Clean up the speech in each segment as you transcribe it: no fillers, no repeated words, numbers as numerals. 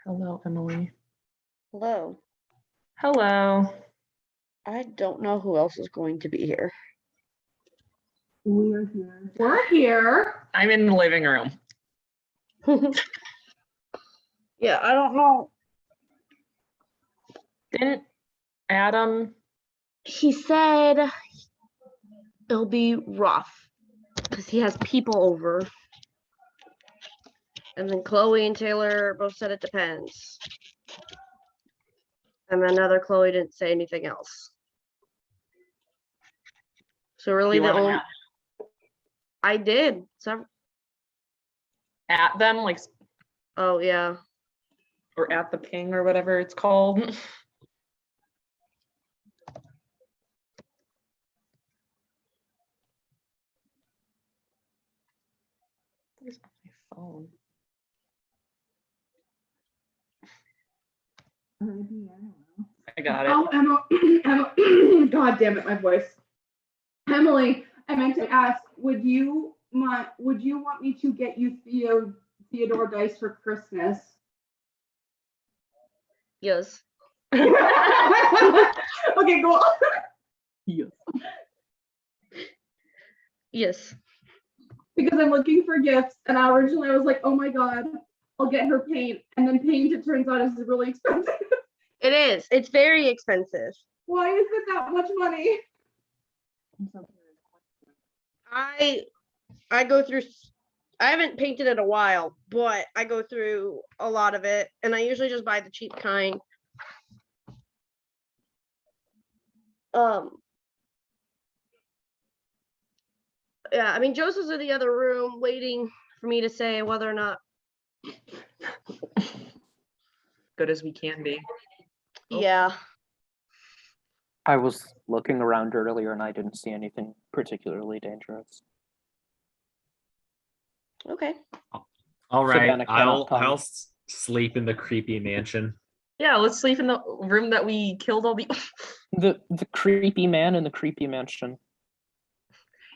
Hello, Emily. Hello. Hello. I don't know who else is going to be here. We're here. We're here. I'm in the living room. Yeah, I don't know. Didn't Adam? He said it'll be rough because he has people over. And then Chloe and Taylor both said it depends. And then another Chloe didn't say anything else. So really You the wanna only nap I did. So at them, like, oh yeah. or at the ping or whatever it's called. Where's my phone? I got it. Oh, Emma, God damn it, my voice. Emily, I meant to ask, would you want me to get you Theodore dice for Christmas? Yes. Okay, cool. Yes. Yes. Because I'm looking for gifts, and originally I was like, oh my God, I'll get her paint, and then paint, it turns out, is really expensive. It is. It's very expensive. Why is it that much money? I go through, I haven't painted in a while, but I go through a lot of it, and I usually just buy the cheap kind. Yeah, I mean, Joseph's in the other room waiting for me to say whether or not. Good as we can be. Oh. Yeah. I was looking around earlier and I didn't see anything particularly dangerous. Okay. All right, Savannah cannot I'll come. sleep in the creepy mansion. Yeah, let's sleep in the room that we killed all the. The creepy man in the creepy mansion.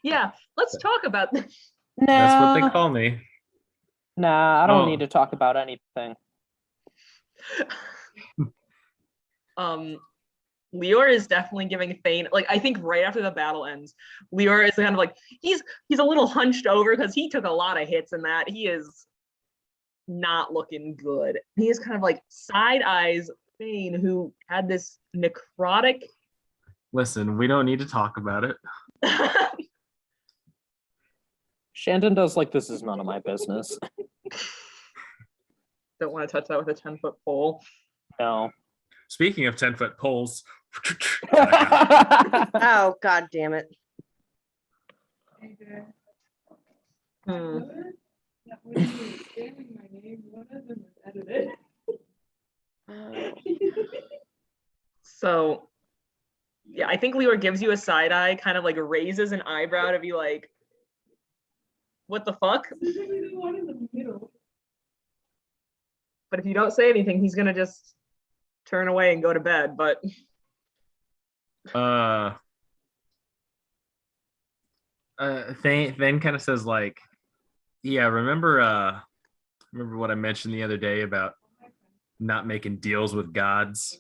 Yeah, let's talk about this. That's what they call me. Nah, I don't Oh. need to talk about anything. Lior is definitely giving Thane, like, I think right after the battle ends, Lior is kind of like, he's a little hunched over because he took a lot of hits in that. He is not looking good. He is kind of like side eyes Thane, who had this necrotic. Listen, we don't need to talk about it. Shandon does like this is none of my business. Don't want to touch that with a 10-foot pole. No. Speaking of 10-foot poles. Oh, God damn it. So, yeah, I think Lior gives you a side eye, kind of like raises an eyebrow to be like, what the fuck? But if you don't say anything, he's gonna just turn away and go to bed. But Thane kind of says like, yeah, remember what I mentioned the other day about not making deals with gods?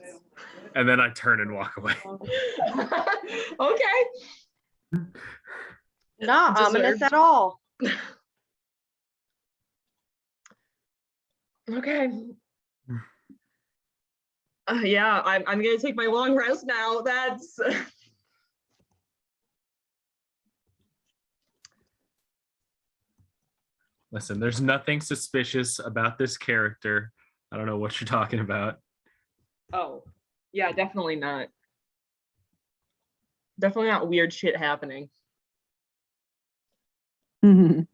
And then I turn and walk away. okay. Not Deserved. ominous at all. Okay. Yeah, I'm gonna take my long rest now. That's Listen, there's nothing suspicious about this character. I don't know what you're talking about. oh yeah, definitely not. Definitely not weird shit happening. All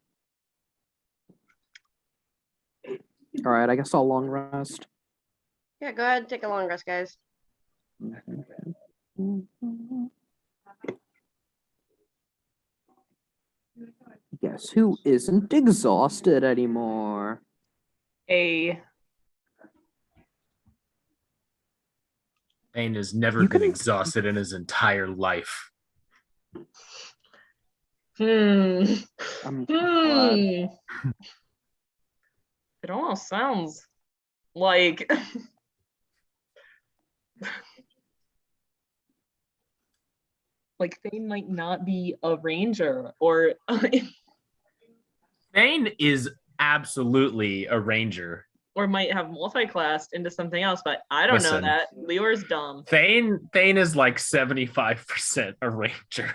right, I guess I'll long rest. Yeah, go ahead and take a long rest, guys. Guess who isn't exhausted anymore? A Thane has never You been can- exhausted in his entire life. I'm glad. It almost sounds Like, like Thane might not be a ranger, or Thane is absolutely a ranger. or might have multi-classed into something else, but I don't know Listen. that. Lior's dumb. Thane is like 75% a ranger.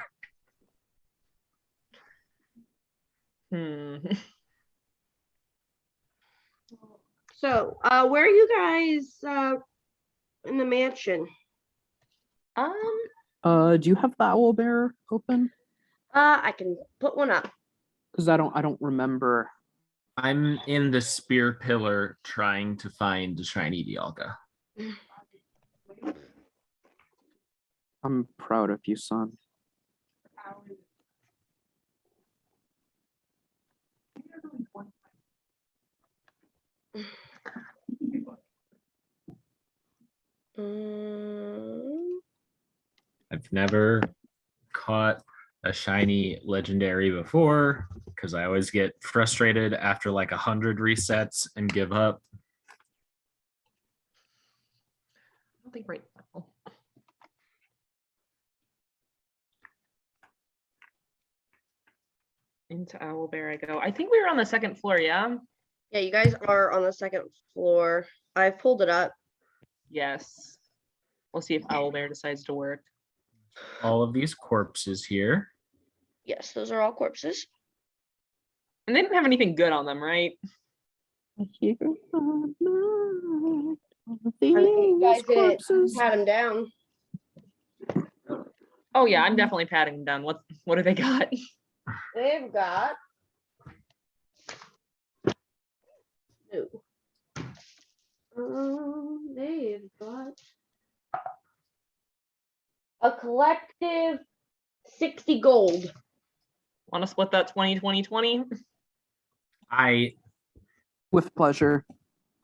Hmm. So, where are you guys in the mansion? Do you have the owl bear open? I can put one up. Because I don't remember. I'm in the spear pillar trying to find the shiny Dialga. I'm proud of you, son. I've never caught a shiny legendary before because I always get frustrated after like 100 resets and give up. I don't think right now. Into Owlbear I go. I think we were on the second floor, yeah? Yeah, you guys are on the second floor. I've pulled it up. Yes. We'll see if Owlbear decides to work. All of these corpses here. Yes, those are all corpses. And they didn't have anything good on them, right? I think you guys didn't pat him down. Oh yeah, I'm definitely patting them down. What do they got? They've got no. They've got a collective 60 gold. Want to split that 20-20-20? With pleasure.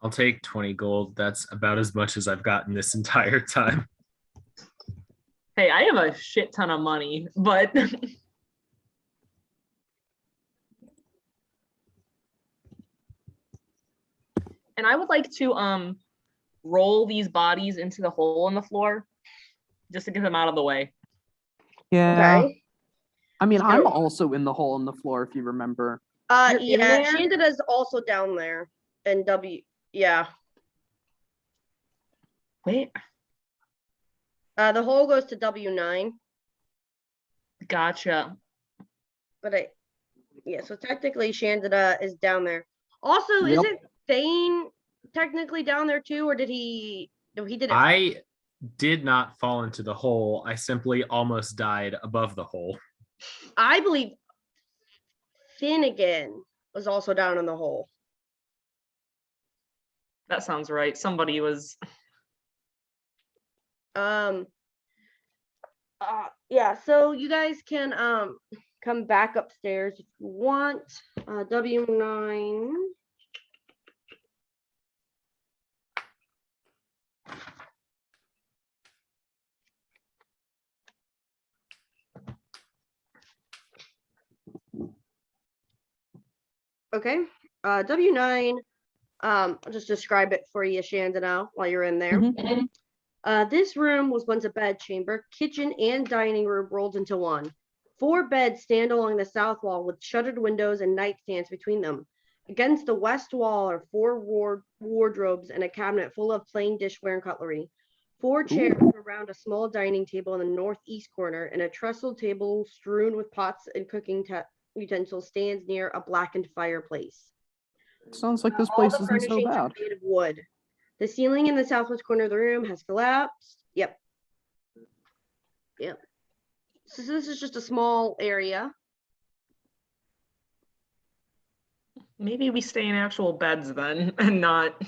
I'll take 20 gold. That's about as much as I've gotten this entire time. Hey, I have a shit ton of money, but and I would like to roll these bodies into the hole in the floor just to get them out of the way. Yeah. Okay. I mean, So- I'm also in the hole in the floor, if you remember. You're in Yeah, there? Shandida's also down there. And yeah. Wait, The hole goes to W9, gotcha. but so technically Shandida is down there. Also, Yep. isn't Thane technically down there too, or did he? No, he did it. I did not fall into the hole. I simply almost died above the hole. I believe Finnegan was also down in the hole. That sounds right. Somebody was. Yeah, so you guys can come back upstairs if you want. W9. Okay. W9. I'll just describe it for you, Shandana, while you're in there. This room was once a bedchamber, kitchen, and dining room rolled into one. 4 beds stand along the south wall with shuttered windows and nightstands between them. Against the west wall are 4 wardrobes and a cabinet full of plain dishware and cutlery. 4 chairs around a small dining table in the northeast corner, and a trestle table strewn with pots and cooking utensils stands near a blackened fireplace. Sounds like this All place the isn't so furnishings are bad. made of wood. The ceiling in the southwest corner of the room has collapsed. Yep. So this is just a small area. Maybe we stay in actual beds then and not.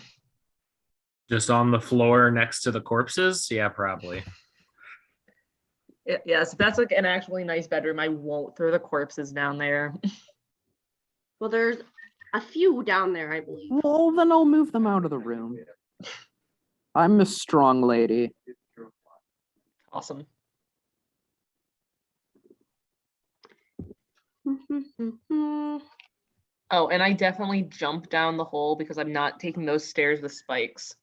Just on the floor next to the corpses? Yeah, probably. Yes, if that's like an actually nice bedroom, I won't throw the corpses down there. Well, there's a few down there, I believe. Well, then I'll move them out of the room. I'm a strong lady. Awesome. Oh, and I definitely jump down the hole because I'm not taking those stairs with spikes.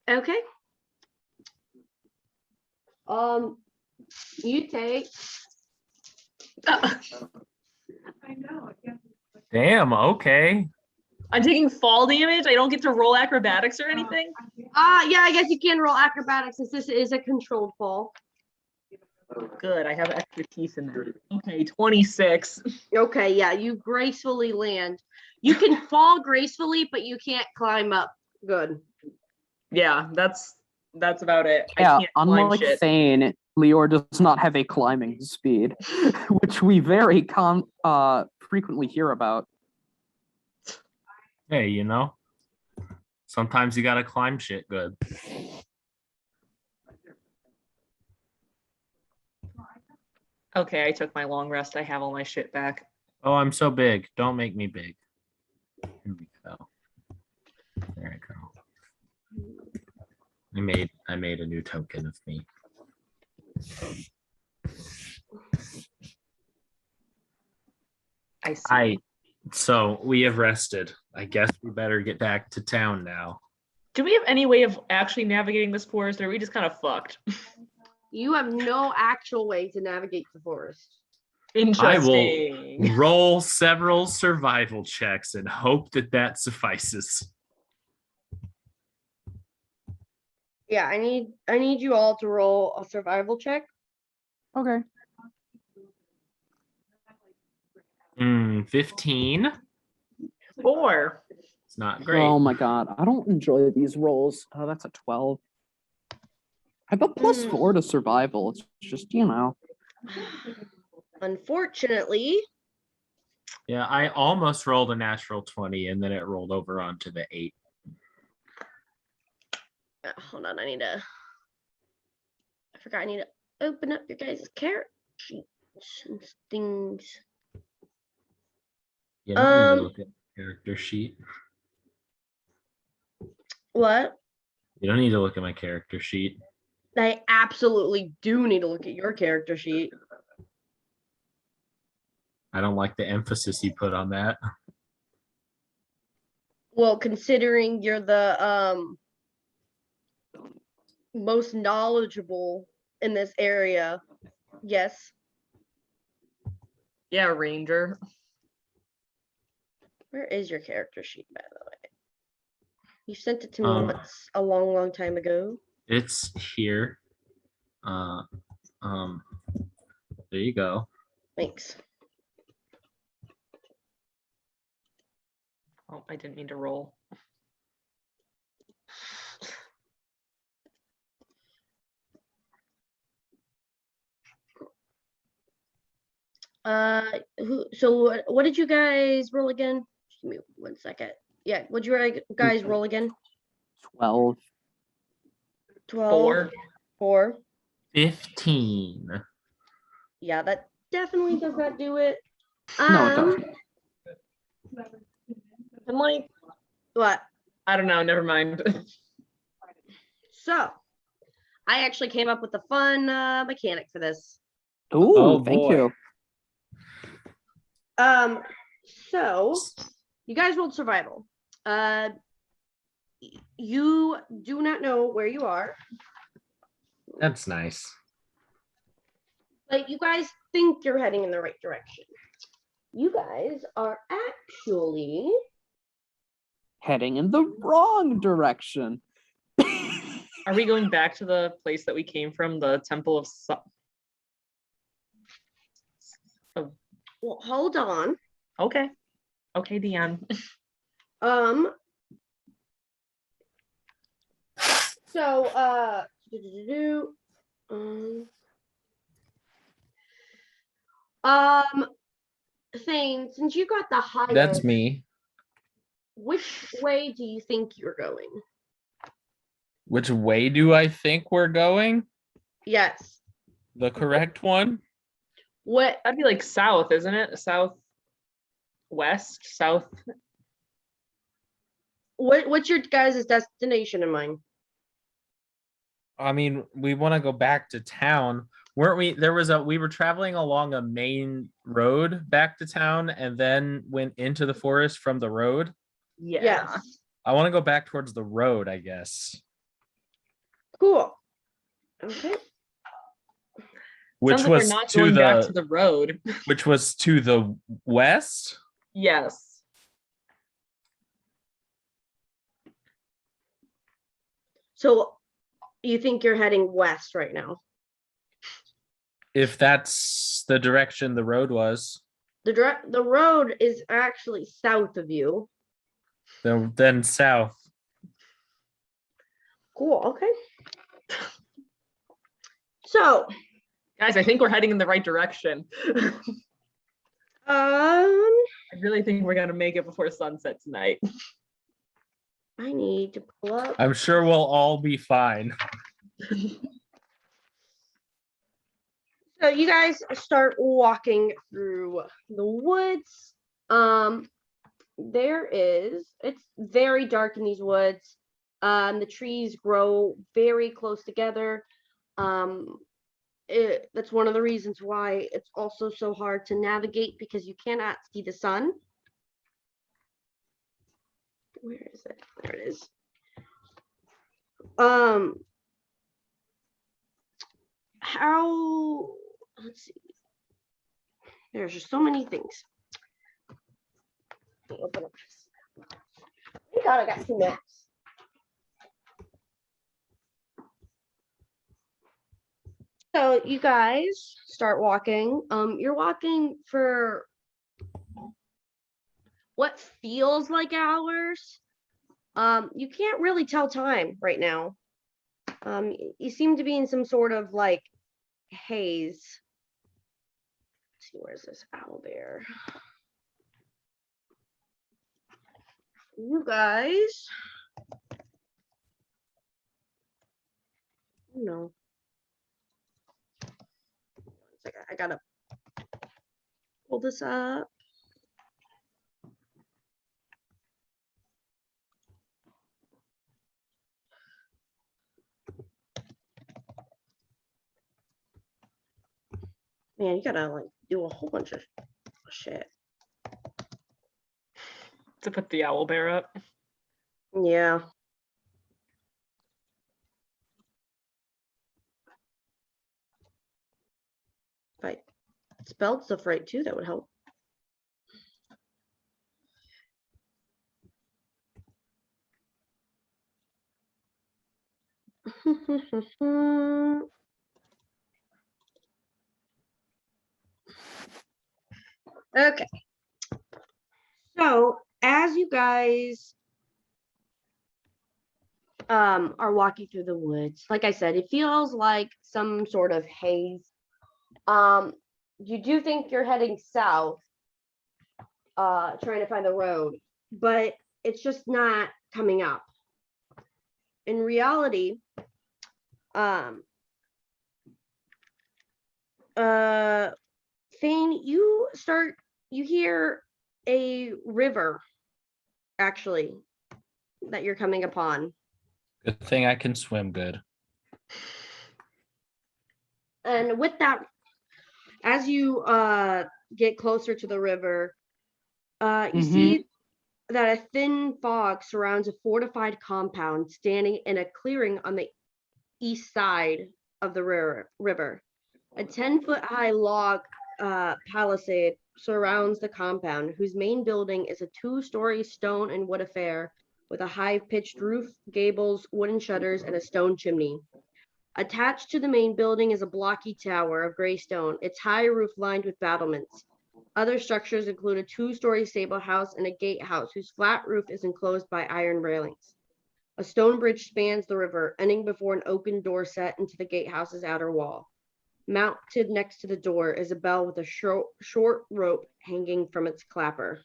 Okay. You take Damn. Okay. I'm taking fall damage. I don't get to roll acrobatics or anything. yeah, I guess you can roll acrobatics since this is a controlled fall. Good. I have expertise in there. Okay, 26. Okay, yeah, you gracefully land. You can fall gracefully, but you can't climb up. Good. Yeah, that's about it. Yeah, I can't climb unlike shit. Thane, Lior does not have a climbing speed, which we very frequently hear about. Hey, you know, sometimes you gotta climb shit good. Okay, I took my long rest. I have all my shit back. Oh, I'm so big. Don't make me big. Here we go. There I go. I made a new token of me. I see. So we have rested. I guess we better get back to town now. Do we have any way of actually navigating this forest, or are we just kind of fucked? You have no actual way to navigate the forest. I will Interesting. roll several survival checks and hope that that suffices. Yeah, I need you all to roll a survival check. Okay. 15. 4. It's not great. Oh my god, I don't enjoy these rolls. Oh, that's a 12. I have a +4 to survival. It's just, you know. Unfortunately, Yeah, I almost rolled a natural 20 and then it rolled over onto the 8. hold on, I forgot I need to open up your guys' character sheets and things. You don't need to look at the character sheet. What? You don't need to look at my character sheet. I absolutely do need to look at your character sheet. I don't like the emphasis you put on that. Well, considering you're the most knowledgeable in this area, yes. Yeah, Ranger. Where is your character sheet, by the way? You sent it to me Um, once a long, long time ago. It's here. There you go. Thanks. Oh, I didn't mean to roll. So what did you guys roll again? Just give me 1 second. Yeah, what'd you guys roll again? 12. 12. 4. 15. Yeah, that definitely does not do it. No, it doesn't. I'm like, What? I don't know, never mind. So, I actually came up with a fun mechanic for this. Ooh, Oh, thank boy. you. So you guys rolled survival. You do not know where you are, That's nice. but you guys think you're heading in the right direction. You guys are actually Heading in the wrong direction. Are we going back to the place that we came from, the Temple of well, hold on. Okay. Okay, Dion. So Thane, since you got the high That's end, me. which way do you think you're going? Which way do I think we're going? Yes. The correct one? What? That'd be like south, isn't it? Southwest, south. What's your guys' destination in mind? I mean, we want to go back to town. Weren't we? We were traveling along a main road back to town and then went into the forest from the road. Yeah. Yes. I want to go back towards the road, I guess. Cool. Okay. Which Sounds like we're was not to going back the to the road. which was to the west. Yes. So you think you're heading west right now? If that's the direction the road was, The road is actually south of you. then south. Cool. Okay. So, Guys, I think we're heading in the right direction. I I really think we're gonna make it before sunset tonight. need to pull up. I'm sure we'll all be fine. So you guys start walking through the woods. It's very dark in these woods. The trees grow very close together. That's one of the reasons why it's also so hard to navigate, because you cannot see the sun. Where is it? There it is. Let's see. There's just so many things. Let me open up this. Thank God I got 2 maps. So you guys start walking. You're walking for what feels like hours. You can't really tell time right now. You seem to be in some sort of like haze. Let's see, where's this owl bear? You guys. No. I gotta pull this up. Man, you gotta like do a whole bunch of shit. To put the owl bear up. Yeah. If I spelled stuff right too, that would help. Okay. So as you guys are walking through the woods, like I said, it feels like some sort of haze. You do think you're heading south, trying to find the road, but it's just not coming up. In reality, Thane, you hear a river, actually, that you're coming upon. Good thing I can swim good. And with that, as you get closer to the river, you see that a thin fog surrounds a fortified compound standing in a clearing on the east side of the river. A 10-foot-high log palisade surrounds the compound, whose main building is a 2-story stone and wood affair with a high-pitched roof, gables, wooden shutters, and a stone chimney. Attached to the main building is a blocky tower of gray stone, its high roof lined with battlements. Other structures include a 2-story stable house and a gatehouse whose flat roof is enclosed by iron railings. A stone bridge spans the river, ending before an oaken door set into the gatehouse's outer wall. Mounted next to the door is a bell with a short rope hanging from its clapper.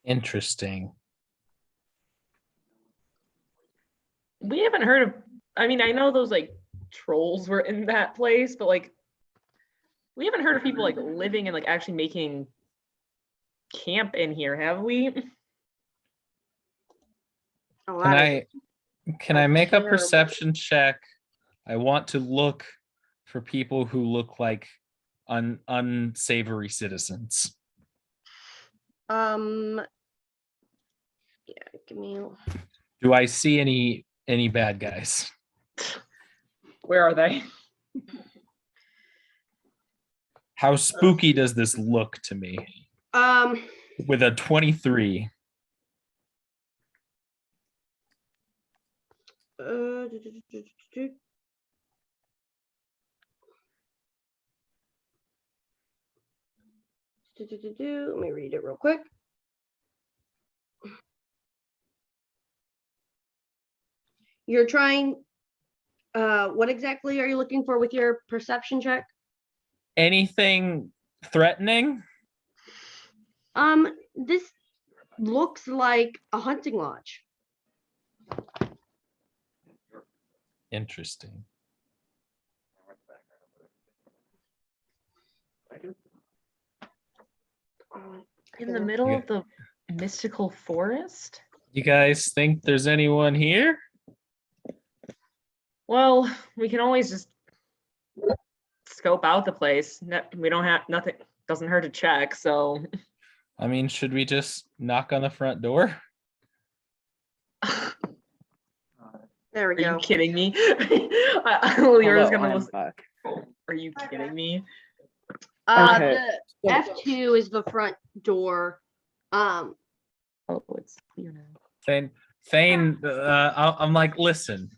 Interesting. We haven't heard of, I mean, I know those like trolls were in that place, but like we haven't heard of people like living and like actually making camp in here, have we? Can I make a perception check I want to look for people who look like unsavory citizens. Yeah, give me. Do I see any bad guys? Where are they? How spooky does this look to me? With a 23. Let me read it real quick. You're trying. What exactly are you looking for with your perception check? Anything threatening? This looks like a hunting lodge. Interesting. In the middle of the mystical forest? You guys think there's anyone here? Well, we can always just scope out the place. We don't have nothing. Doesn't hurt to check. So, I mean, should we just knock on the front door? There we are go. you kidding me? Lyra's Hello, gonna I'm listen. back. Are you kidding me? Okay. The F2 is the front door. Oh, it's clear now. Thane, I'm like, listen.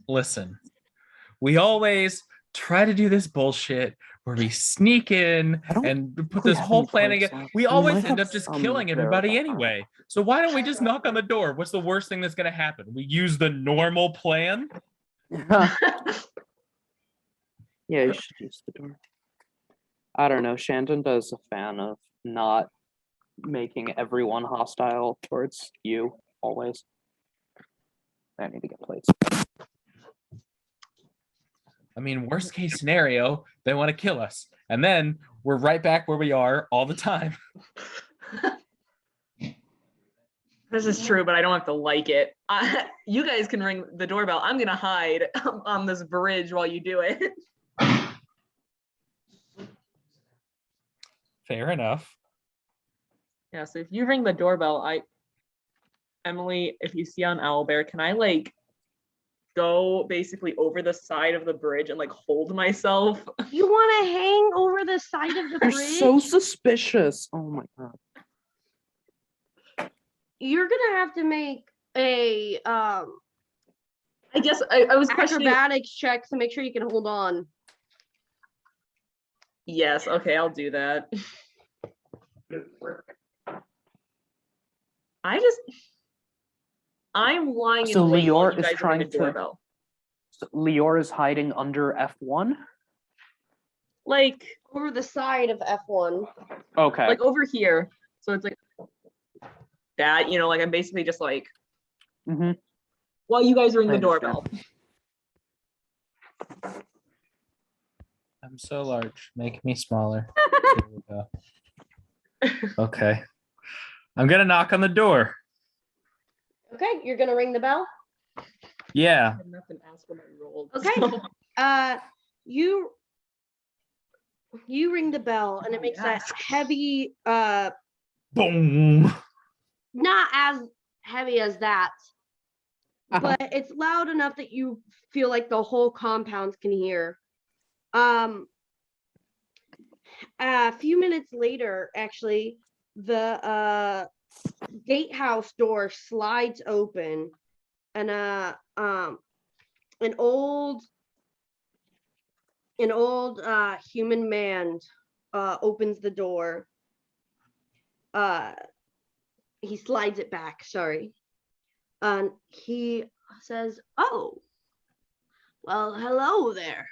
We always try to do this bullshit where we sneak in and put this whole plan together. We always end up just killing everybody anyway. So why don't we just knock on the door? What's the worst thing that's going to happen? We use the normal plan? Yeah, you should use the door. I don't know. Shandon is a fan of not making everyone hostile towards you always. I need to get plates. I mean, worst case scenario, they want to kill us. And then we're right back where we are all the time. This is true, but I don't have to like it. You guys can ring the doorbell. I'm gonna hide on this bridge while you do it. Fair enough. Yeah, so if you ring the doorbell, Emily, if you see on Owlbear, can I like go basically over the side of the bridge and like hold myself? You want to hang over the side of the You're bridge? so suspicious. Oh my god. You're gonna have to make a I guess I was questioning. acrobatics check to make sure you can hold on. Yes, okay, I'll do that. I'm lying So in wait while Lior you is guys ring trying the to- doorbell. So Lior is hiding under F1? Like Over the side of F1. Okay. like over here. So it's like that, like I'm basically just like Mm-hmm. while you guys ring I the doorbell. I'm so large. Make me smaller. There we go. Okay. I'm going to knock on the door. Okay, you're gonna ring the bell. Yeah. I had nothing to ask when I rolled. Okay. so- You ring the bell and it makes that Yes. heavy, Boom. not as heavy as that, Uh-huh. but it's loud enough that you feel like the whole compound can hear. A few minutes later, actually, the gatehouse door slides open, and an old human man opens the door. He slides it back, sorry. And he says, "Oh, well, hello there."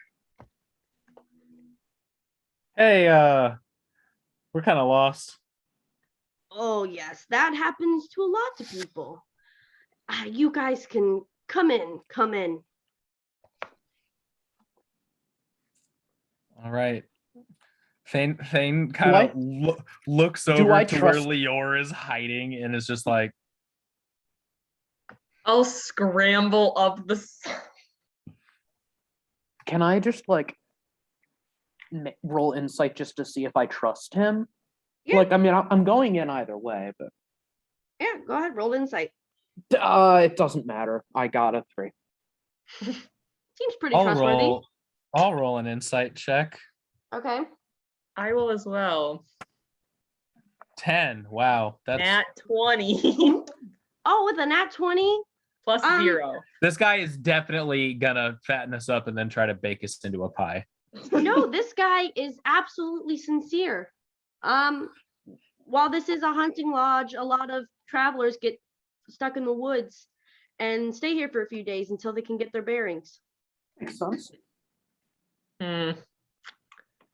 Hey, we're kind of lost. Oh, yes, that happens to a lot of people. You guys can come in. All right. Thane kind I- of looks Do over I to trust- where Lior is hiding and is just like, I'll scramble up the Can I just like roll insight just to see if I trust him? Yeah. Like, I mean, I'm going in either way, but Yeah, go ahead, roll insight. it doesn't matter. I got a 3. Seems pretty trustworthy. I'll roll an insight check. Okay. I will as well. 10. Wow, that's Nat 20 Oh, with a nat 20? plus 0. this guy is definitely gonna fatten us up and then try to bake us into a pie. No, this guy is absolutely sincere. While this is a hunting lodge, a lot of travelers get stuck in the woods and stay here for a few days until they can get their bearings. Makes sense.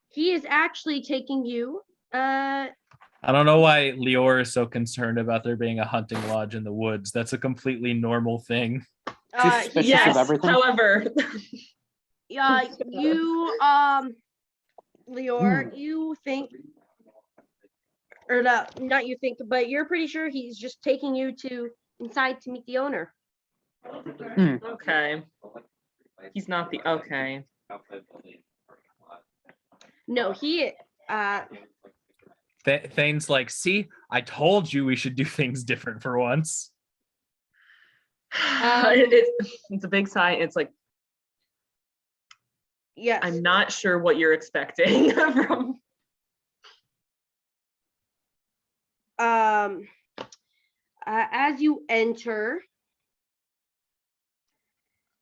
He is actually taking you. I don't know why Lior is so concerned about there being a hunting lodge in the woods. That's a completely normal thing. She's suspicious of Yes, everything. however. You, Lior, you think, or no, not you think, but you're pretty sure he's just taking you to inside to meet the owner. Okay. He's not the okay. No, he, Thane's like, see, I told you we should do things different for once. It's a big sigh. It's like, yes. I'm not sure what you're expecting from. As you enter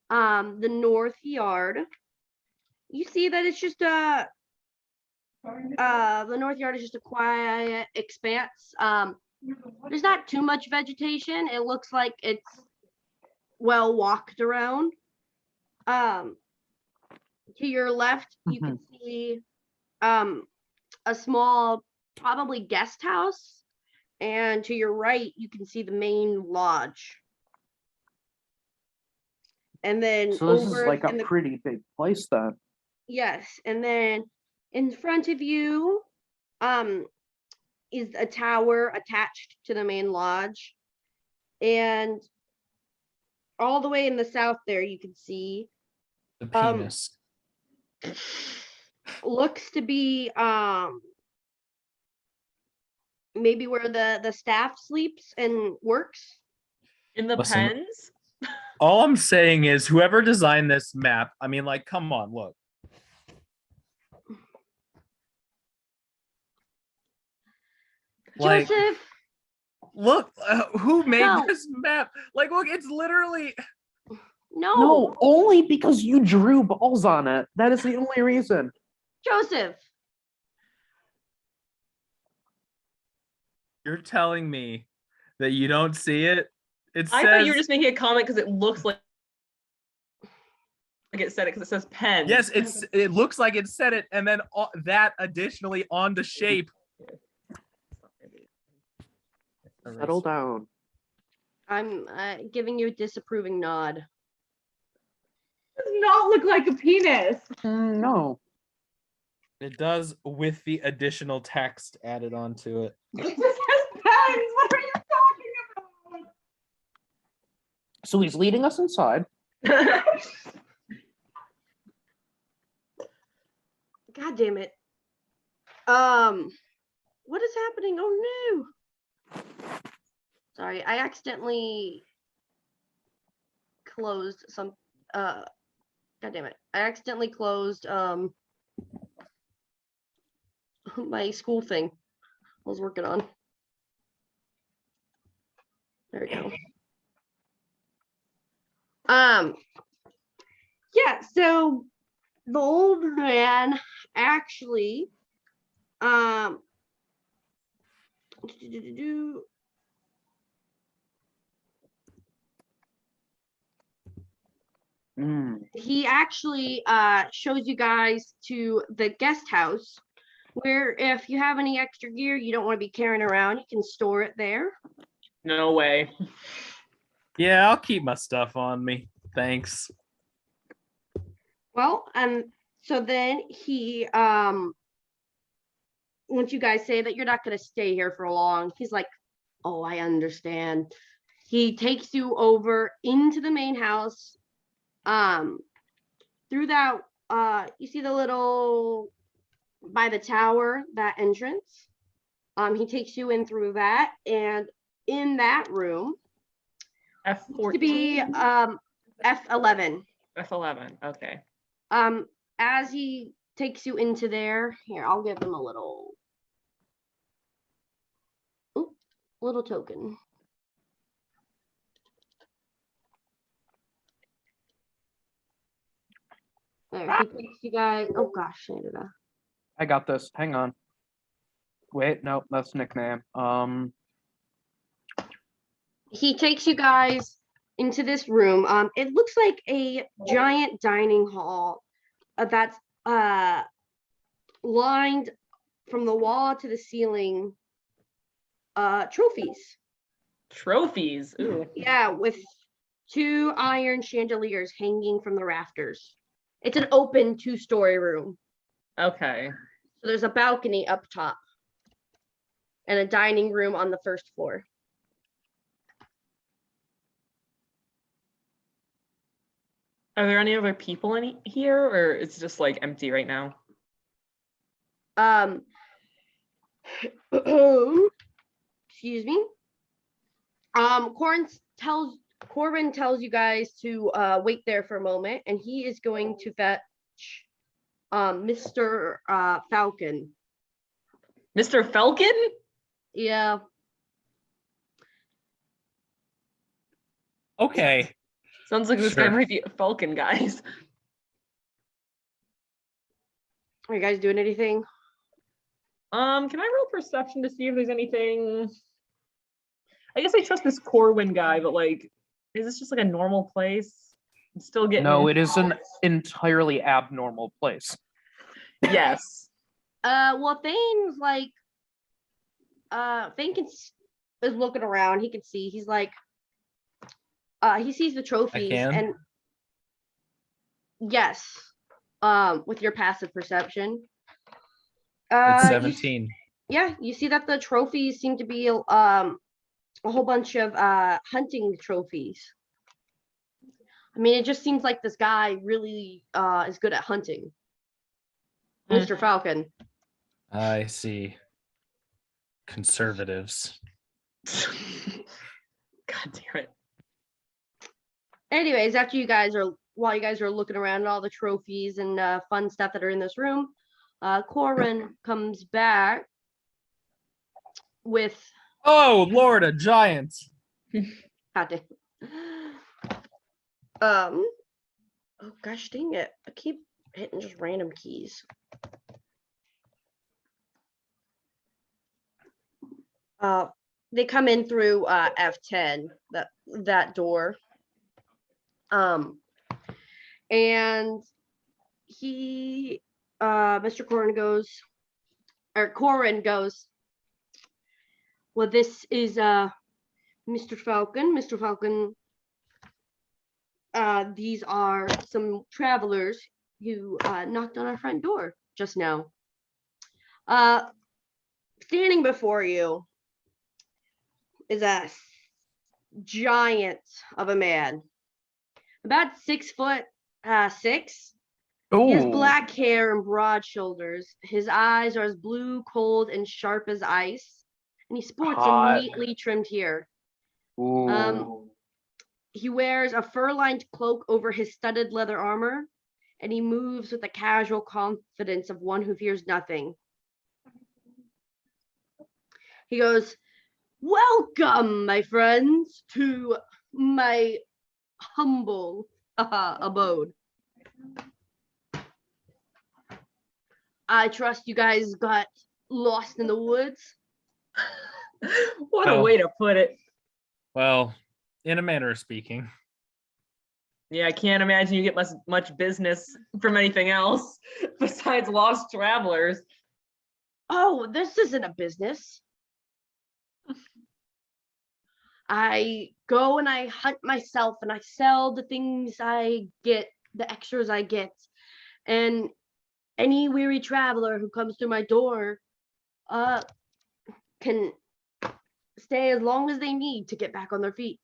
the north yard, you see that it's just the north yard is just a quiet expanse. There's not too much vegetation. It looks like it's well walked around. To your left, you can see a small, probably guest house, and to your right, you can see the main lodge. And then So this is like a pretty big place then. Yes, and then in front of you is a tower attached to the main lodge. And all the way in the south there, you can see The penis. looks to be maybe where the staff sleeps and works. In the Listen. pens? All I'm saying is whoever designed this map, I mean, like, come on, look. Like, Joseph, look, who made No. this map? Like, look, it's literally. No, only because you drew balls on it. That is the only reason. Joseph. You're telling me that you don't see it? It says. I thought you were just making a comment because it looks like it said it because it says pen. Yes, it looks like it said it, and then that additionally on the shape. Settle down. I'm giving you a disapproving nod. Does not look like a penis. No. It does with the additional text added onto it. It just says pens. What are you talking about? So he's leading us inside. God damn it. What is happening? Oh no. Sorry, I accidentally closed some God damn it. I accidentally closed my school thing I was working on. There we go. Yeah, so the old man actually he actually shows you guys to the guest house, where if you have any extra gear you don't want to be carrying around, you can store it there. No way. Yeah, I'll keep my stuff on me. Thanks. Well, so then he once you guys say that you're not going to stay here for long, he's like, oh, I understand. He takes you over into the main house, through that you see the little by the tower, that entrance. He takes you in through that, and in that room F14. to be F11. F11. Okay. As he takes you into there, here, I'll give him a little token. There, he takes you guys. Oh gosh, I got this. Hang on. Wait, no, that's nickname. he takes you guys into this room. It looks like a giant dining hall that's lined from the wall to the ceiling. Trophies. Trophies. Ooh. Yeah, with 2 iron chandeliers hanging from the rafters. It's an open 2-story room. Okay. So there's a balcony up top and a dining room on the first floor. Are there any other people in here, or it's just like empty right now? Excuse me. Corbin tells you guys to wait there for a moment, and he is going to fetch Mr. Falcon. Mr. Falcon? Yeah. Okay. Sounds like this guy Sure. might be a Falcon, guys. Are you guys doing anything? Can I roll perception to see if there's anything? I guess I trust this Corwin guy, but like, is this just like a normal place? I'm still getting. No, it is an entirely abnormal place. Yes. Well, Thane's like, Thane is looking around. He can see. He's like, he sees the trophies, and yes, with your passive perception. It's 17. You see that the trophies seem to be a whole bunch of hunting trophies. I mean, it just seems like this guy really is good at hunting. Mr. Falcon. I see. Conservatives. God damn it. Anyways, while you guys are looking around at all the trophies and fun stuff that are in this room, Corin comes back with. Oh, Lord, a giant. God damn. Oh gosh, dang it! I keep hitting just random keys. They come in through F10, that door. And he, Mr. Corin goes, well, this is Mr. Falcon. Mr. Falcon, these are some travelers who knocked on our front door just now. Standing before you is a giant of a man, about 6'6". He has black hair and broad shoulders. His eyes are as blue, cold, and sharp as ice, and he sports a neatly trimmed hair. He wears a fur-lined cloak over his studded leather armor, and he moves with the casual confidence of one who fears nothing. He goes, "Welcome, my friends, to my humble abode. I trust you guys got lost in the woods." What a way to put it. Well, in a manner of speaking. Yeah, I can't imagine you get much business from anything else besides lost travelers. Oh, this isn't a business. I go and I hunt myself and I sell the things I get, the extras I get. And any weary traveler who comes through my door can stay as long as they need to get back on their feet.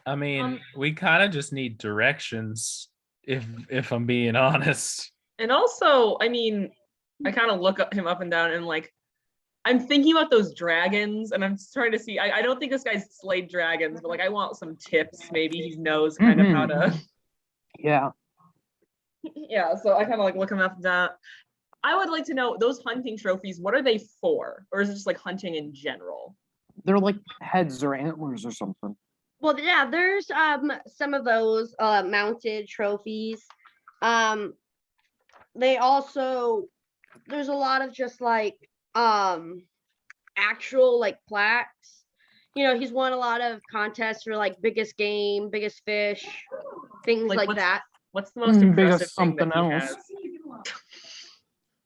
I mean, we kind of just need directions, if I'm being honest. And also, I mean, I kind of look him up and down and like, I'm thinking about those dragons and I'm trying to see, I don't think this guy's slayed dragons, but like I want some tips. Maybe he knows kind of how to. Yeah. Yeah, so I kind of like look him up and down. I would like to know those hunting trophies, what are they for? Or is it just like hunting in general? They're like heads or antlers or something. Well, yeah, there's some of those mounted trophies. They also there's a lot of just like actual like plaques. You know, he's won a lot of contests for like biggest game, biggest fish, things like that. What's the most impressive biggest thing that something he else. has?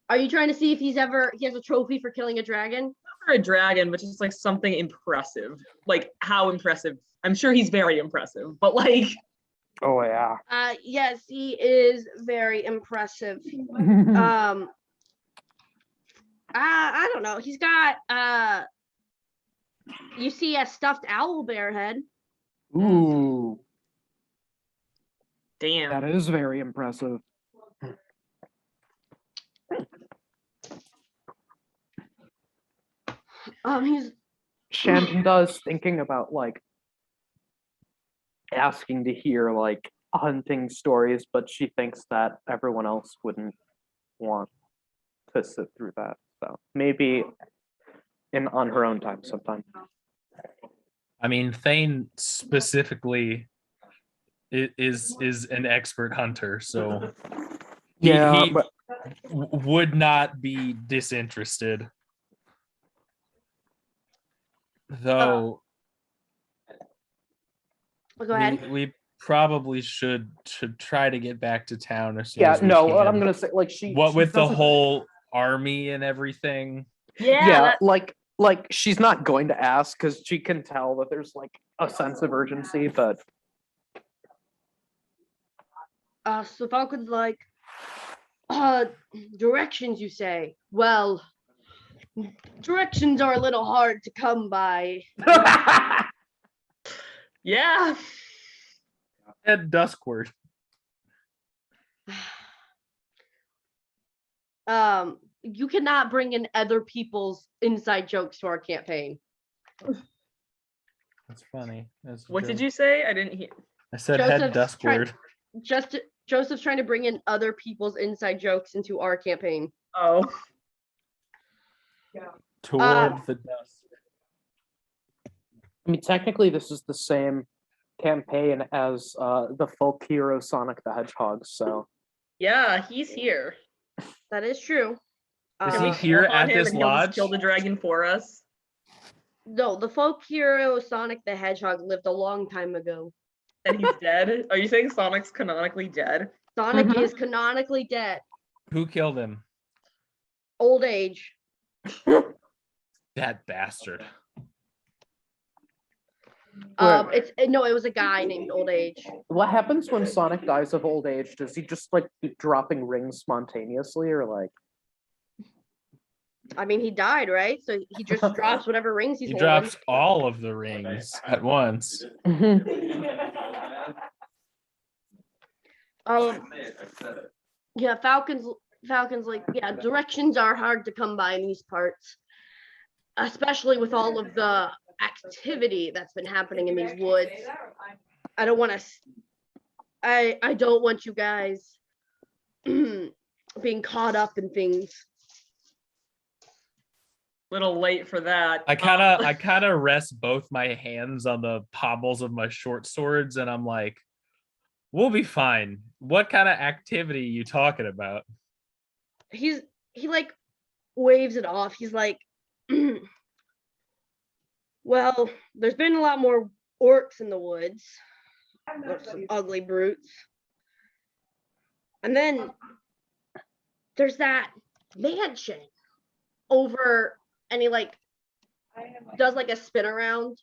Are you trying to see if he has a trophy for killing a dragon? Not for a dragon, but just like something impressive. Like how impressive? I'm sure he's very impressive, but like. Oh yeah. Yes, he is very impressive. I don't know. He's got you see a stuffed owl bear head. Ooh, Damn. that is very impressive. He's Shanda's thinking about like asking to hear like hunting stories, but she thinks that everyone else wouldn't want to sit through that. So maybe on her own time sometime. I mean, Thane specifically is an expert hunter, so Yeah, he but would not be disinterested. Though go ahead. we probably should try to get back to town as soon yeah, as we no, can. I'm gonna say like she What she with the doesn't- whole army and everything. yeah, like she's not going to ask because she can tell that there's like a sense of urgency, but So Falcon's like, directions you say? Well, directions are a little hard to come by. Yeah. Head Duskward. You cannot bring in other people's inside jokes to our campaign. That's funny. What did you say? I didn't hear. I said head Joseph's trying- Duskward. Joseph's trying to bring in other people's inside jokes into our campaign. Oh. Toward the dust. I mean, technically, this is the same campaign as the folk hero Sonic the Hedgehog. So Yeah, he's here. That is true. Is Can he we here call on at him this and he'll just lodge? kill the dragon for us? No, the folk hero Sonic the Hedgehog lived a long time ago. And he's dead? Are you saying Sonic's canonically dead? Sonic Mhm. is canonically dead. Who killed him? Old age. That bastard. It was a guy named Old Age. what happens when Sonic dies of old age? Does he just like keep dropping rings spontaneously, or like? I mean, he died, right? So he just drops whatever rings he's He holding. drops all of the rings at once. Yeah, Falcon's like, yeah, directions are hard to come by in these parts, especially with all of the activity that's been happening in these woods. I don't want to. I don't want you guys being caught up in things. Little late for that. I kind of rest both my hands on the pommels of my short swords, and I'm like, "We'll be fine." What kind of activity are you talking about? He like waves it off. He's like, well, there's been a lot more orcs in the woods. There's some ugly brutes. And then there's that mansion over, and he like does like a spin around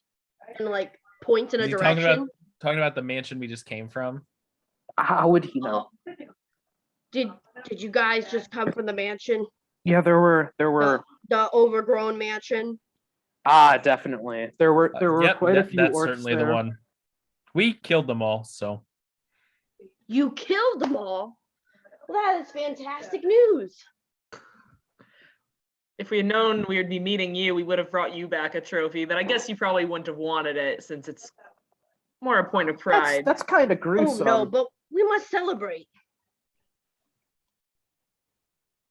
and like points in a Is he talking direction. Talking about the mansion we just came from. How would he know? Did you guys just come from the mansion? Yeah, there were. The overgrown mansion? Definitely. There were Yep, quite a few that's orcs certainly there. the one. We killed them all, so You killed them all. Well, that is fantastic news. If we had known we would be meeting you, we would have brought you back a trophy, but I guess you probably wouldn't have wanted it since it's more a point of pride. That's kind of Oh gruesome. no, but we must celebrate.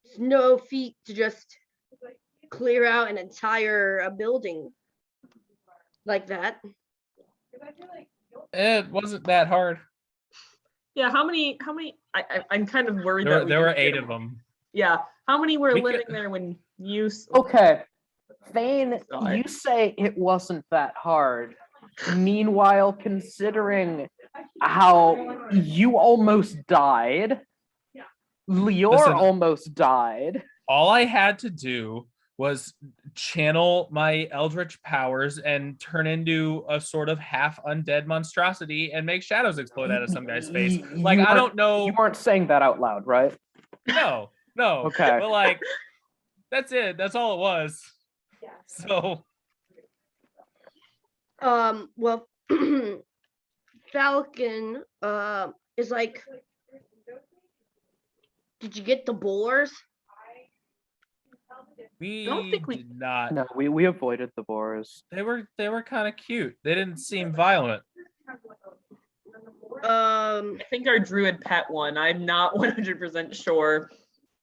It's no feat to just clear out an entire building like that. it wasn't that hard. Yeah, how many? I'm kind of worried that There were didn't get 8 of them. Yeah, how many were We living could- there when you? Okay, Thane, Sorry. you say it wasn't that hard. Meanwhile, considering how you almost died, Lior Listen. almost died. All I had to do was channel my eldritch powers and turn into a sort of half undead monstrosity and make shadows explode out of some guy's face. Like, You I don't know. You weren't saying that out loud, right? No. Okay. But like, that's it. That's all it was. So Well, Falcon is like, did you get the boars? we don't think we- did not. No, we avoided the boars. They were kind of cute. They didn't seem violent. Um, I think our druid pet one. I'm not 100% sure.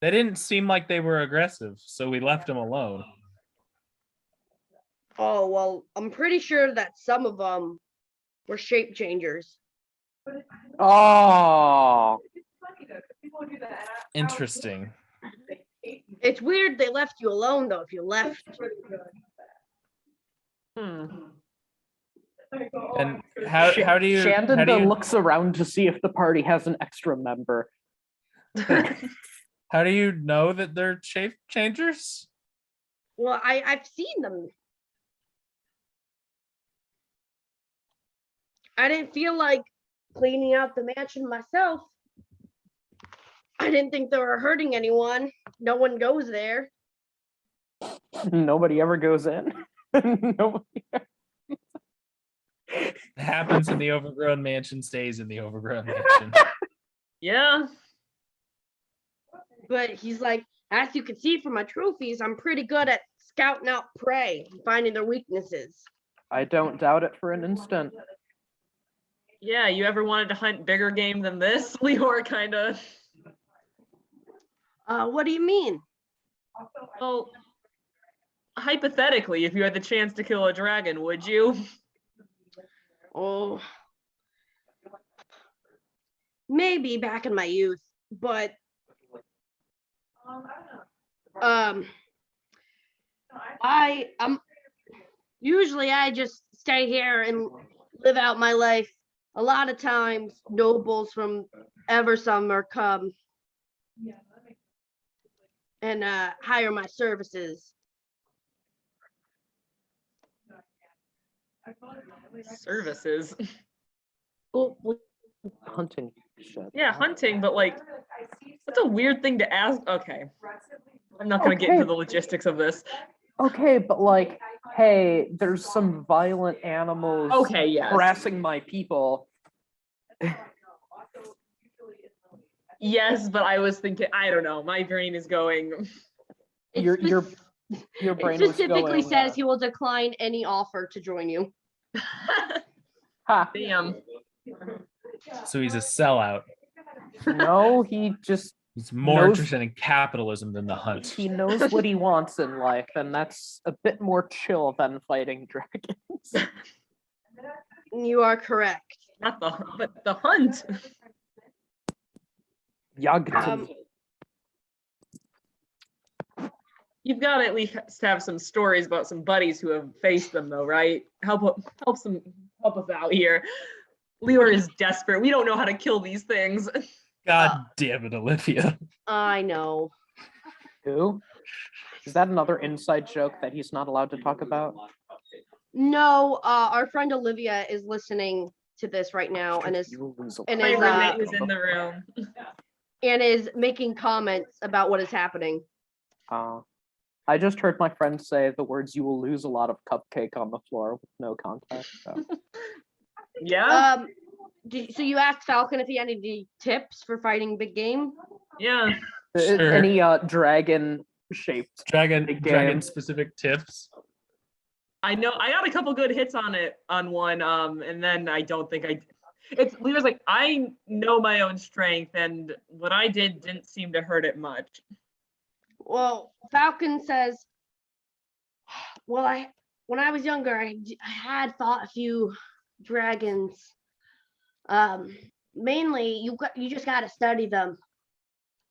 They didn't seem like they were aggressive, so we left them alone. oh well, I'm pretty sure that some of them were shape changers. Oh, Interesting. It's weird they left you alone though. If you left, Hmm. And how do you Shandon looks around to see if the party has an extra member. how do you know that they're shape changers? well, I've seen them. I didn't feel like cleaning out the mansion myself. I didn't think they were hurting anyone. No one goes there. Nobody ever goes in. Nobody. Happens in the overgrown mansion, stays in the overgrown mansion. Yeah. But he's like, as you can see from my trophies, I'm pretty good at scouting out prey and finding their weaknesses. I don't doubt it for an instant. Yeah, you ever wanted to hunt bigger game than this? Lior kind of. What do you mean? Well, hypothetically, if you had the chance to kill a dragon, would you? Oh, maybe back in my youth, but I'm usually I just stay here and live out my life. A lot of times, nobles from Eversummer come and hire my services. Services. Oh, Hunting shit. Yeah, hunting, but like, that's a weird thing to ask. Okay. I'm not going to get into Okay. the logistics of this. Okay, but like, hey, there's some violent animals Okay, yes. harassing my people. Yes, but I was thinking, I don't know. My brain is going. Your it brain was specifically going. says he will decline any offer to join you. Ha. Damn. So he's a sellout. No, he just He's more Knows- interested in capitalism than the hunt. he knows what he wants in life, and that's a bit more chill than fighting dragons. You are correct. Not the, but the hunt. Yagd. You've got to at least have some stories about some buddies who have faced them, though, right? Help us out here. Lior is desperate. We don't know how to kill these things. God damn it, Olivia. I know. Who? Is that another inside joke that he's not allowed to talk about? No, our friend Olivia is listening to this right now and is You lose a and My is, roommate was in the room. making comments about what is happening. I just heard my friend say the words "you will lose a lot of cupcake" on the floor with no context. So. Yeah. So you asked Falcon if he had any tips for fighting big game? Yeah. Sure. Any dragon shaped Dragon specific tips. I know I got a couple good hits on one. And then I don't think Leroy's like, I know my own strength, and what I didn't seem to hurt it much. Well, Falcon says, well, when I was younger, I had fought a few dragons. Mainly, you just got to study them,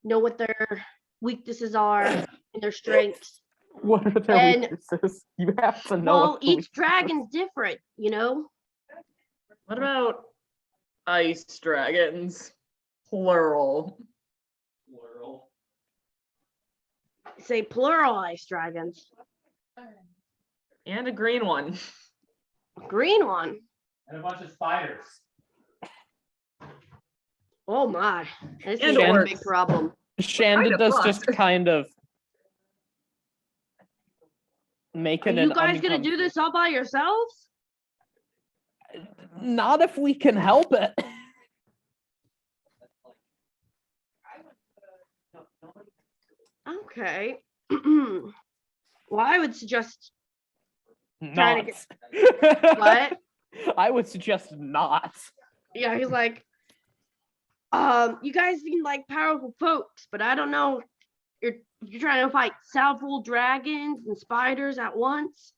know what their weaknesses are and their strengths. What are their weaknesses? You have to know. Well, each dragon's different, you know. What about ice dragons? Plural. Say plural ice dragons. And a green one. Green one. And a bunch of spiders. Oh my, this And is a orcs. big problem. Shanda does just kind of make Are it you guys gonna do this all by yourselves? Not if we can help it. Okay. Well, I would suggest trying to Not. what? I would suggest not. Yeah, he's like, you guys seem like powerful folks, but I don't know. You're trying to fight several dragons and spiders at once.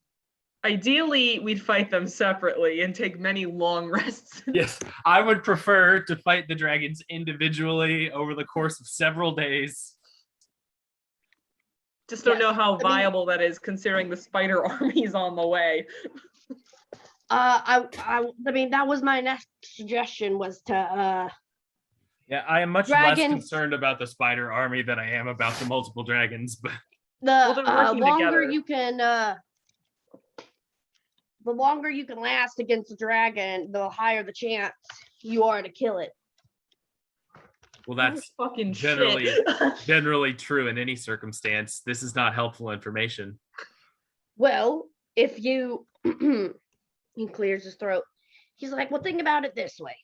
Ideally, we'd fight them separately and take many long rests. Yes, I would prefer to fight the dragons individually over the course of several days. Just don't Yes, know how I mean- viable that is, considering the spider army's on the way. I mean, that was my next suggestion, was to Yeah, I am much less Dragons- concerned about the spider army than I am about the multiple dragons. But Well, the they're working longer together. you can the longer you can last against a dragon, the higher the chance you are to kill it. well, that's fucking generally shit. generally true in any circumstance. This is not helpful information. Well, if you he clears his throat. He's like, well, think about it this way.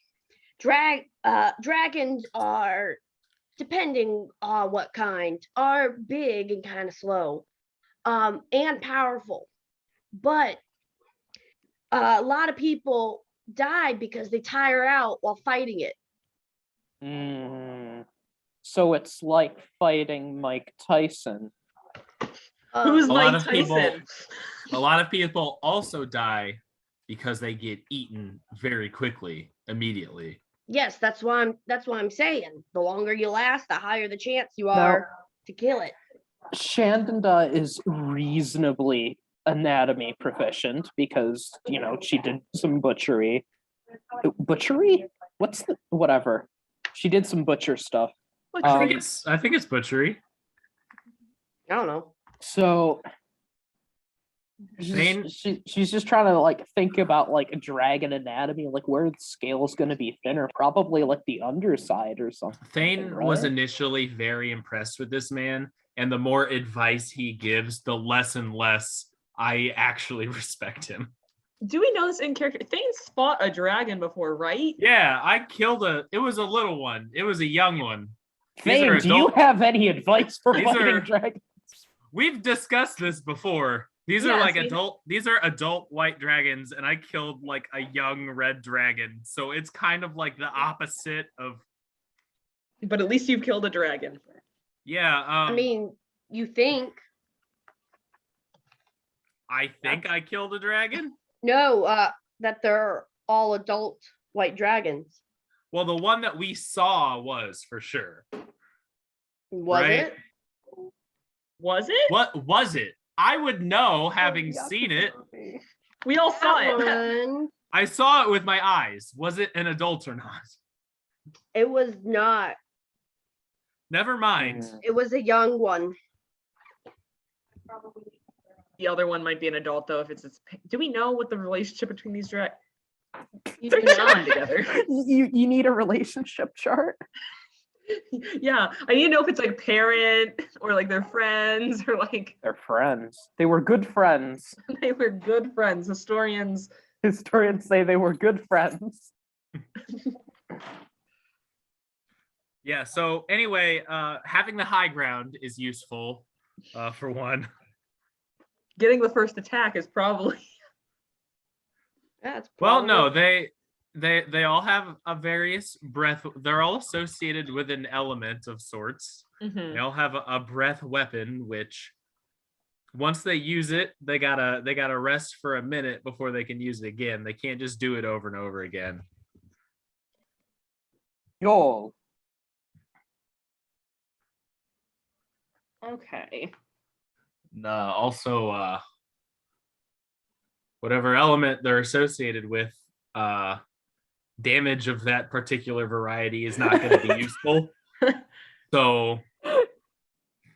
Dragons are, depending on what kind, are big and kind of slow, and powerful. But a lot of people die because they tire out while fighting it. So it's like fighting Mike Tyson. Who's A lot Mike of people- Tyson? A lot of people also die because they get eaten very quickly, immediately. Yes, that's why I'm saying the longer you last, the higher the chance you are to kill it. Shandanda is reasonably anatomy proficient because, you know, she did some butchery. Butchery? Whatever. She did some butcher stuff. I think it's butchery. I don't know. So Thane- she's just trying to like think about like a dragon anatomy, like where the scale's going to be thinner, probably like the underside or something. Thane was right? initially very impressed with this man, and the more advice he gives, the less and less I actually respect him. Do we know this in character? Thane fought a dragon before, right? Yeah, I killed it was a little one. It was a young one. These Thane, are do you adult- have any advice for These fighting are- dragons? We've discussed this before. These Yeah, are like see? these are adult white dragons, and I killed like a young red dragon. So it's kind of like the opposite of But at least you've killed a dragon. yeah. I mean, you think. I think I killed a dragon. No, that they're all adult white dragons. Well, the one that we saw was for sure. Was Right. it? Was it? What was it? I would know having seen it. We all saw That it. one, I saw it with my eyes. Was it an adult or not? it was not. Never mind. It was a young one. The other one might be an adult, though. If it's do we know what the relationship between these dragons? You They're do chilling not. together. You need a relationship chart. Yeah, I need to know if it's like parent or like they're friends or like They're friends. They were good friends. they were good friends. Historians Historians say they were good friends. Yeah, so anyway, having the high ground is useful, for one. Getting the first attack is probably. That's Well, no, probably- they all have a various breath. They're all associated with an element of sorts. Mhm. They all have a breath weapon, which once they use it, they gotta rest for a minute before they can use it again. They can't just do it over and over again. Yo, Okay. Also, whatever element they're associated with, damage of that particular variety is not going to be useful. So,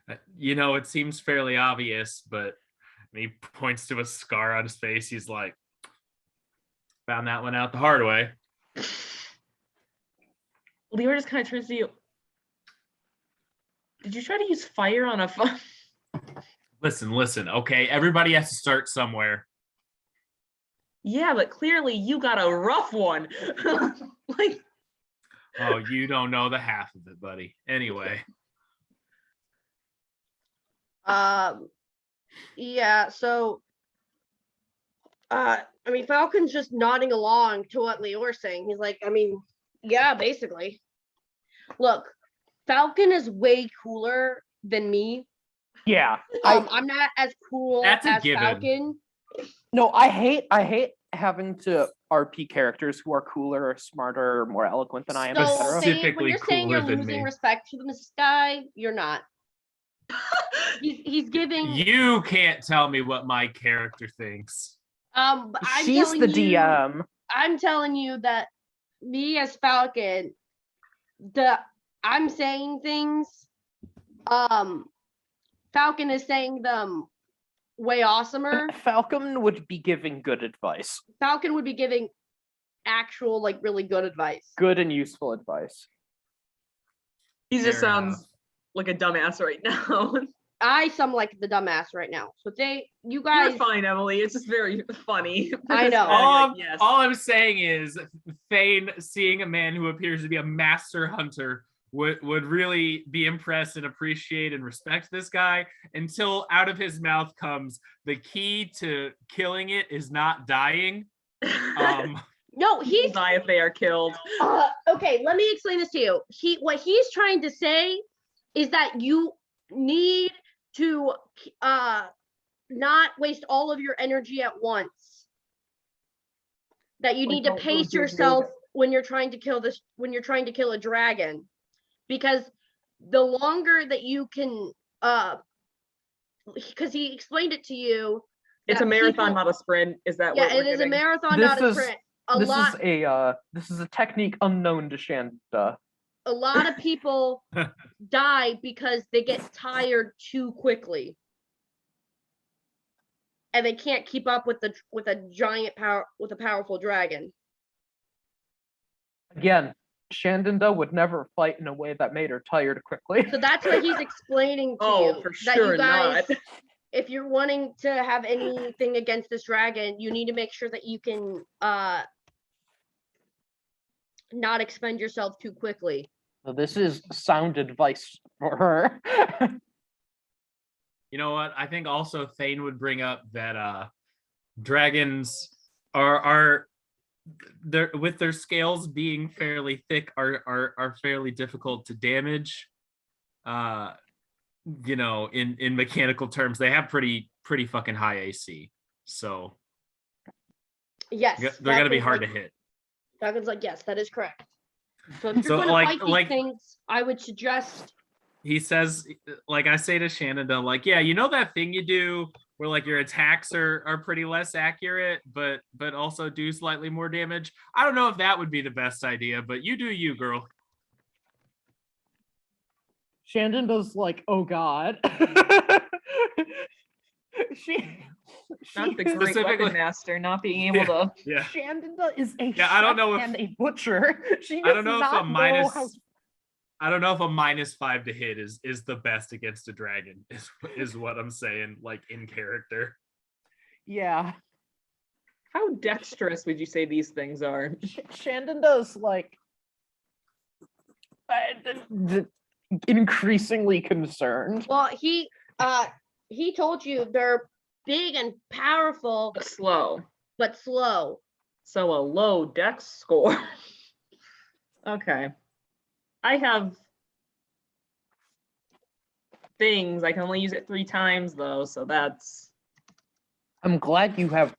it seems fairly obvious, but he points to a scar on his face. He's like, found that one out the hard way. Leora just kind of turns to you. Did you try to use fire on a phone? Listen, okay? Everybody has to start somewhere. Yeah, but clearly you got a rough one. Like, Oh, you don't know the half of it, buddy. Anyway. Yeah, so Falcon's just nodding along to what Leor's saying. He's like, yeah, basically. Look, Falcon is way cooler than me. yeah. I'm not as cool That's a as given. Falcon. No, I hate having to RP characters who are cooler or smarter or more eloquent than I am, So etc. when Specifically you're saying you're cooler than losing me. respect to this guy, you're not. He's giving. You can't tell me what my character thinks. I'm She's telling the you, DM. I'm telling you that me as Falcon, I'm saying things. Falcon is saying them way awesomer. Falcon would be giving good advice. Falcon would be giving actual, like, really good advice. Good and useful advice. he just Fair sounds enough. like a dumbass right now. I sound like the dumbass right now. So you You're guys, fine, Emily. It's just very funny. for I this know. guy to be All, like, yes. all I'm saying is Thane, seeing a man who appears to be a master hunter, would really be impressed and appreciate and respect this guy until out of his mouth comes the key to killing it is not dying. no, People he's die if they are killed. okay. Let me explain this to you. What he's trying to say is that you need to not waste all of your energy at once. That you need to pace yourself when you're trying to kill a dragon, because the longer that you can because he explained it to you. It's that a marathon, people- not a sprint. Is that yeah, what we're it is a getting? marathon, This not a is- sprint. This is a technique unknown to Shanda. A lot of people die because they get tired too quickly, and they can't keep up with a powerful dragon. Again, Shandanda would never fight in a way that made her tired quickly. So that's what he's explaining to Oh, you. for that sure you guys, not. if you're wanting to have anything against this dragon, you need to make sure that you can not expend yourself too quickly. So this is sound advice for her. You know what? I think also Thane would bring up that dragons are with their scales being fairly thick are fairly difficult to damage. In mechanical terms, they have pretty fucking high AC. So Yes, they're gonna be hard to hit. Dragon's like, yes, that is correct. So if you're So, going to like- fight these like- things, I would suggest. He says, like I say to Shannon, like, yeah, you know that thing you do where like your attacks are pretty less accurate, but also do slightly more damage. I don't know if that would be the best idea, but you do you, girl. Shandanda's like, oh god. That's the great Specifically- weapon master, not being able to. Yeah. Shandanda is a Yeah, I don't know chef if- and a butcher. She I don't does know if not a minus- how- I don't know if a -5 to hit is the best against a dragon, is what I'm saying, like in character. Yeah. How dexterous would you say these things are? Shandon does like increasingly concerned. Well, he told you they're big and powerful, Slow. but slow. So a low dex score. Okay. I have things. I can only use it 3 times though, so that's. I'm glad you have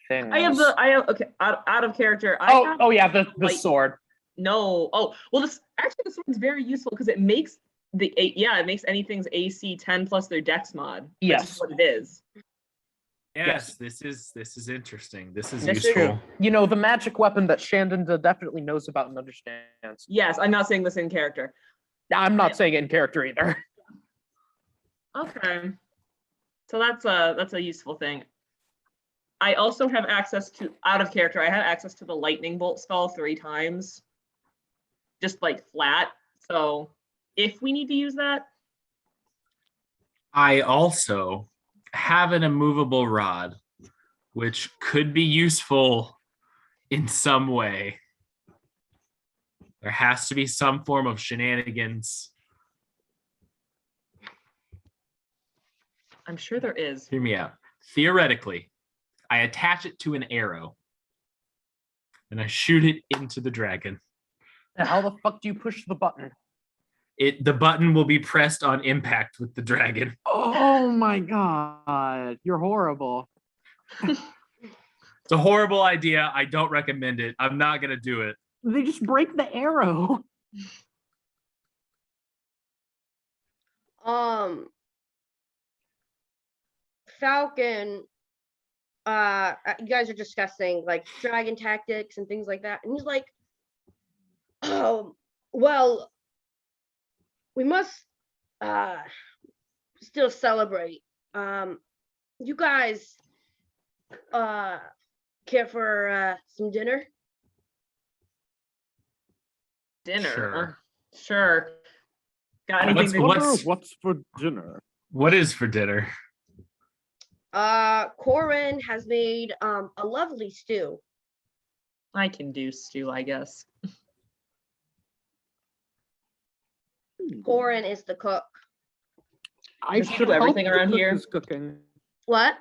things. I have okay, out of character. I have, yeah, the like, sword. No. Oh, well, this sword's very useful because it makes it makes anything's AC 10 plus their dex mod. Yes. That's what it is. Yes, this is interesting. This is This is useful. You know, the magic weapon that Shandon definitely knows about and understands. Yes, I'm not saying this in character. I'm not saying it in character either. Okay. So that's a useful thing. I also have access to, out of character, I have access to the lightning bolt spell 3 times. Just like flat. So if we need to use that. I also have an immovable rod, which could be useful in some way. There has to be some form of shenanigans. I'm sure there is. Hear me out. Theoretically, I attach it to an arrow and I shoot it into the dragon. And how the fuck do you push the button? The button will be pressed on impact with the dragon. Oh my god, you're horrible. It's a horrible idea. I don't recommend it. I'm not gonna do it. They just break the arrow. Falcon, you guys are discussing like dragon tactics and things like that, and he's like, oh, well, we must still celebrate. You guys care for some dinner? Dinner. Sure. Got anything? What's for dinner? What is for dinner? Corin has made a lovely stew. I can do stew, I guess. Corin is the cook. I Does he should do hope everything the around cook here? is cooking. What?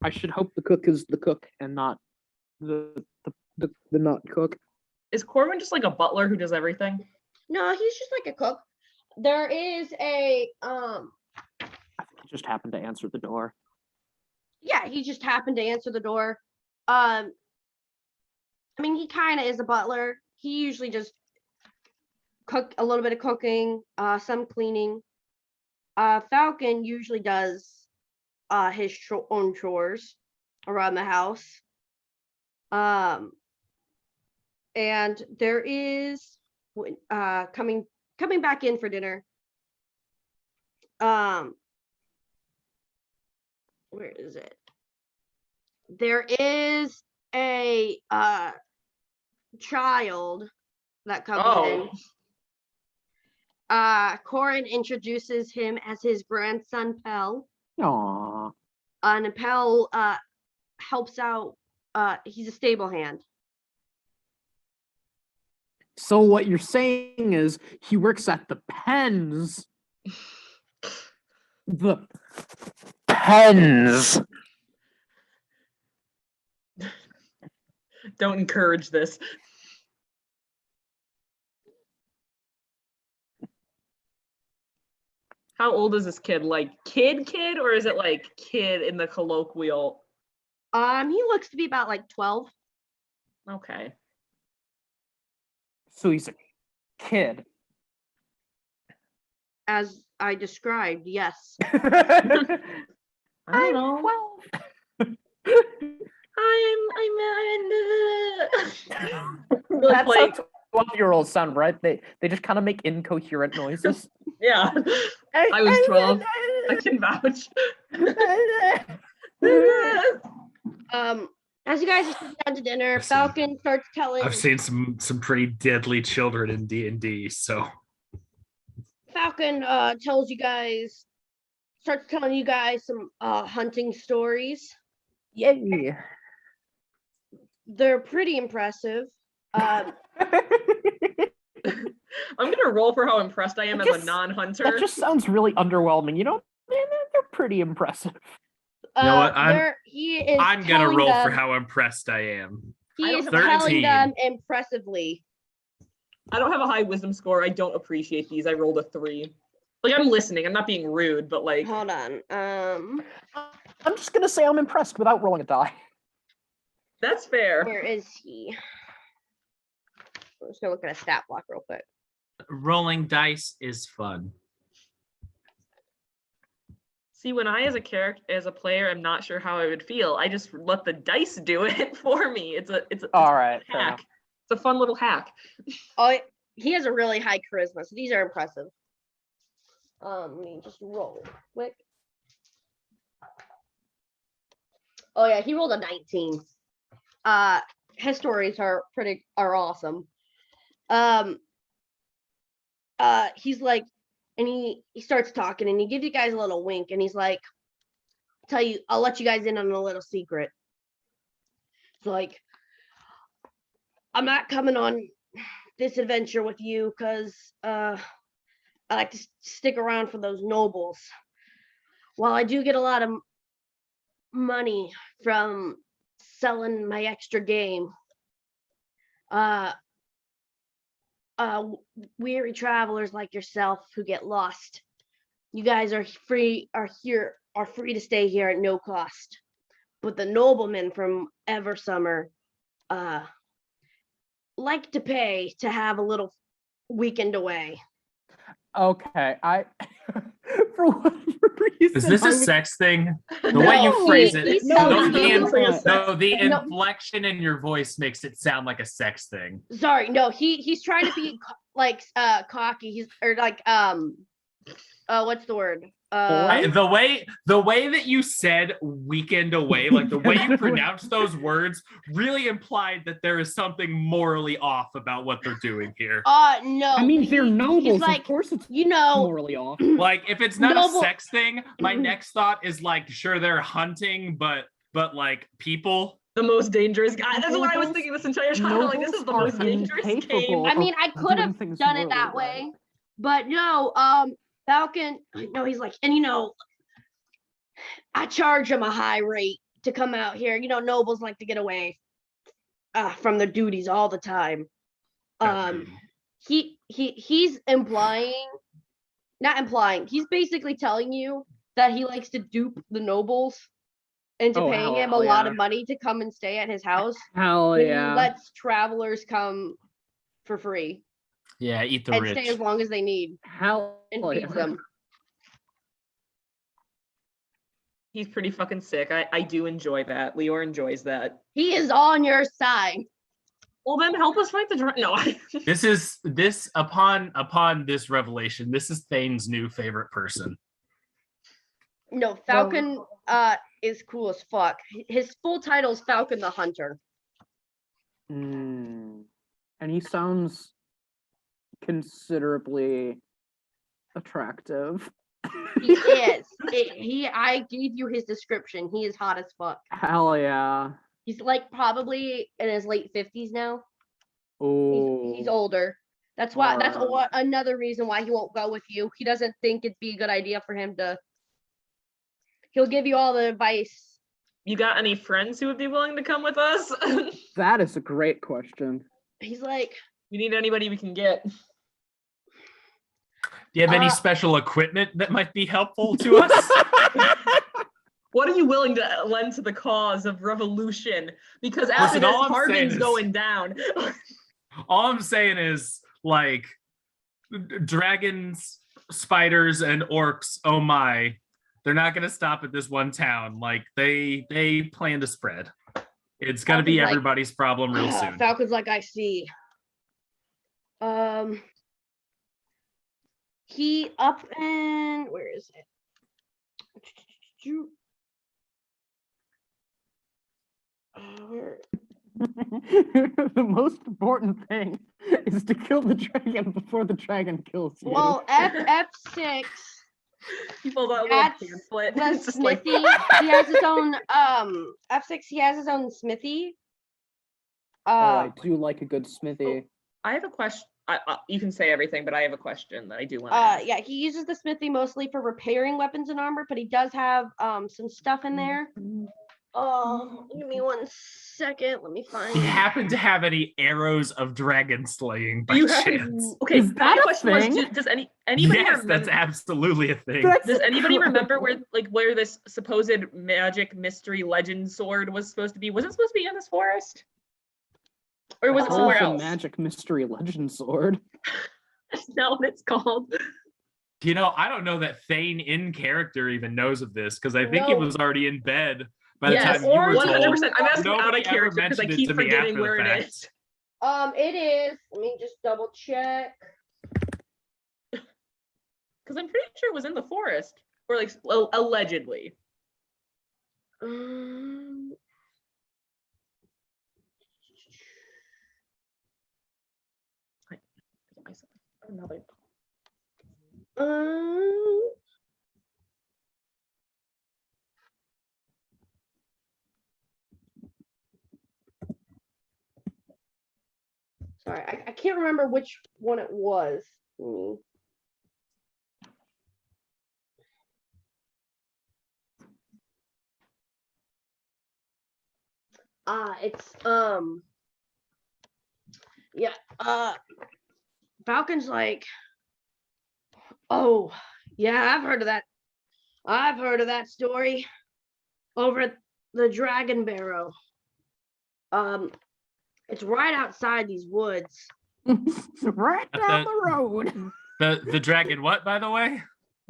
I should hope the cook is the cook and not the not cook. Is Corbin just like a butler who does everything? No, he's just like a cook. There is a I think he just happened to answer the door. yeah, he just happened to answer the door. I mean, he kind of is a butler. He usually just cook a little bit of cooking, some cleaning. Falcon usually does his own chores around the house. And there is coming back in for dinner. Where is it? There is a child that comes in. Corin introduces him as his grandson Pell. Aww. And Pell helps out. He's a stable hand. So what you're saying is he works at the pens. The pens. Don't encourage this. How old is this kid? Like kid, or is it like kid in the colloquial? He looks to be about like 12. Okay. So he's a kid. As I described, yes. I don't know. 12. That's like, how 12-year-olds sound, right? They just kind of make incoherent noises. yeah. I was 12. I can vouch. As you guys are sitting down to dinner, I've seen- Falcon starts telling. I've seen some pretty deadly children in D&D, so Falcon starts telling you guys some hunting stories. Yay. They're pretty impressive. I'm gonna roll for how impressed I am as a non-hunter. That just sounds really underwhelming. You know, they're pretty impressive. You know what? I'm gonna roll for how impressed I am. He is 13. telling them impressively. I don't have a high wisdom score. I don't appreciate these. I rolled a 3. Like, I'm listening. I'm not being rude, but like. Hold on. I'm just gonna say I'm impressed without rolling a die. That's fair. Where is he? I'm just gonna look at a stat block real quick. Rolling dice is fun. See, when I, as a player, I'm not sure how I would feel. I just let the dice do it for me. It's a All right. a hack. It's a fun little hack. Oh, he has a really high charisma, so these are impressive. Let me just roll quick. Oh yeah, he rolled a 19. His stories are awesome. He's like, and he starts talking, and he gives you guys a little wink, and he's like, I'll let you guys in on a little secret. It's like, I'm not coming on this adventure with you because I like to stick around for those nobles. While I do get a lot of money from selling my extra game, weary travelers like yourself who get lost, you guys are free to stay here at no cost. But the noblemen from Eversummer like to pay to have a little weekend away. Okay, for whatever reason. Is this a sex thing? The way you phrase it, the inflection in your voice makes it sound like a sex thing. Sorry, no, he's trying to be like cocky. He's what's the word? The way that you said weekend away, like the way you pronounced those words really implied that there is something morally off about what they're doing here. No. I mean, they're nobles, like, of course it's morally off. Like, if it's not a sex thing, my next thought is like, sure, they're hunting, but like people. The most dangerous guy. That's what I was thinking this entire time. Like, this is the most dangerous game. I mean, I could have done it that way, but no, Falcon, no, he's like, and I charge him a high rate to come out here. Nobles like to get away from their duties all the time. He's he's basically telling you that he likes to dupe the nobles into paying him a lot of money to come and stay at his house. Hell yeah. He lets travelers come for free. Yeah, eat the and rich. Stay as long as they need. Hell and feeds them. He's pretty fucking sick. I do enjoy that. Leor enjoys that. He is on your side. Well, then help us fight the dragon. No, upon this revelation, this is Thane's new favorite person. No, Falcon is cool as fuck. His full title is Falcon the Hunter. And he sounds considerably attractive. He is. I gave you his description. He is hot as fuck. Hell yeah. He's like probably in his late 50s now. Oh. He's older. That's why. That's another reason why he won't go with you. He doesn't think it'd be a good idea for him to. He'll give you all the advice. You got any friends who would be willing to come with us? That is a great question. He's like, we need anybody we can get. Do you have any special equipment that might be helpful to us? What are you willing to lend to the cause of revolution? Because after this, Harbin's going down. All I'm saying is, like, dragons, spiders, and orcs, oh my, they're not going to stop at this one town. Like, they plan to spread. It's going to be everybody's problem real soon. Falcon's like, I see. He up and where is it? The most important thing is to kill the dragon before the dragon kills you. Well, F6. He pulls out a little pamphlet. The smithy. He has his own F6. He has his own smithy. I do like a good smithy. I have a question. You can say everything, but I have a question that I do want to ask. Yeah, he uses the smithy mostly for repairing weapons and armor, but he does have some stuff in there. Give me 1 second. Let me find. Do you happen to have any arrows of dragon slaying by You have chance? Okay, Is that my a question was, thing? does anybody Yes, remember? that's absolutely a thing. Does anybody remember where this supposed magic mystery legend sword was supposed to be? Was it supposed to be in this forest? Or was it somewhere else? Magic mystery legend sword. That's not what it's called. You know, I don't know that Thane in character even knows of this because I think he No. was already in bed by the Yes, time you were told. 100%. I'm asking out Nobody of ever character because I mentioned it keep to me forgetting after the where it fact. is. It is. Let me just double check. Because I'm pretty sure it was in the forest, or like allegedly. Another. Sorry, I can't remember which one it was. It's Falcon's like, oh yeah, I've heard of that. I've heard of that story over at the Dragon Barrow. It's right outside these woods. Right down the road. The dragon what, by the way?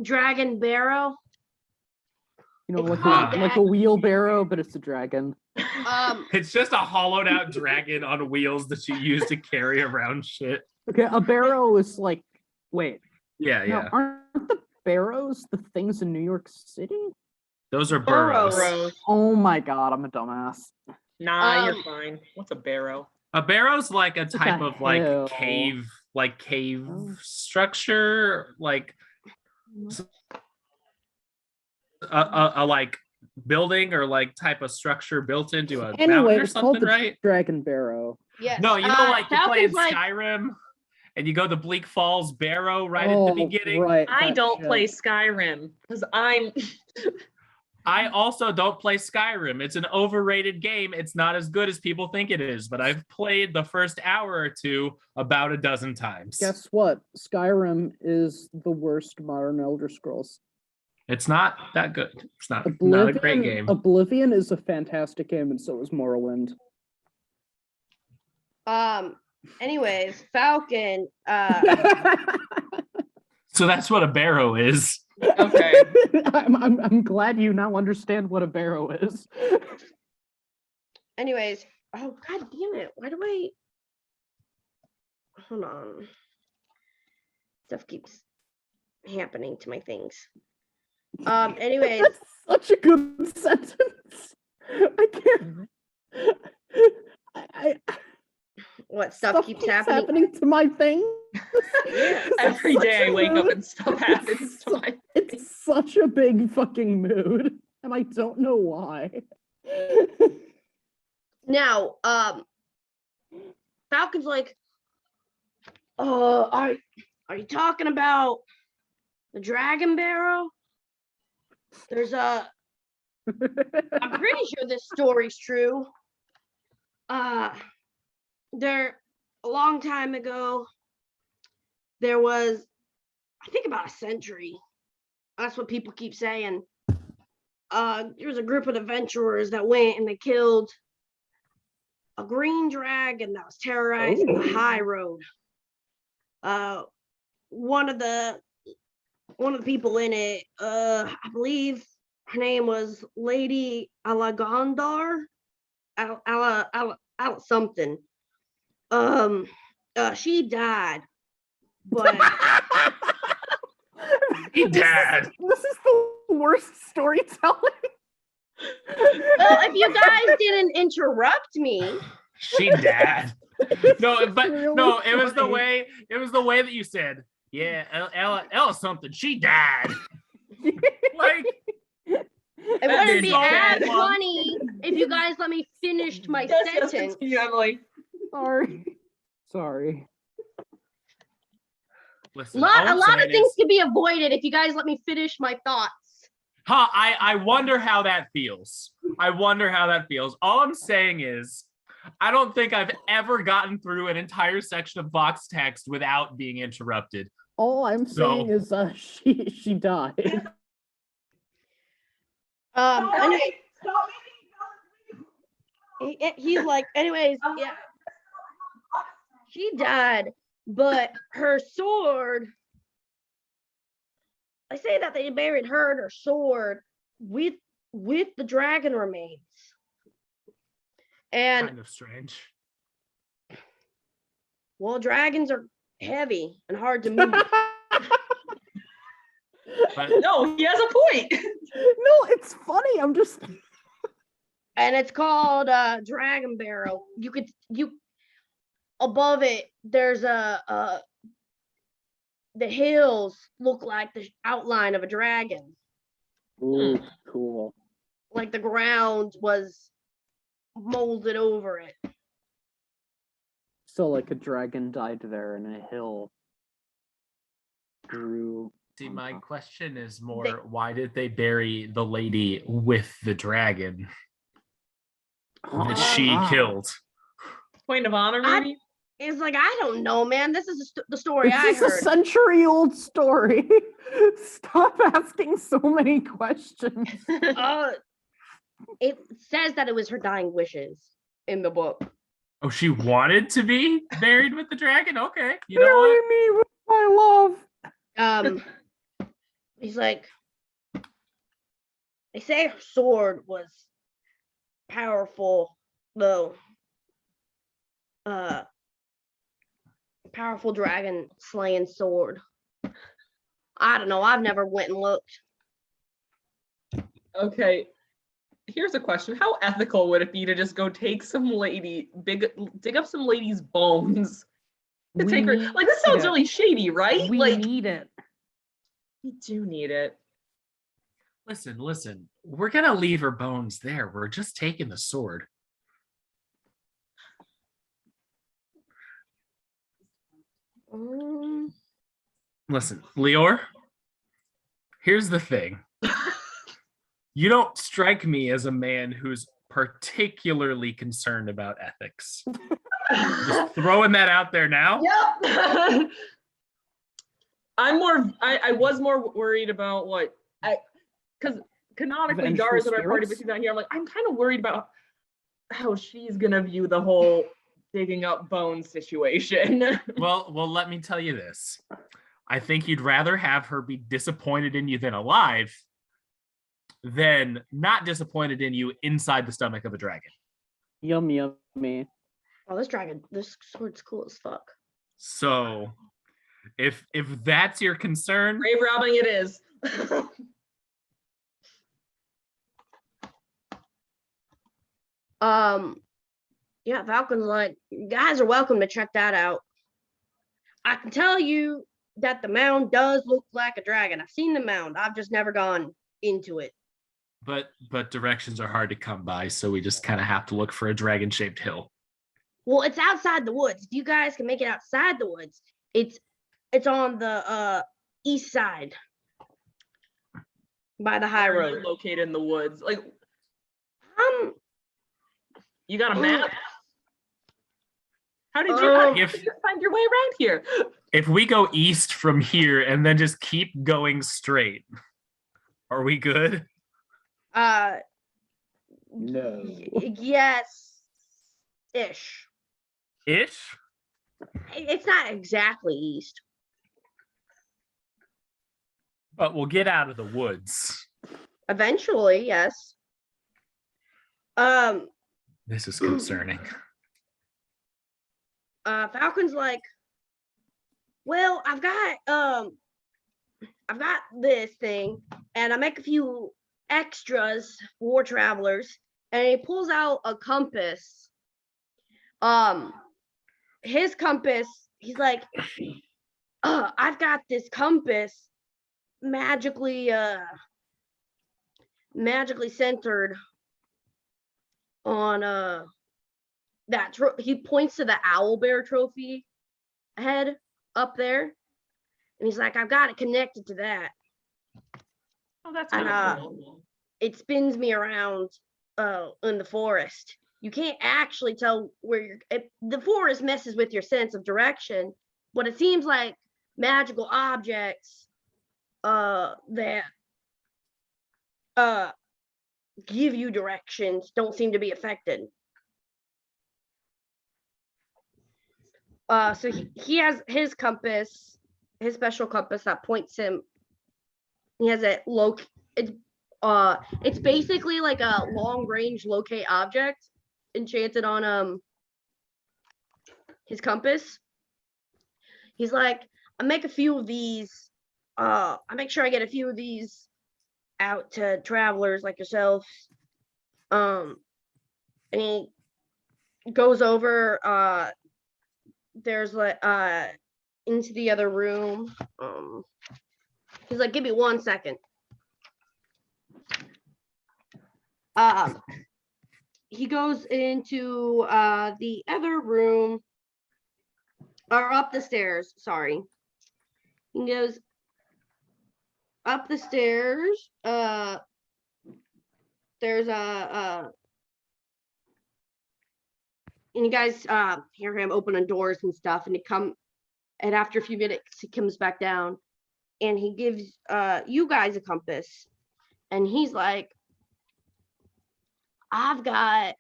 Dragon Barrow. You know, It's like a wheelbarrow, but it's a dragon. It's just a hollowed out dragon on wheels that you use to carry around shit. Okay, a barrow is like, wait. Yeah, Now, yeah. aren't the barrows the things in New York City? Those are burrows. Burrows. Oh my god, I'm a dumbass. Nah, you're fine. What's a barrow? A barrow's like a type a of like hill. cave structure, like a like building or like type of structure built into a Anyway, mountain or it's called something, the right? Dragon Barrow. Yes. No, you know, like you play in Falcon's like, Skyrim and you go to Bleak Falls Barrow right at Oh, the beginning. right. I that don't shit. play Skyrim because I'm. I also don't play Skyrim. It's an overrated game. It's not as good as people think it is, but I've played the first hour or two about a dozen times. Guess what? Skyrim is the worst modern Elder Scrolls. It's not that good. It's not a great game. Oblivion is a fantastic game, and so is Morrowind. Anyways, Falcon. So that's what a barrow is. Okay. I'm glad you now understand what a barrow is. Anyways, oh god damn it! Why do I? Hold on. Stuff keeps happening to my things. Anyways, That's such a good sentence. I can't. what stuff keeps happening? to my thing? Every day I wake up and stuff happens to my. It's such a big fucking mood, and I don't know why. Now, Falcon's like, are you talking about the Dragon Barrow? There's I'm pretty sure this story's true. There, a long time ago, there was, I think about a century. That's what people keep saying. There was a group of adventurers that went and they killed a green dragon that was terrorizing the high road. One of the people in it, I believe her name was Lady Alagondar, something. She died, but He died. This is the worst storytelling. well, if you guys didn't interrupt me, She died. No, but Really no, it was the funny. way that you said, yeah, Ella something, she died. Like it wouldn't be so as bad. funny if you guys let me finish my Yes, sentence. continue, Emily. Sorry. Listen, A all I'm lot of saying things is- can be avoided if you guys let me finish my thoughts. Huh, I wonder how that feels. I wonder how that feels. All I'm saying is, I don't think I've ever gotten through an entire section of Vox text without being interrupted. All I'm saying is she died. Anyway, Stop he's like, anyways, yeah. She died, but her sword. I say that they buried her and her sword with the dragon remains. And Kind of strange. well, dragons are heavy and hard to move. But No, he has a point. No, it's funny. I'm just. And it's called Dragon Barrow. You above it, there's the hills look like the outline of a dragon. Ooh, cool. Like the ground was molded over it. So like a dragon died there in a hill. Grew. see, my question is more, why did they bury the lady with the dragon that she killed? Point of honor, maybe? It's like, I don't know, man. This is the story I It's just a heard. century-old story. Stop asking so many questions. It says that it was her dying wishes in the book. Oh, she wanted to be buried with the dragon? Okay. You know Bury what? me with my love. He's like, they say her sword was powerful, though. Powerful dragon slaying sword. I don't know. I've never went and looked. Okay. Here's a question. How ethical would it be to just go take some lady, dig up some lady's bones to take her? Like, this sounds really shady, right? We Like, need it. we do need it. Listen. We're gonna leave her bones there. We're just taking the sword. Listen, Lior, here's the thing. You don't strike me as a man who's particularly concerned about ethics. Just throwing that out there now. Yep. I was more worried about because canonically Vengeful Dara's in our party, but spirits? she's not here. I'm like, I'm kind of worried about how she's gonna view the whole digging up bones situation. Well, let me tell you this. I think you'd rather have her be disappointed in you than alive than not disappointed in you inside the stomach of a dragon. Yum yummy. Oh, this sword's cool as fuck. So if that's your concern, Grave robbing it is. Yeah, Falcon's like, you guys are welcome to check that out. I can tell you that the mound does look like a dragon. I've seen the mound. I've just never gone into it. but directions are hard to come by, so we just kind of have to look for a dragon-shaped hill. Well, it's outside the woods. If you guys can make it outside the woods, it's on the east side by the high Where are you road. located in the woods. Like, you got a Mm. map? How did If- you find your way around here? If we go east from here and then just keep going straight, are we good? No. Yes, ish. Ish? It's not exactly east. But we'll get out of the woods. Eventually, yes. This is concerning. Falcon's like, well, I've got this thing, and I make a few extras for travelers, and he pulls out a compass. His compass, he's like, I've got this compass magically centered on he points to the owl bear trophy head up there, and he's like, I've got it connected to that. Oh, that's And kind of cool. it spins me around in the forest. You can't actually tell where the forest messes with your sense of direction, but it seems like magical objects that give you directions don't seem to be affected. So he has his compass, his special compass that points him. He has a it's basically like a long range locate object enchanted on his compass. He's like, I make a few of these. I make sure I get a few of these out to travelers like yourselves. And he goes over. There's like into the other room. He's like, give me 1 second. He goes into the other room, or up the stairs, sorry. He goes up the stairs. There's and you guys hear him opening doors and stuff, and and after a few minutes he comes back down and he gives you guys a compass, and he's like, I've got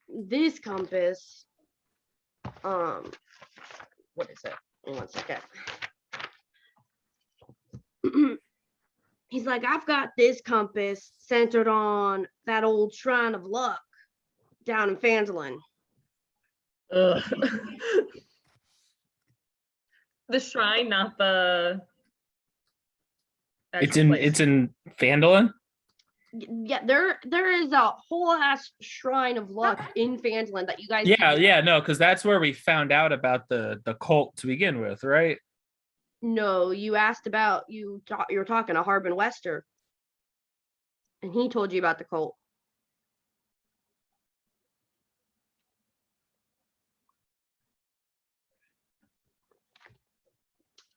this compass. What is it? In 1 second. He's like, I've got this compass centered on that old shrine of luck down in Fanzelin. Ugh. The shrine, not the. It's actual place. in Phandalin. Yeah, there is a whole ass shrine of luck in Fanzelin that you guys. Yeah, no, because that's where we found out about the cult to begin with, right? No, you asked about you were talking to Harbin Wester, and he told you about the cult.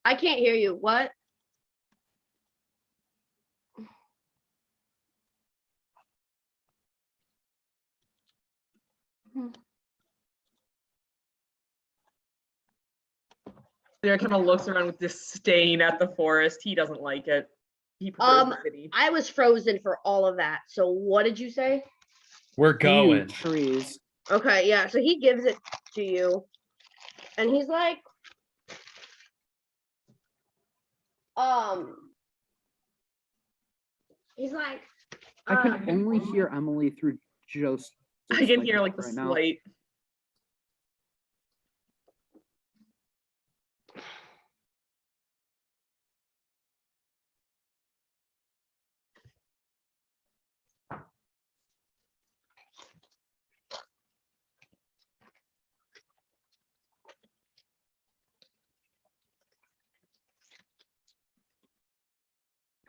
I can't hear you. What? There kind of looks around with disdain at the forest. He doesn't like it. He prefers the city. I was frozen for all of that. So what did you say? We're going. Trees. Okay, yeah. So he gives it to you, and he's like, he's like, I can only hear Emily through Joe's. I can hear like the right now. slight.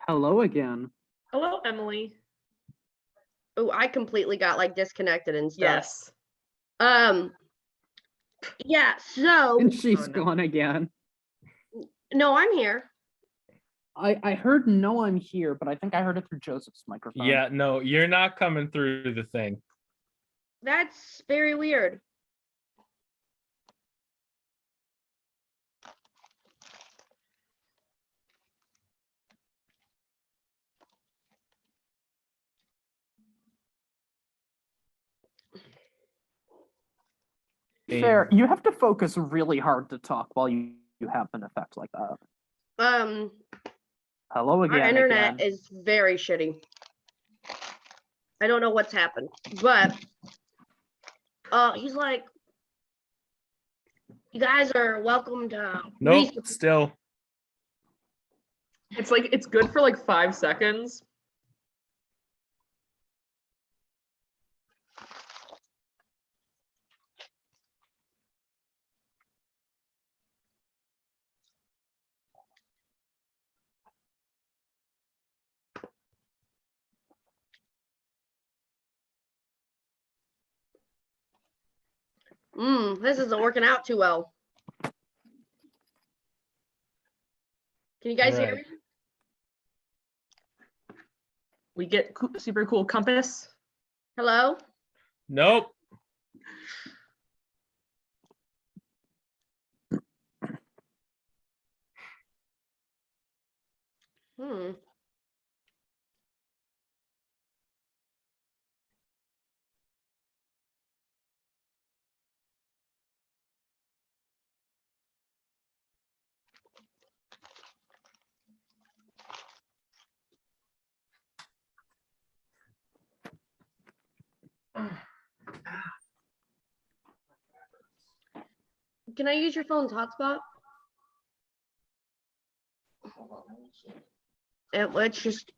Hello again. Hello, Emily. oh, I completely got like disconnected and stuff. Yes. Yeah. So And she's Oh, no. gone again. no, I'm here. I heard no, I'm here, but I think I heard it through Joseph's microphone. Yeah, no, you're not coming through the thing. That's very weird. Fair. You have to focus really hard to talk while you have an effect like that. Hello again. Our internet is very shitty. I don't know what's happened, but he's like, you guys are welcome to. Nope, still. It's like it's good for like 5 seconds. This isn't working out too well. Can you guys hear me? Alright. We get super cool compass. Hello? Nope. Hmm. Can I use your phone's hotspot? It's just.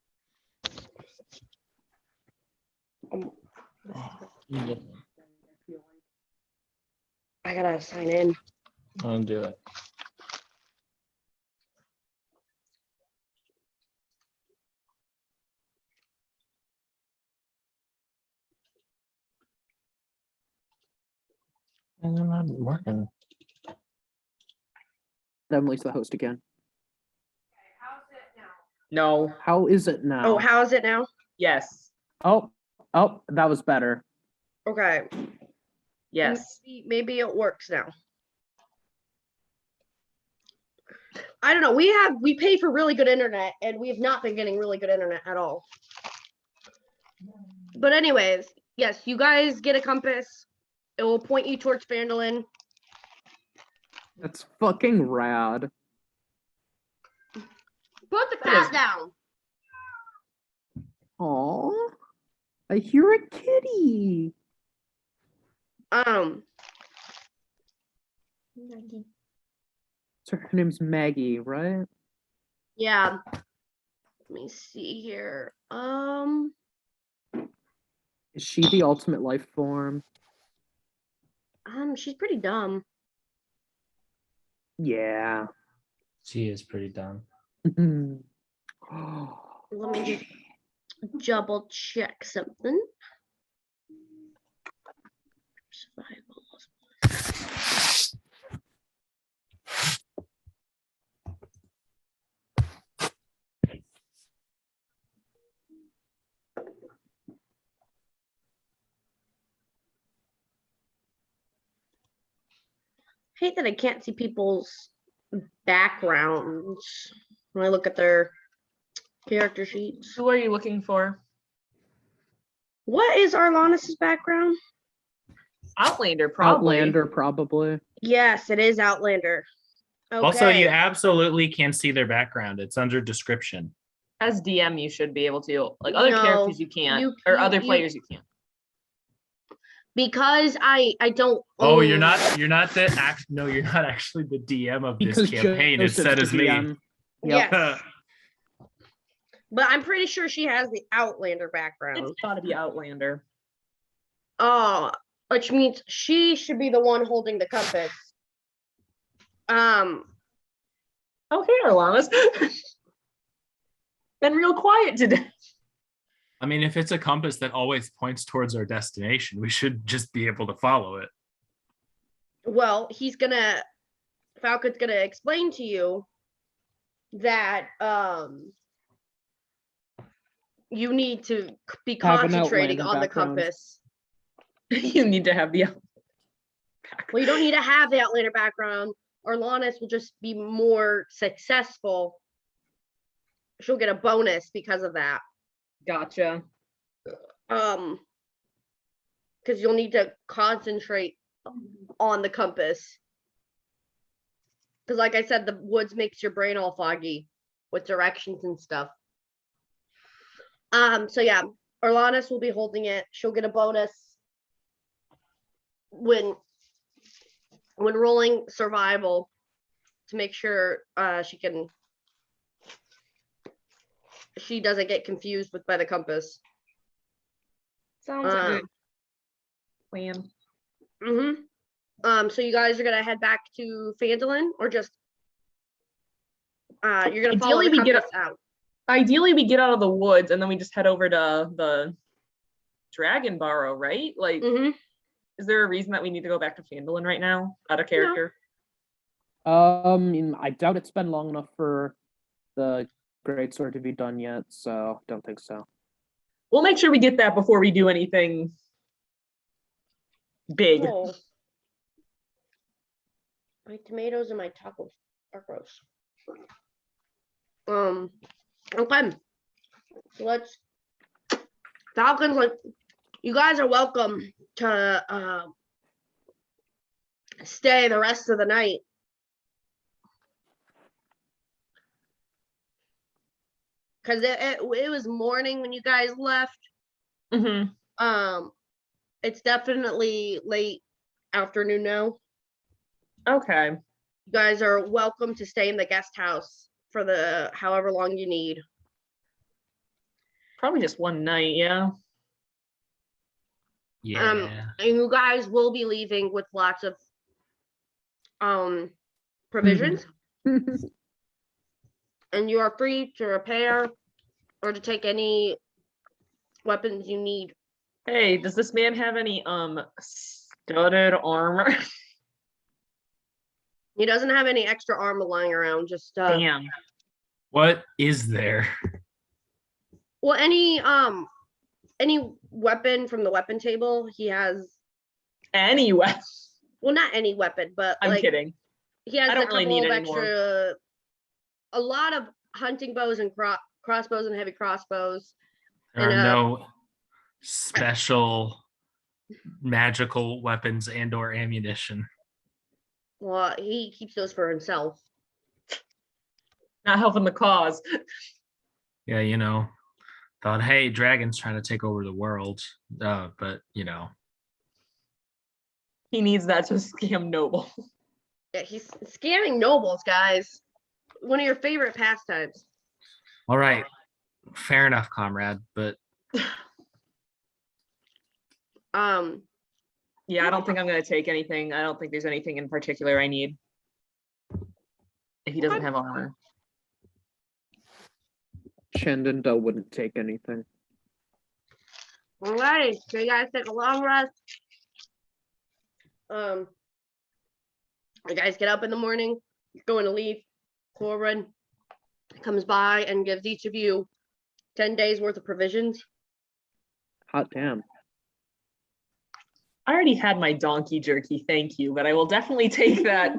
I gotta sign in. I'll do it. And I'm not working. Emily's the host again. No. How is it now? Oh, how is it now? Yes. Oh, that was better. Okay. Yes. Maybe it works now. I don't know. We pay for really good internet, and we have not been getting really good internet at all. But anyways, yes, you guys get a compass. It will point you towards Fandolin. That's fucking rad. Put the That is- cat down. Aw, I hear a kitty. So her name's Maggie, right? Yeah. Let me see here. Is she the ultimate life form? She's pretty dumb. Yeah. She is pretty dumb. Let me just double check something. Survival. Hate that I can't see people's backgrounds when I look at their character sheets. Who are you looking for? What is Arlanis's background? Outlander, probably. Outlander, probably. Yes, it is Outlander. Okay. Also, you absolutely can see their background. It's under description. As DM, you should be able to. Like other No, characters, you can't. you- or you- other you- players, you can't. because I don't. Oh, own- you're not no, you're not actually the DM of this Because campaign. It's Joseph's set as the me. DM. Yep. Yes, but I'm pretty sure she has the Outlander background. It's got to be Outlander. Oh, which means she should be the one holding the compass. Oh, hey, Arlanis. Been real quiet today. I mean, if it's a compass that always points towards our destination, we should just be able to follow it. Well, Falcon's gonna explain to you that you need to be Have an concentrating Outlander on the background. compass. You need to have the. Well, you don't need to have the Outlander background. Arlanis will just be more successful. She'll get a bonus because of that. Gotcha. Because you'll need to concentrate on the compass. Because like I said, the woods makes your brain all foggy with directions and stuff. So yeah, Arlanis will be holding it. She'll get a bonus when rolling survival to make sure she doesn't get confused by the compass. Sounds like a good plan. So you guys are gonna head back to Fandolin, or just you're gonna follow Ideally, the we get compass out. Ideally, we get out of the woods and then we just head over to the Dragon Burrow, right? Like, Is there a reason that we need to go back to Phandalin right now? Out of character? I doubt it's been long enough for the greatsword to be done yet, so don't think so. We'll make sure we get that before we do anything big. Oh. My tomatoes and my tacos are gross. Okay. So let's Falcons, like, you guys are welcome to stay the rest of the night. Because it was morning when you guys left. Mm-hmm. It's definitely late afternoon now. Okay. You guys are welcome to stay in the guest house for the however long you need. Probably just one night, yeah. Yeah. And you guys will be leaving with lots of provisions. And you are free to repair or to take any weapons you need. Hey, does this man have any studded armor? He doesn't have any extra armor lying around, just Damn. What is there? well, any weapon from the weapon table, he has. Anyway. Well, not any weapon, but I'm like kidding. he has I a don't couple really need of any more. extra, a lot of hunting bows and crossbows and heavy crossbows. There are And, no special magical weapons and or ammunition. Well, he keeps those for himself. Not helping the cause. Yeah, you know, thought, hey, dragon's trying to take over the world. But, you know. He needs that to scam Noble. Yeah, he's scamming nobles, guys. One of your favorite pastimes. All right. Fair enough, comrade. But Yeah, I don't think I'm going to take anything. I don't think there's anything in particular I need. If he doesn't have armor. Shandon wouldn't take anything. Alrighty, so you guys take a long rest. You guys get up in the morning, you're going to leave. Corbin comes by and gives each of you 10 days worth of provisions. Hot damn. I already had my donkey jerky, thank you, but I will definitely take that.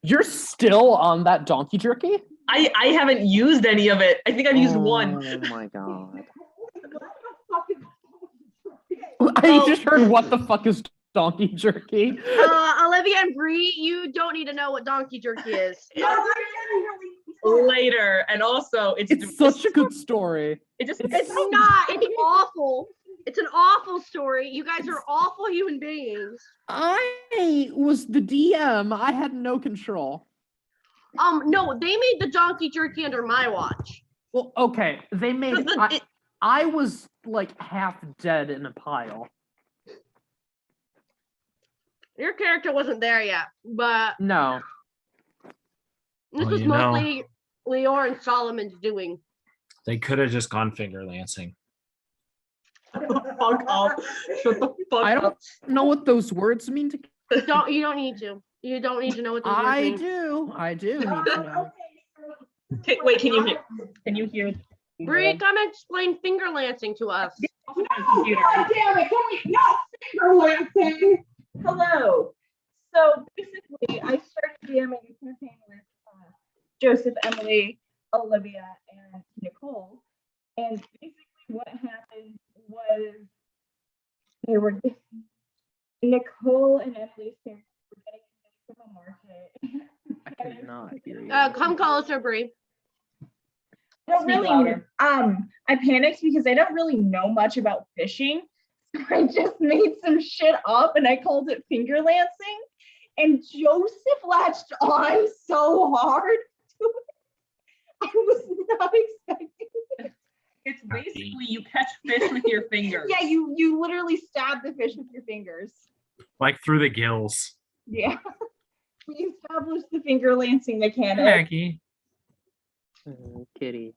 You're still on that donkey jerky? I haven't used any of it. I think I've used one. Oh my god. Oh. I just heard what the fuck is donkey jerky? Olivia and Bree, you don't need to know what donkey jerky is. Later, and also It's such a good story. It's not. It's awful. It's an awful story. You guys are awful human beings. I was the DM. I had no control. No, they made the donkey jerky under my watch. Well, okay. They made I was like half dead in a pile. Your character wasn't there yet, but No. this Well, was you know. mostly Leor and Solomon's doing. they could have just gone finger lancing. Shut the fuck up. Shut the fuck I don't up. know what those words mean to You don't need to. You don't need to know what those words mean. I do need to know. Okay, wait, can you hear? Can you hear? Bree, come explain finger lancing to us. No, God damn it! Can we not finger lancing? Hello. So basically, I started DMing a campaign with Joseph, Emily, Olivia, and Nicole, and basically what happened was they were Nicole and Emily's parents were getting from a market. I cannot hear you. Come closer, Bree. I don't really, I panicked because I don't really know much about fishing. So I just made some shit up and I called it finger lancing. And Joseph latched on so hard to it. I was not expecting it. It's basically you catch fish with your fingers. Yeah, you literally stab the fish with your fingers. Like through the gills. Yeah. We established the finger lancing mechanic. Maggie. Oh, kitty.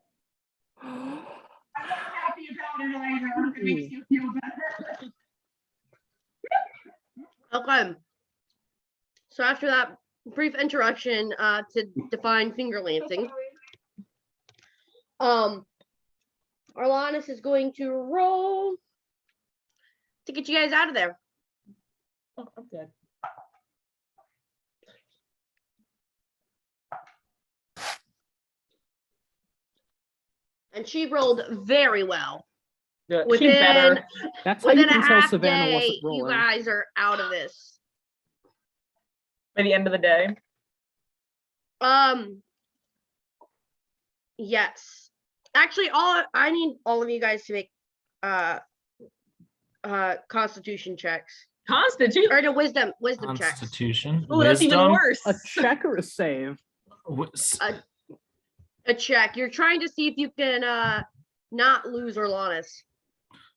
I'm not happy about it either. If it makes you feel better. Okay. So after that brief interruption to define finger lancing, Arlanus is going to roll to get you guys out of there. Oh, I'm good. And she rolled very well. Yeah, she's Within better. That's how you within a can tell half Savannah day, wasn't you rolling. guys are out of this. By the end of the day. Yes. Actually, I need all of you guys to make constitution checks. Constitution. Or to wisdom checks. Constitution. Oh, that's even Wisdom. worse. A check or a save? A check. You're trying to see if you can not lose Orlanus.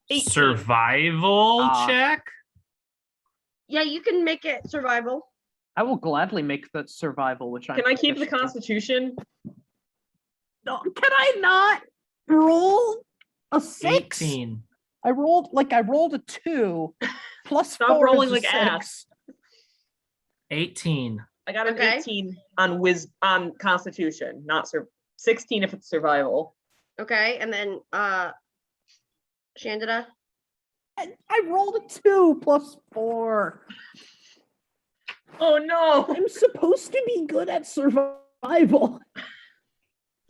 18. Survival check. Yeah, you can make it survival. I will gladly make that survival, which Can I keep the Constitution? No, can I not roll a 6? 18. I rolled a 2 plus Stop 4 rolling is a like 6. ass. 18. I got an Okay. 18 on Constitution, not 16 if it's survival. Okay, and then Shandana. I rolled a 2 plus 4. Oh no! I'm supposed to be good at survival.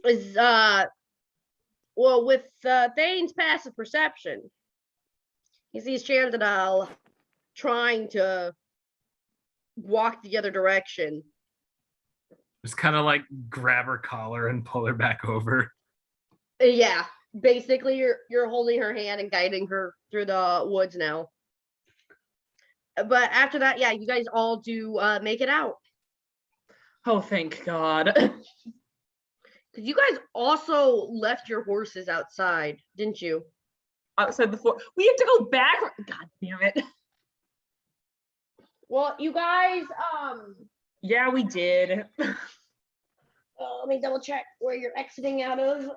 Is well, with Thane's passive perception, he sees Chandana trying to walk the other direction. Just kind of like grab her collar and pull her back over. Yeah, basically you're holding her hand and guiding her through the woods now. But after that, yeah, you guys all do make it out. Oh, thank God. Because you guys also left your horses outside, didn't you? Outside the floor. We have to go back. God damn it. Well, you guys, Yeah, we did. let me double check where you're exiting out of.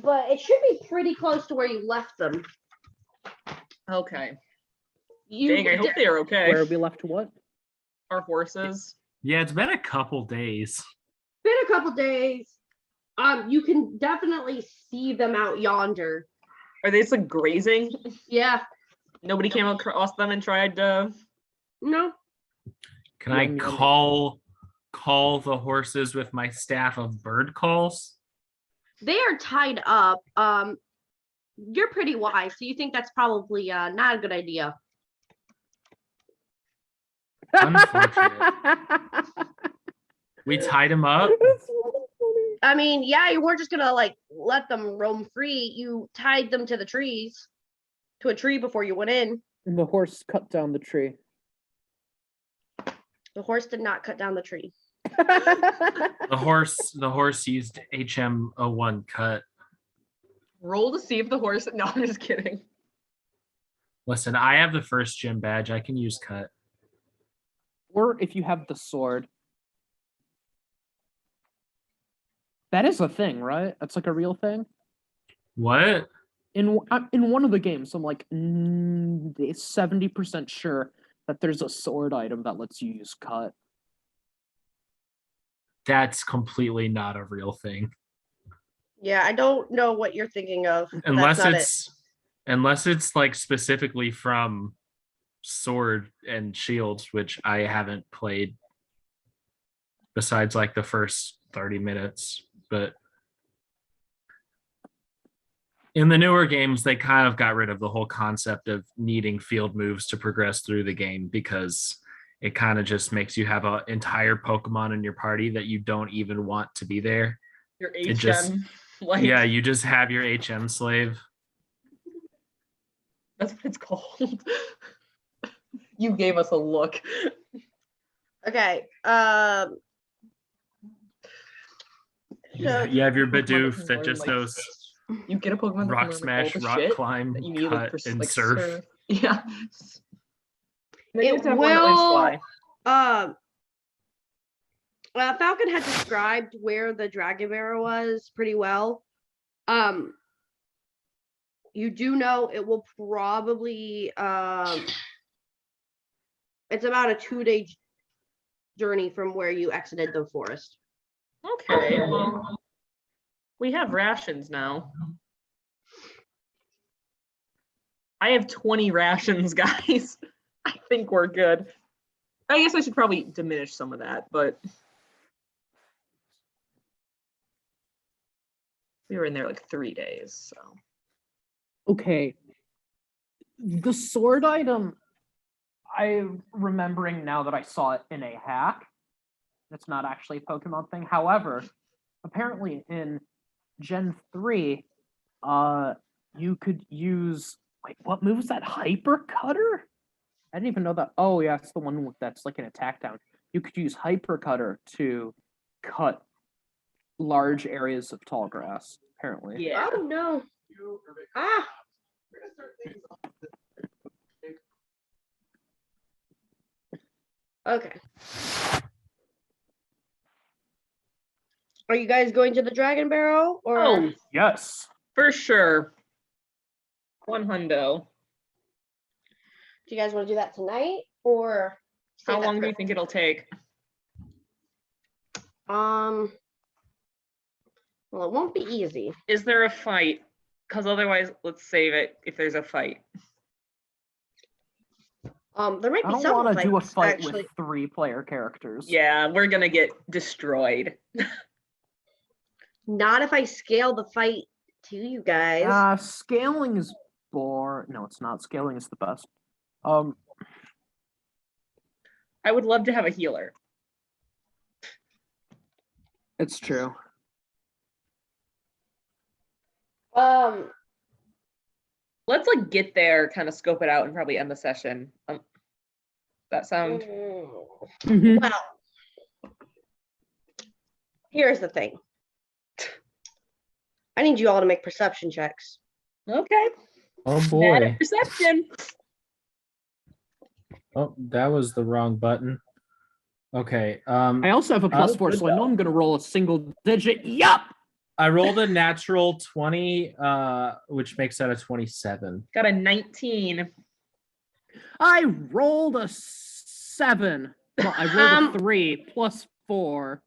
But it should be pretty close to where you left them. Okay. You Dang, I hope they are okay. Where we left what? Our horses. Yeah, it's been a couple days. been a couple days. You can definitely see them out yonder. Are they just like grazing? Yeah. Nobody came across them and tried to. No. Can I call the horses with my staff of bird calls? They are tied up. You're pretty wise, so you think that's probably not a good idea. Unfortunate. We tied him up. I mean, yeah, you weren't just gonna like let them roam free. You tied them to the trees, to a tree before you went in. And the horse cut down the tree. The horse did not cut down the tree. The horse used HM01 cut. Roll to see if the horse. No, I'm just kidding. Listen, I have the first gym badge. I can use cut. Or if you have the sword. That is a thing, right? That's like a real thing. What? In one of the games, I'm like 70% sure that there's a sword item that lets you use cut. That's completely not a real thing. Yeah, I don't know what you're thinking of. Unless it's like specifically from Sword and Shields, which I haven't played besides like the first 30 minutes. But in the newer games, they kind of got rid of the whole concept of needing field moves to progress through the game, because it kind of just makes you have an entire Pokemon in your party that you don't even want to be there. Your It HM. just- Like, Yeah, you just have your HM slave. that's what it's called. You gave us a look. Okay. You have your Pokemon Bidoof can that learn, just like, knows You get a Pokemon that rock can learn, smash, like, all the rock shit climb, that you need, like, cut, for, and like, surf. Yeah. Then you It have to have one that likes will. fly. Falcon had described where the Dragonbearer was pretty well. You do know it will probably It's about a 2-day journey from where you exited the forest. Okay, well, we have rations now. I have 20 rations, guys. I think we're good. I guess I should probably diminish some of that, but we were in there like 3 days, so. Okay. The sword item, I'm remembering now that I saw it in a hack. It's not actually a Pokemon thing. However, apparently in Gen 3, you could use, wait, what move was that? Hyper Cutter? I didn't even know that. Oh, yeah, it's the one that's like an attack down. You could use Hyper Cutter to cut large areas of tall grass, apparently. Yeah. Oh no. Ah. Okay. Are you guys going to the Dragon Barrel or? Oh, Yes. for sure. 100. Do you guys want to do that tonight or? save How that long for- do you think it'll take? Well, it won't be easy. Is there a fight? Because otherwise, let's save it if there's a fight. There might I be don't some want to do a fights, fight actually. with 3 player characters. Yeah, we're gonna get destroyed. Not if I scale the fight to you guys. Scaling is boring. No, it's not. Scaling is the best. I would love to have a healer. It's true. Let's like get there, kind of scope it out, and probably end the session. That sound? Well, here's the thing. I need you all to make perception checks. Okay. Oh Bad boy. at perception. Oh, that was the wrong button. Okay. I also have a Oh, +4, good so I know I'm going to roll a single digit. Yup! I rolled a natural 20, which makes that a 27. Got a 19. I rolled a 7. Well, I rolled a 3 +4.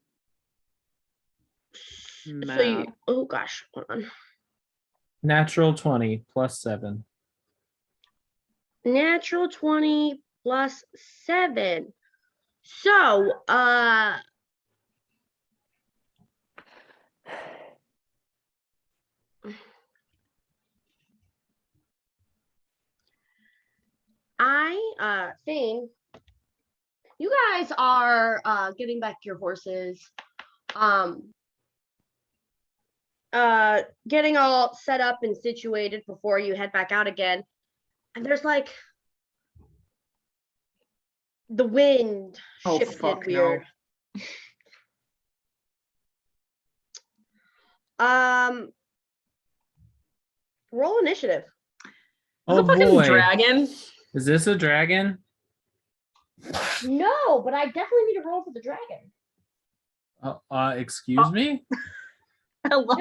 So you, Math. oh gosh, hold on. Natural 20 plus 7. Natural 20 plus 7. So, I think you guys are getting back to your horses, getting all set up and situated before you head back out again. And there's like the wind Oh, shifted fuck, weird. Roll initiative. Is Oh a fucking boy. dragon? Is this a dragon? No, but I definitely need to roll for the dragon. Excuse me? Hello.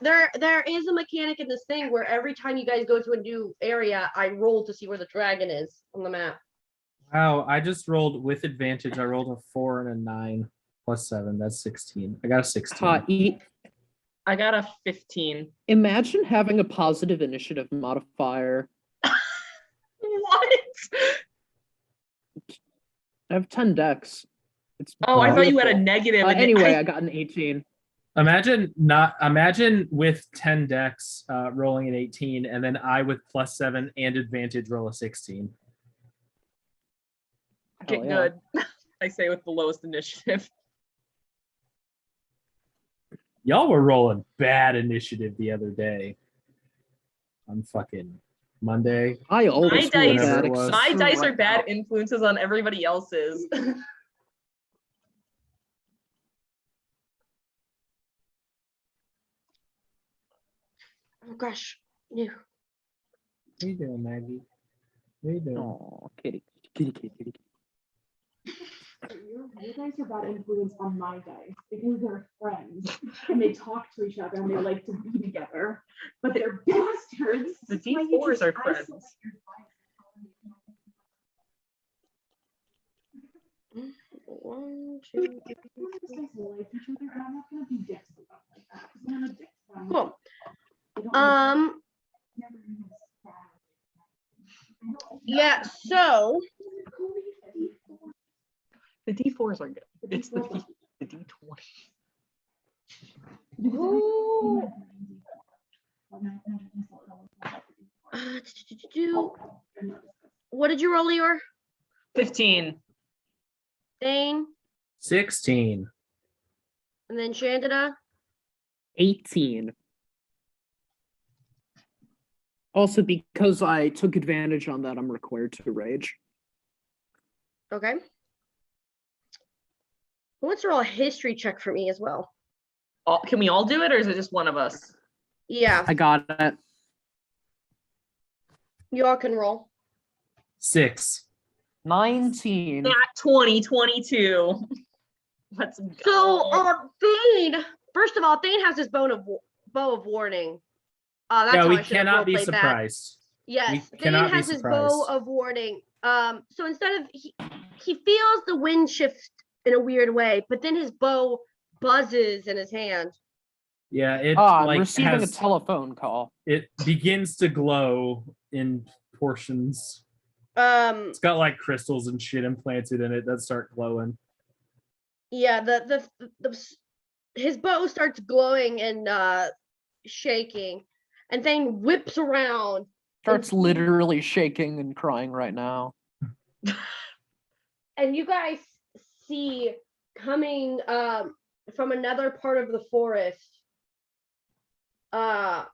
There is a mechanic in this thing where every time you guys go to a new area, I roll to see where the dragon is on the map. Wow, I just rolled with advantage. I rolled a 4 and a 9 plus 7. That's 16. I got a 16. I got a 15. Imagine having a positive initiative modifier. What? I have 10 decks. It's Oh, I thought you had a beautiful. negative. and Anyway, I got an 18. Imagine with 10 decks rolling an 18, and then I with plus 7 and advantage roll a 16. Get Hell yeah. good. I say with the lowest initiative. Y'all were rolling bad initiative the other day. On fucking Monday. I always My roll dice- bad, Whatever it was. except My for dice are right bad now. influences on everybody else's. Oh gosh, no. What are you doing, Maggie? What are you doing? Oh, kitty. You guys are bad influence on my dice because they're friends and they talk to each other and they like to be together, but they're bastards. The That's why you D4s just are isolate friends. your dice. 1, 2, 3. Cool. Yeah, so The D4s are good. It's the D20. who what did you roll, Lior? 15. Thane, 16. and then Chandana. 18. Also, because I took advantage on that, I'm required to rage. Okay. Who wants to roll a history check for me as well? Can we all do it, or is it just one of us? Yeah, I got it. you all can roll. 6. 19. Not 20, 22. Let's go. So, Thane, first of all, Thane has his bow of warning. That's Yeah, how we I should have cannot be roleplayed that. surprised. Yes, We Thane cannot be has his bow surprised. of warning. So instead of he feels the wind shift in a weird way, but then his bow buzzes in his hand. Yeah, it I'm like receiving a has, telephone call. it begins to glow in portions. Um, It's got like crystals and shit implanted in it that start glowing. yeah, his bow starts glowing and shaking, and Thane whips around. Starts literally shaking and crying right now. And you guys see coming from another part of the forest some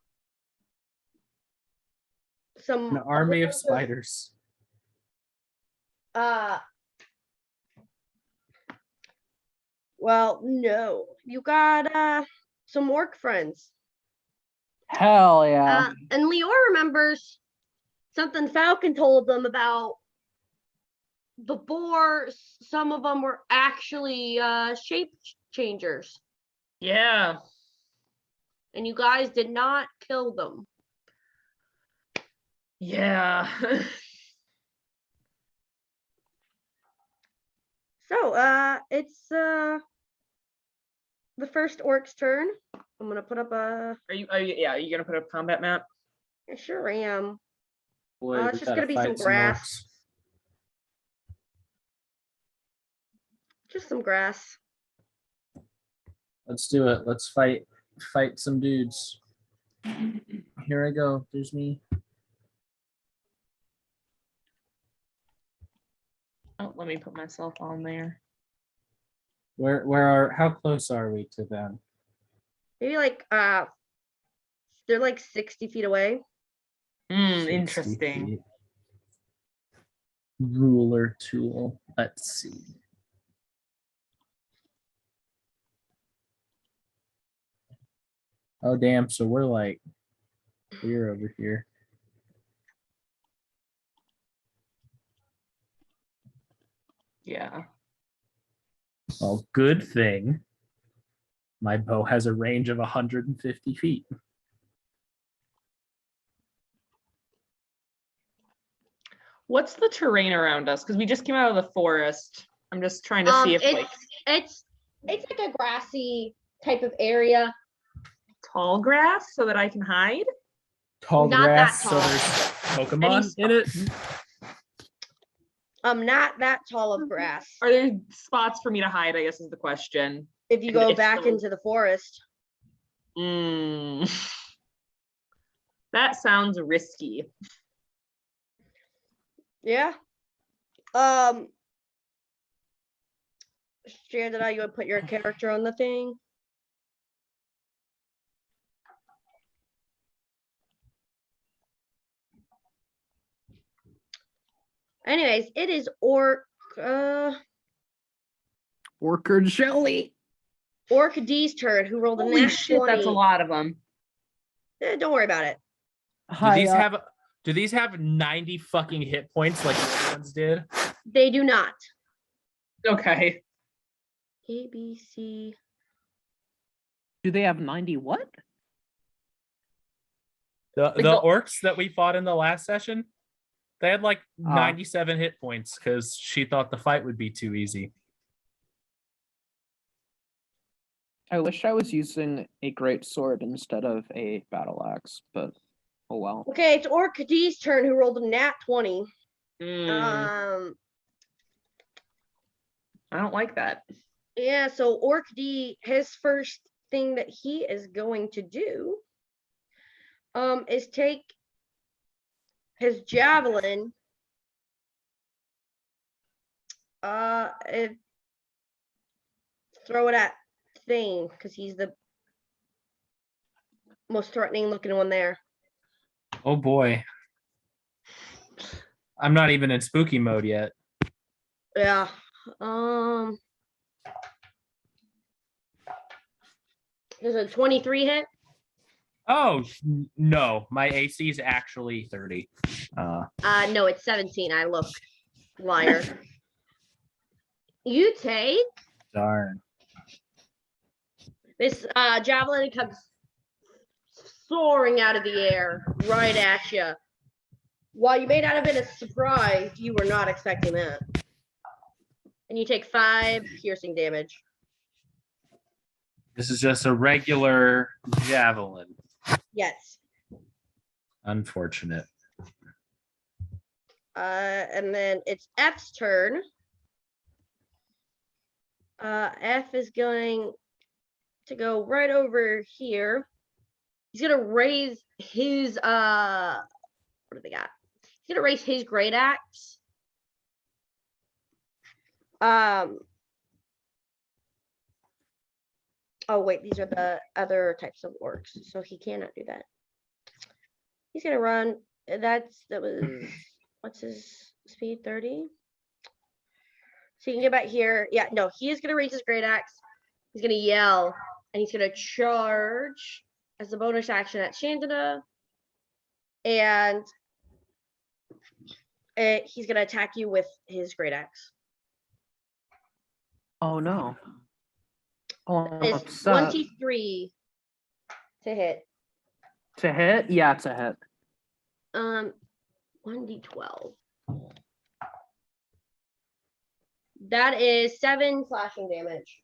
An army of spiders. Well, no, you got some orc friends. Hell yeah. And Lior remembers something Falcon told them about the boar. Some of them were actually shape changers, Yeah. and you guys did not kill them. Yeah. So, it's the first orc's turn. I'm gonna put up a. Are you gonna put up a combat map? I sure am. Boy, It's we just gotta gonna be some fight grass. orcs. Just some grass. Let's do it. Let's fight some dudes. Here I go. There's me. Oh, let me put myself on there. How close are we to them? Maybe like they're like 60 feet away. 60 Interesting. feet. Ruler tool. Let's see. Oh damn, so we're over here. Yeah. Well, good thing my bow has a range of 150 feet. What's the terrain around us? Because we just came out of the forest. I'm just trying to see if it's like a grassy type of area. tall grass so that I can hide. Tall Not grass, that so tall. there's Pokemon in it. Not that tall of grass. Are there spots for me to hide? I guess is the question. If you And go if back so- into the forest. That sounds risky. Yeah. Chandana, you would put your character on the thing. Anyways, it is Orc Jelly. Orc D's turn, who rolled a Holy nat shit, 20. that's a lot of them. Don't worry about it. Do these have 90 fucking hit points like the other ones did? They do not. Okay. A, B, C. Do they have 90 what? The the- orcs that we fought in the last session, they had like 97 hit points because she thought the fight would be too easy. I wish I was using a great sword instead of a battle axe, but oh well. Okay, it's Orc D's turn, who rolled a nat 20. I don't like that. Yeah, so Orc D, his first thing that he is going to do is take his javelin and throw it at Thane, because he's the most threatening looking one there. Oh boy. I'm not even in spooky mode yet. Yeah. There's a 23 hit. Oh no, my AC is actually 30. No, it's 17. I look, liar. You take Darn. this javelin, comes soaring out of the air right at you. While you may not have been surprised, you were not expecting that. And you take 5 piercing damage. This is just a regular javelin. Yes. Unfortunate. And then it's F's turn. F is going to go right over here. He's gonna raise his what do they got? He's gonna raise his great axe. Oh wait, these are the other types of orcs, so he cannot do that. He's gonna run. That was what's his speed? 30. So you can get back here. Yeah, no, he is gonna raise his great axe. He's gonna yell, and he's gonna charge as a bonus action at Chandana, and he's gonna attack you with his great axe. Oh no. Oh, I'm It's upset. 23 to hit. To hit? Yeah, it's a hit. 1d12. That is 7 slashing damage.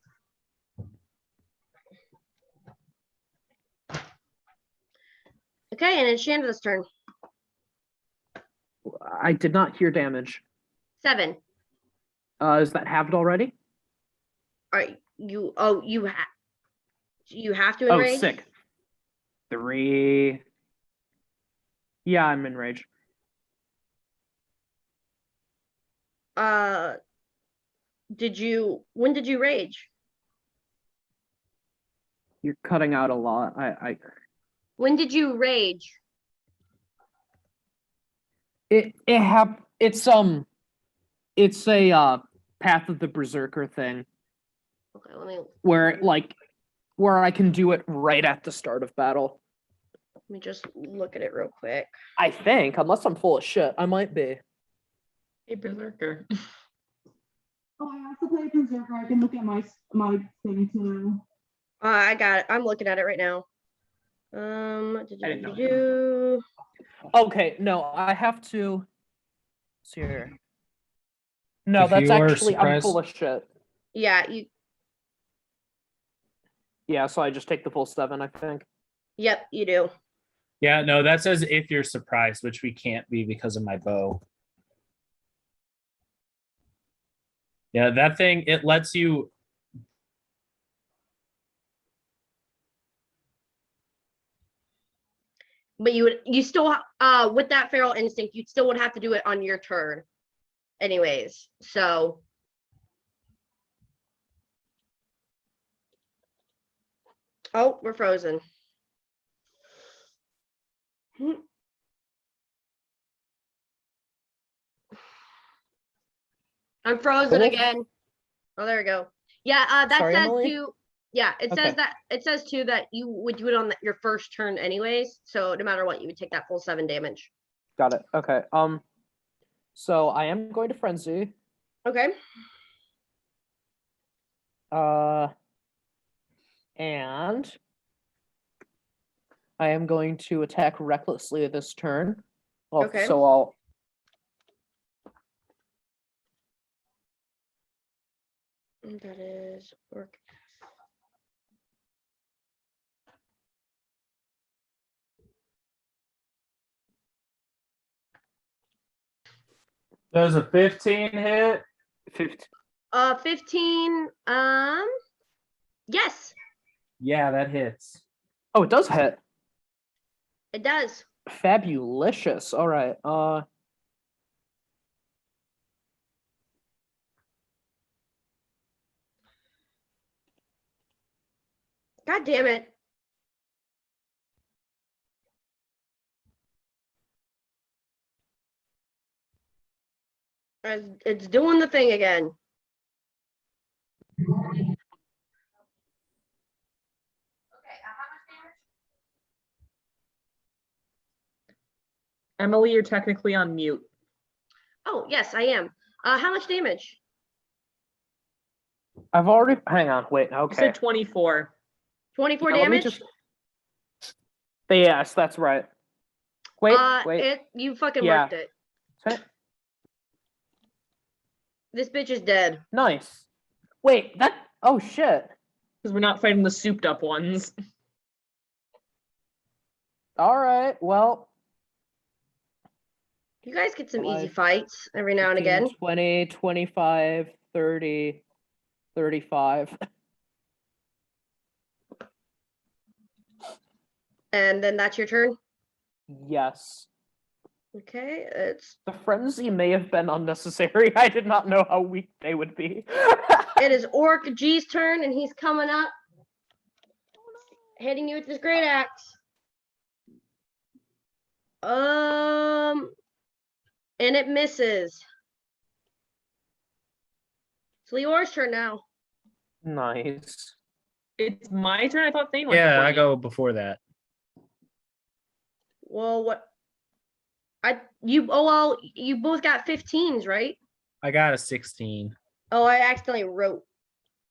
Okay, and it's Shanda's turn. I did not hear damage. 7. Is that halved already? All right, you have to Oh, enrage? sick. 3. Yeah, I'm enraged. When did you rage? You're cutting out a lot. When did you rage? It's a Path of the Berserker thing Okay, let where I can do it right at the start of battle. me just look at it real quick. I think, unless I'm full of shit, I might be. Hey, Berserker. Oh, I also play Berserker. I can look at my thing too. I got it. I'm looking at it right now. didn't know. Okay, no, I have to. See here. No, If that's you are actually I'm full surprised- of shit. Yeah, Yeah, so I just take the full 7, I think. yep, you do. Yeah, no, that says if you're surprised, which we can't be because of my bow. Yeah, that thing, it lets you. But you still with that feral instinct, you still would have to do it on your turn. Anyways, so oh, we're frozen. I'm frozen Cool. again. Oh, there we go. Yeah, that Sorry, says Emily? too. Yeah, it Okay. says that too that you would do it on your first turn anyways. So no matter what, you would take that full 7 damage. Got it. Okay. So I am going to frenzy. Okay. And I am going to attack recklessly this turn. Well, Okay. so I'll. That is work. Does a 15 hit? 15. 15. Yes, Yeah, that hits. Oh, it does hit. it does. Fabulicious. All right. God damn it. It's doing the thing again. Emily, you're technically on mute. Oh, yes, I am. How much damage? I've already. Hang on. Wait. You Okay. said 24. 24 Now, let me damage? just. Yes, that's right. Wait. Wait. You fucking Yeah. worked it. Say- This bitch is dead. Nice. Wait. That. Oh shit. Because we're not fighting the souped up ones. All right. Well. You guys get some easy Five, fights every now and 15, again. 20, 25, 30, 35. And then that's your turn. Yes. Okay, it's The frenzy may have been unnecessary. I did not know how weak they would be. it is Orc G's turn, and he's coming up, hitting you with his great axe. And it misses. It's Leor's turn now. Nice. It's my turn. I thought Thane went. Yeah, before I me. go before that. Well, what? You both got 15s, right? I got a 16. Oh, I accidentally wrote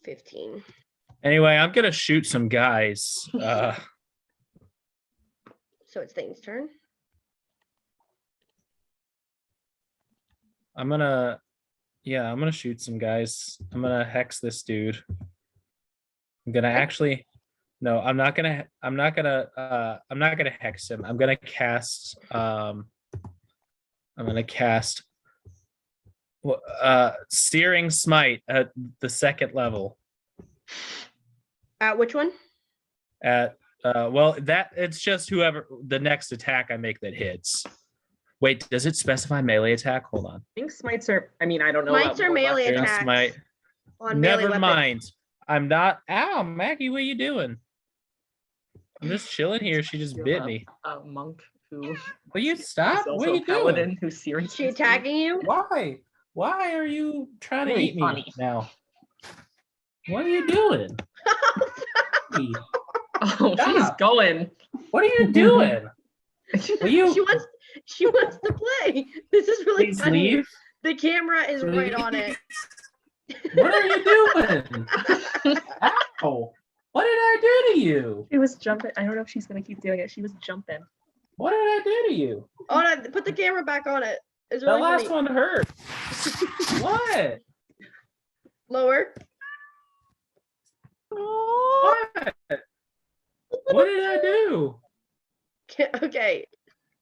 15. Anyway, I'm gonna shoot some guys. So it's Thane's turn. I'm gonna shoot some guys. I'm gonna hex this dude. I'm gonna actually no, I'm not gonna hex him. I'm gonna cast Searing Smite at the second level. At which one? At well, that it's just whoever the next attack I make that hits. Wait, does it specify melee attack? Hold on. I think smites are. I mean, I don't know. Smites about are more melee weapons. attacks. Smite. On melee Never weapons. mind. I'm not. Ow, Maggie, what are you doing? I'm just chilling here. She just You bit have me. A monk who Will you is stop? also What are a you doing? paladin who's searing. Is she attacking you? Why? Why are you trying to Very eat me funny. now? What are you doing? Oh, she's Stop. going. What are you doing? Will you She wants to play. This is really please funny. leave? The camera is right on it. What are you doing? Ow! What did I do to you? She was jumping. I don't know if she's gonna keep doing it. She was jumping. What did I do to you? Oh, no, put the camera back on it. It's The really last funny. one hurt. What? Lower. What? What did I do? Okay.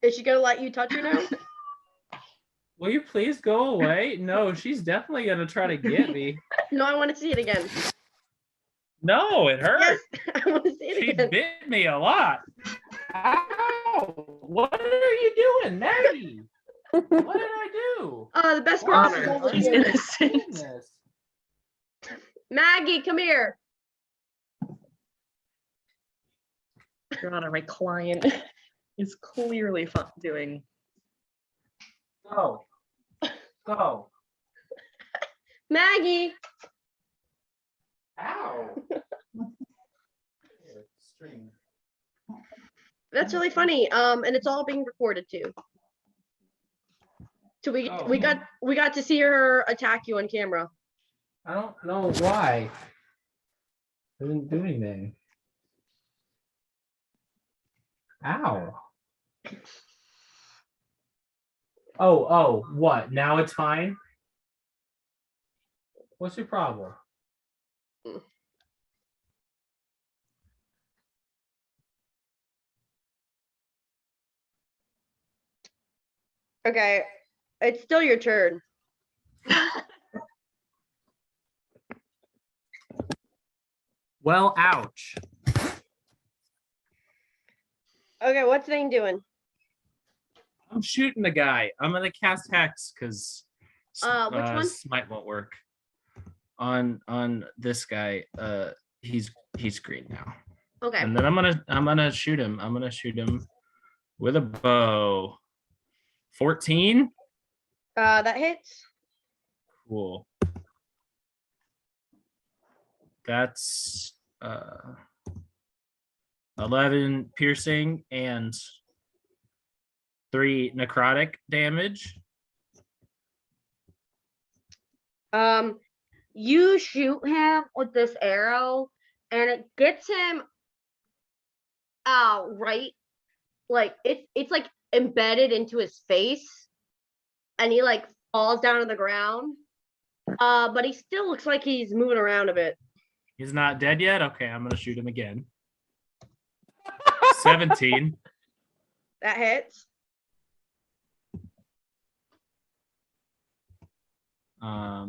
Is she gonna let you touch her now? Will you please go away? No, she's definitely gonna try to get me. No, I want to see it again. No, it hurt. Yes, I want to see it She again. bit me a lot. Ow! What are you doing, Maggie? What did I do? The best part is Honor. all the She's camera. innocent. Goodness. Maggie, come here. Your Honor, my client is clearly doing. Go. Go. Maggie. Ow. That's really funny. And it's all being recorded too. So we Oh. we got to see her attack you on camera. I don't know why. I didn't do anything. Ow. Oh, what? Now it's fine? What's your problem? Okay. It's still your turn. Well, ouch. Okay, what's Thane doing? I'm shooting the guy. I'm gonna cast Hex because Which one? Smite won't work. On this guy, he's green now. Okay. And then I'm gonna shoot him. I'm gonna shoot him with a bow. 14. That hits. Cool. That's 11 piercing and 3 necrotic damage. You shoot him with this arrow, and it gets him right, like it's like embedded into his face, and he like falls down to the ground. But he still looks like he's moving around a bit. He's not dead yet. Okay, I'm gonna shoot him again. 17. That hits.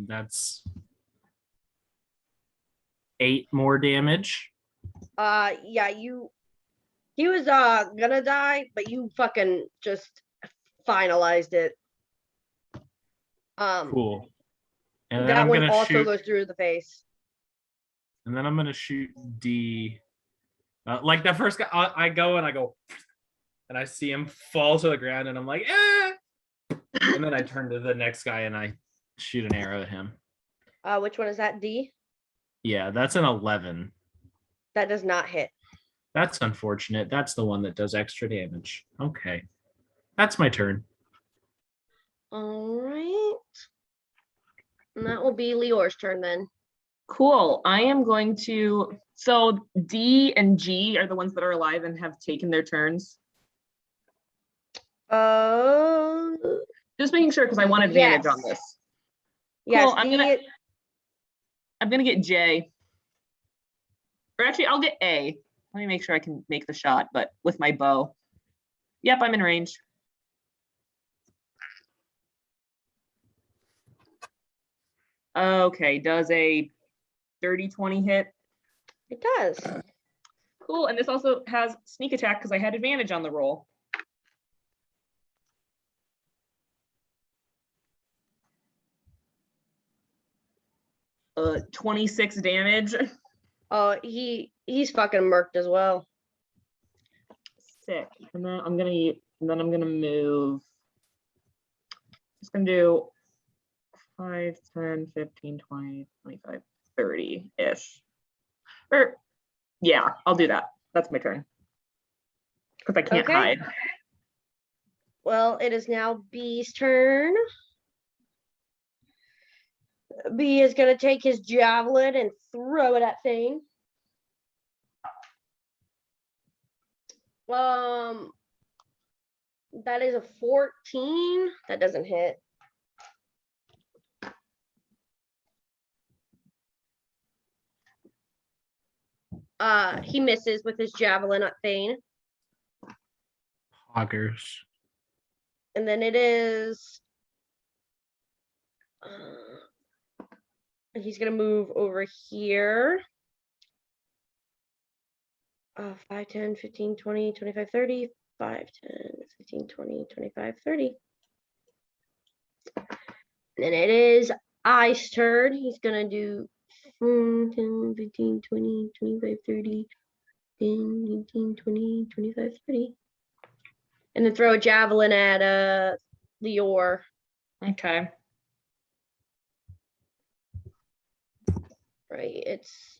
That's 8 more damage. Yeah, he was gonna die, but you fucking just finalized it. Cool. And then that I'm one gonna also shoot, goes through the face. and then I'm gonna shoot D. Like the first guy, I go, and I see him fall to the ground, and I'm like, eh. And then I turn to the next guy and I shoot an arrow at him. Which one is that? D? Yeah, that's an 11. That does not hit. That's unfortunate. That's the one that does extra damage. Okay. That's my turn. All right. And that will be Lior's turn then. Cool. I am going to. So D and G are the ones that are alive and have taken their turns. Just making sure because I want advantage on this. Yes, Cool, I'm gonna get J. Or actually, I'll get A. Let me make sure I can make the shot, but with my bow. Yep, I'm in range. Okay, does a 30-20 hit? It does. Cool, and this also has sneak attack because I had advantage on the roll. 26 damage. Oh, he's fucking murked as well. Sick. And then I'm gonna move. Just gonna do 5, 10, 15, 20, 25, 30-ish. Or yeah, I'll do that. That's my turn. Because I can't hide. Well, it is now B's turn. B is gonna take his javelin and throw it at Thane. That is a 14. That doesn't hit. He misses with his javelin at Thane. Hoggers. And then it is he's gonna move over here. 5, 10, 15, 20, 25, 30. 5, 10, 15, 20, 25, 30. And then it is I's turn. He's gonna do 10, 15, 20, 25, 30, 10, 15, 20, 25, 30. And then throw a javelin at Lior. Okay. Right, it's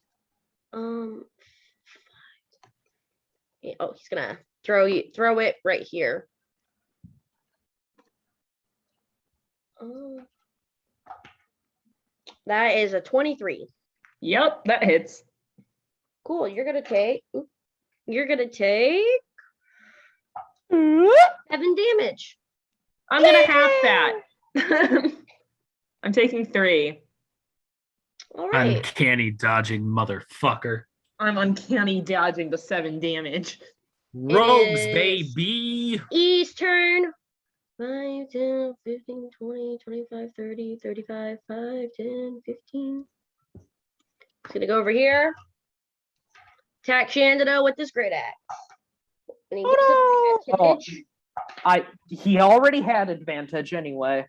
he's gonna throw it right here. That is a 23. Yep, that hits. Cool. You're gonna take 7 damage. I'm gonna half that. I'm taking 3. All right. Uncanny dodging motherfucker. I'm uncanny dodging the 7 damage. Rogues, is baby. E's turn. 5, 10, 15, 20, 25, 30, 35, 5, 10, 15. He's gonna go over here. Attack Shandana with this great axe. And he Oh, gets no! advantage. He already had advantage anyway.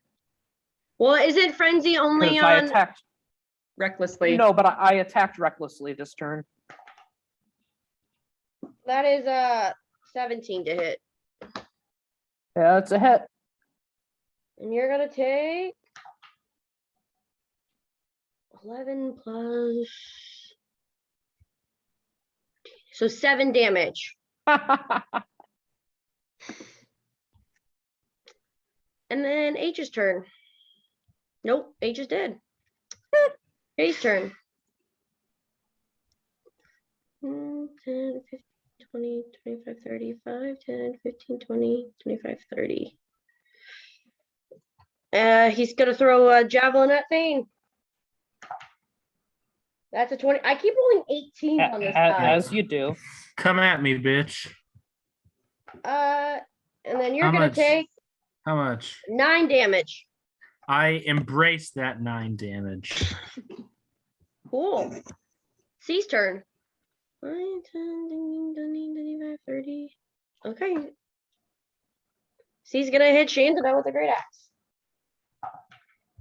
Well, is it frenzy only Because I on? attacked. Recklessly. No, but I attacked recklessly this turn. That is 17 to hit, Yeah, it's a hit. and you're gonna take 11 plus, so 7 damage. And then H's turn. Nope, H is dead. A's turn. 10, 15, 20, 25, 35, 10, 15, 20, 25, 30. He's gonna throw a javelin at Thane. That's a 20. I keep rolling 18 on this die. As you do. Come at me, bitch. And then you're How gonna much? take How much? 9 damage. I embrace that 9 damage. Cool. C's turn. 5, 10, 25, 30. Okay. C's gonna hit Shandana with a great axe.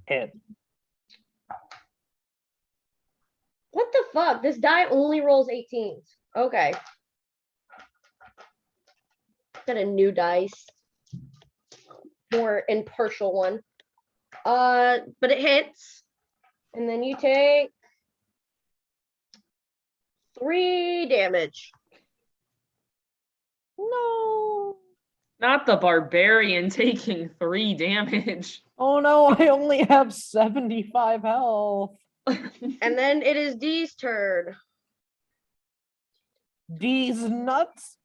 Hit. What the fuck? This die only rolls 18s. Okay. Got a new dice. More impartial one. But it hits. And then you take 3 damage. No. Not the barbarian taking 3 damage. Oh no, I only have 75 health. And then it is D's turn. These nuts.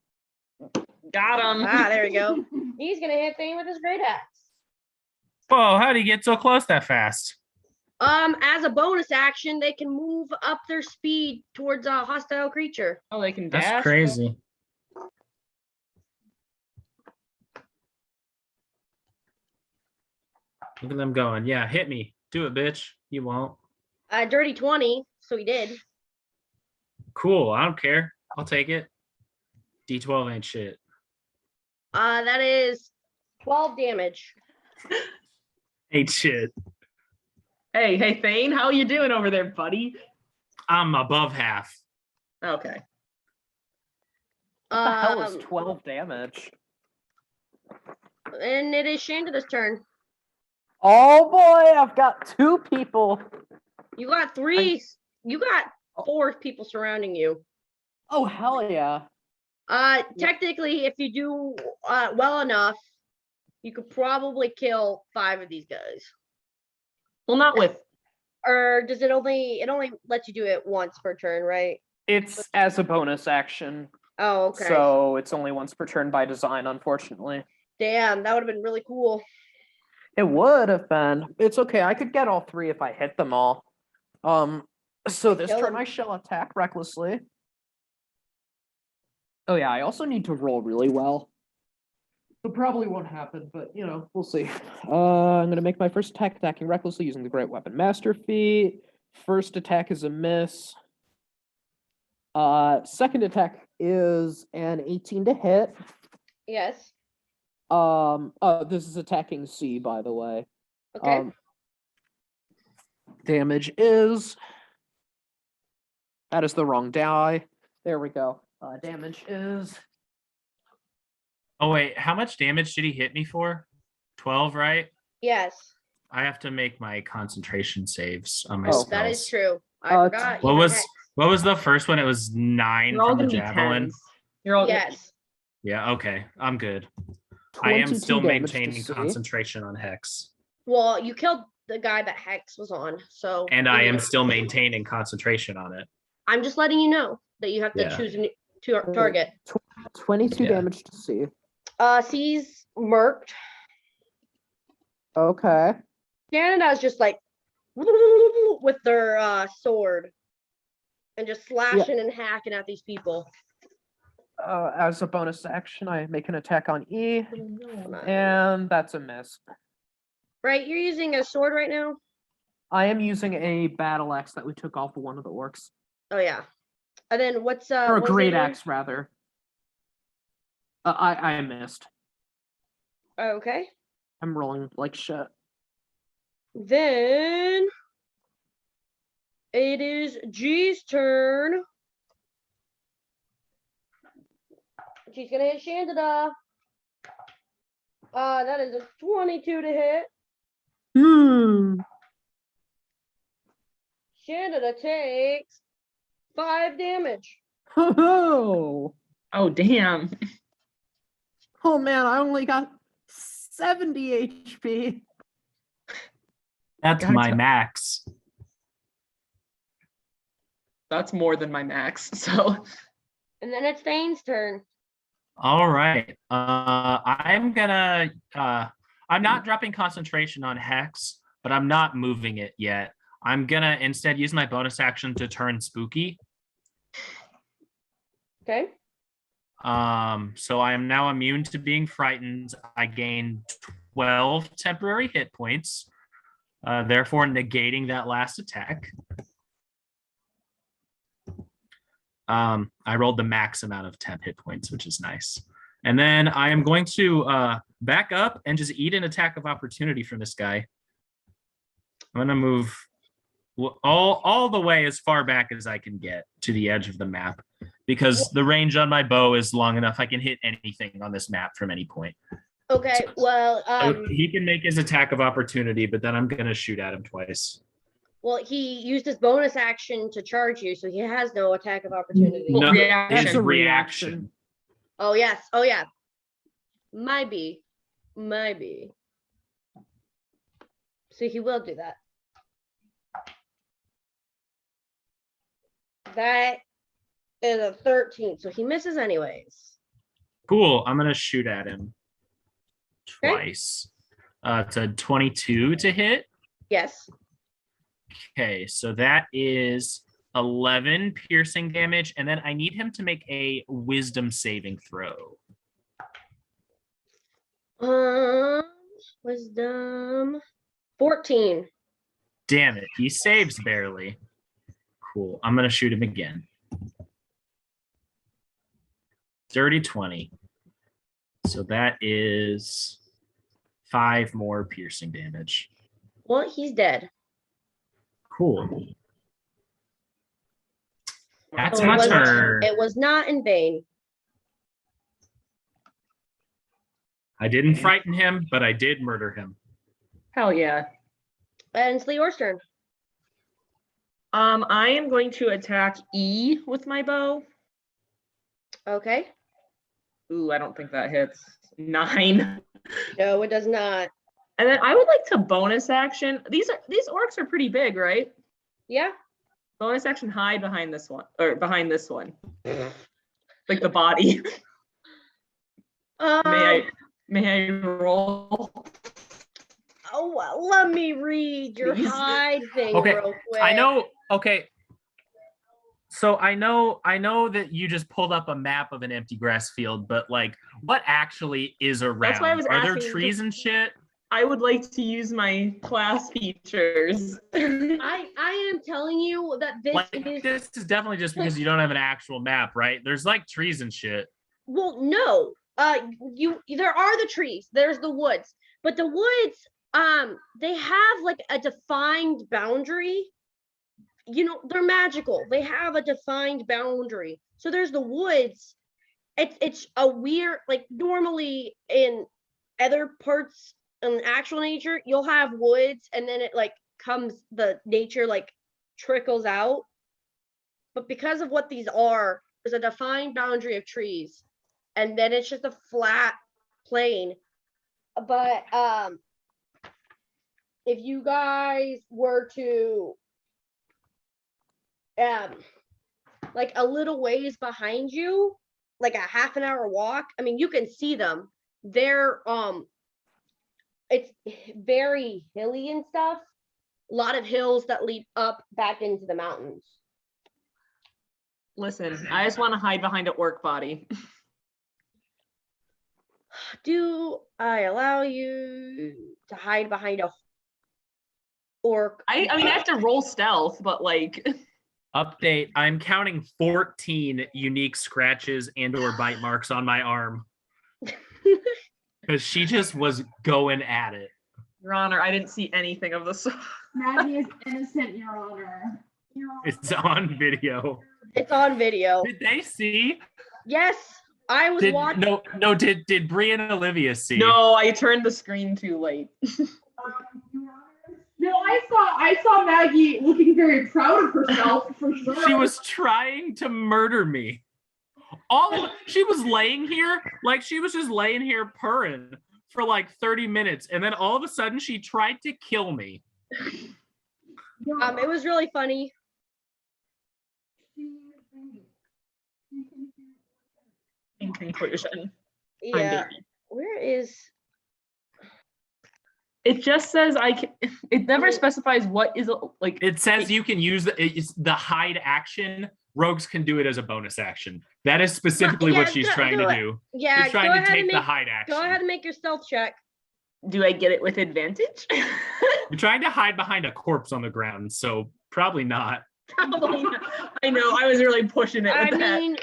Got him. Ah, there we go. He's gonna hit Thane with his great axe. Whoa, how do you get so close that fast? As a bonus action, they can move up their speed towards a hostile creature. Oh, they can dash. That's crazy. Look at them going. Yeah, hit me. Do it, bitch. You won't. Dirty 20, so he did. Cool. I don't care. I'll take it. D12 ain't shit. That is 12 damage. Ain't shit. Hey, Thane, how you doing over there, buddy? I'm above half. Okay. What the hell is 12 damage? And it is Shandana's turn. Oh boy, I've got 2 people. You got 3. You got 4 people surrounding you. Oh hell yeah. Technically, if you do well enough, you could probably kill 5 of these guys. Well, not with. Or does it only lets you do it once per turn, right? It's as a bonus action. Oh, okay. So it's only once per turn by design, unfortunately. Damn, that would have been really cool. It would have been. It's okay. I could get all 3 if I hit them all. So this Kill turn him. I shall attack recklessly. Oh yeah, I also need to roll really well. It probably won't happen, but you know, we'll see. I'm gonna make my first attack attacking recklessly using the Great Weapon Master feat. First attack is a miss. Second attack is an 18 to hit. Yes. This is attacking C, by the way. Okay. Damage is. That is the wrong die. There we go. Damage is. Oh, wait. How much damage did he hit me for? 12, right? Yes. I have to make my concentration saves on my Oh, spells. That is true. I forgot. What you was had what was the first one? It was 9 You're all from the gonna be javelin. 10s. You're all. Yes. Yeah, okay. I'm good. I am 22 still damage to maintaining C. concentration on Hex. Well, you killed the guy that Hex was on, so. And I am still maintaining concentration on it. I'm just letting you know that you have to Yeah. choose a target. 22 Yeah. damage to C. C's murked. Okay. Canada's just like with their sword and just slashing and hacking at these people. As a bonus action, I make an attack on E, Right, and that's a miss. you're using a sword right now? I am using a battle axe that we took off of one of the orcs. Oh yeah. And then what's or a what was the great other one? axe rather. I missed. Okay. I'm rolling like shit. Then it is G's turn. She's gonna hit Shandada. That is a 22 to hit. Shandada takes 5 damage. Oh damn. Oh man, I only got 70 HP. That's my max. That's more than my max. So And then it's Thane's turn. All right. I'm not dropping concentration on Hex, but I'm not moving it yet. I'm gonna instead use my bonus action to turn spooky. Okay. So I am now immune to being frightened. I gain 12 temporary hit points, therefore negating that last attack. I rolled the max amount of temp hit points, which is nice. And then I am going to back up and just eat an attack of opportunity from this guy. I'm going to move all the way as far back as I can get to the edge of the map, because the range on my bow is long enough. I can hit anything on this map from any point. Okay, well, So he can make his attack of opportunity, but then I'm going to shoot at him twice. well, he used his bonus action to charge you, so he has no attack of opportunity. No, reaction. his reaction. Oh yes, oh yeah. Might be. So he will do that. That is a 13, so he misses anyways. Cool. I'm going to shoot at him Okay. twice. It's a 22 to hit. Yes. Okay, so that is 11 piercing damage, and then I need him to make a wisdom saving throw. Wisdom 14. Damn it, he saves barely. Cool. I'm gonna shoot him again. Dirty 20. So that is 5 more piercing damage. Well, he's dead. Cool. That's So my turn. it was not in vain. I didn't frighten him, but I did murder him. hell yeah. And it's Leor's turn. I am going to attack E with my bow. Okay. Ooh, I don't think that hits. 9. No, it does not. And then I would like to bonus action. These orcs are pretty big, right? Yeah. Bonus action hide behind this one, or behind this one. Like the body. May I roll? Oh, well, let me read your Please. hide thing Okay, real quick. I know. Okay. So I know that you just pulled up a map of an empty grass field, but like, what actually is around? That's why I was Are there asking, trees and shit? I would like to use my class features. I am telling you that This is definitely just because you don't have an actual map, right? There's like trees and shit. Well, no. There are the trees. There's the woods. But the woods, they have like a defined boundary. You know, they're magical. They have a defined boundary. So there's the woods. It's a weird, like normally in other parts in actual nature, you'll have woods and then it like comes, the nature like trickles out. But because of what these are, there's a defined boundary of trees. And then it's just a flat plain. But if you guys were to like a little ways behind you, like a half an hour walk, I mean you can see them. They're it's very hilly and stuff. A lot of hills that lead up back into the mountains. Listen, I just want to hide behind an orc body. Do I allow you to hide behind a orc? I mean, I have to roll stealth, but like. Update, I'm counting 14 unique scratches and or bite marks on my arm. Because she just was going at it. Your Honor, I didn't see anything of this. Maggie is innocent, Your Honor. It's on video. It's on video. Did they see? Yes, I was watching. Did Bree and Olivia see? No, I turned the screen too late. No, I saw Maggie looking very proud of herself for sure. She was trying to murder me. She was laying here, like she was just laying here purring for like 30 minutes, and then all of a sudden she tried to kill me. It was really funny. In conclusion, Yeah. Where is? it just says I can. It never specifies what is like. It says you can use the hide action. Rogues can do it as a bonus action. That is specifically what she's trying to do. Yeah, she's trying to take the hide action. Go ahead and make your stealth check. Do I get it with advantage? You're trying to hide behind a corpse on the ground, so probably not. Probably not. I know. I was really pushing it with that. Mean,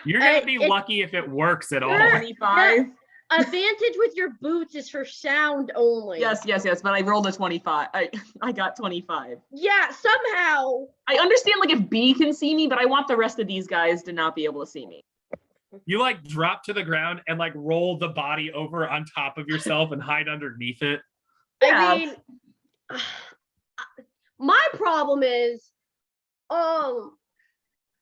you're gonna be lucky if it works at all. 25. Advantage with your boots is for sound only. Yes. But I rolled a 25. I got 25. Yeah, somehow. I understand like if B can see me, but I want the rest of these guys to not be able to see me. You like drop to the ground and like roll the body over on top of yourself and hide underneath it. I mean, my problem is,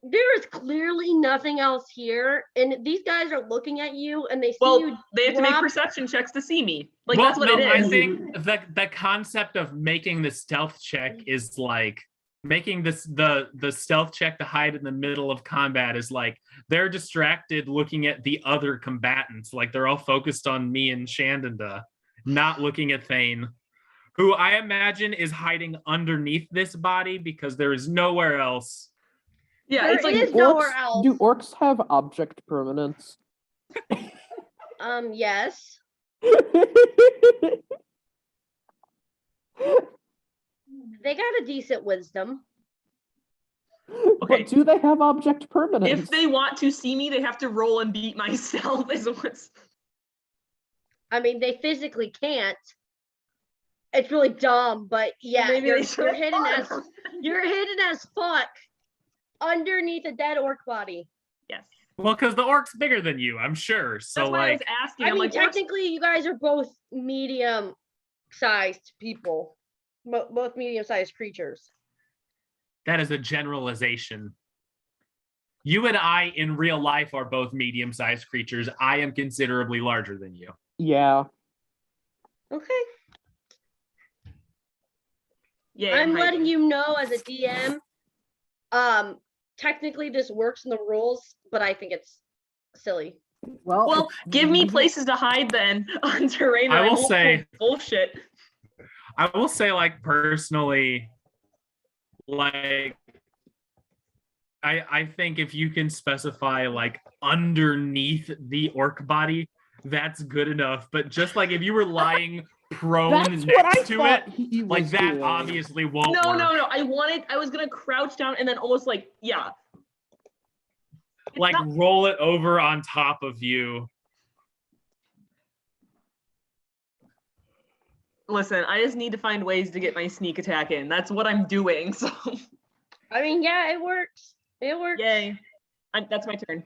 there is clearly nothing else here, and these guys are looking at you, and they see you. They have to make perception checks to see me. Like well, that's what no, it is. I think the concept of making the stealth check is like making the stealth check to hide in the middle of combat is like they're distracted looking at the other combatants. Like they're all focused on me and Shandonda, not looking at Thane, who I imagine is hiding underneath this body because there is nowhere else. Yeah, there it's like is nowhere else. Do orcs have object permanence? Yes. They got a decent wisdom. okay. But do they have object permanence? If they want to see me, they have to roll and beat myself. Is what's. I mean, they physically can't. It's really dumb, but yeah, Maybe you're they hidden as fuck underneath a dead orc body. Yes. Well, because the orc's bigger than you, I'm sure. So That's why like, I was asking. I I'm mean, like, technically, you guys are both medium-sized people, both medium-sized creatures. that is a generalization. You and I in real life are both medium-sized creatures. I am considerably larger than you. Yeah. Okay. Yeah, I'm letting you know as a DM. Technically, this works in the rules, but I think it's silly. Well, give me places to hide then on terrain. I will won't say pull bullshit. I will say, like, personally, like, I think if you can specify like underneath the orc body, that's good enough. But just like if you were lying prone next to it, like that doing. Obviously won't No, work. no. I was gonna crouch down and then almost like, yeah. Like roll it over on top of you. Listen, I just need to find ways to get my sneak attack in. That's what I'm doing. So. I mean, yeah, it works. It works. Yay! That's my turn.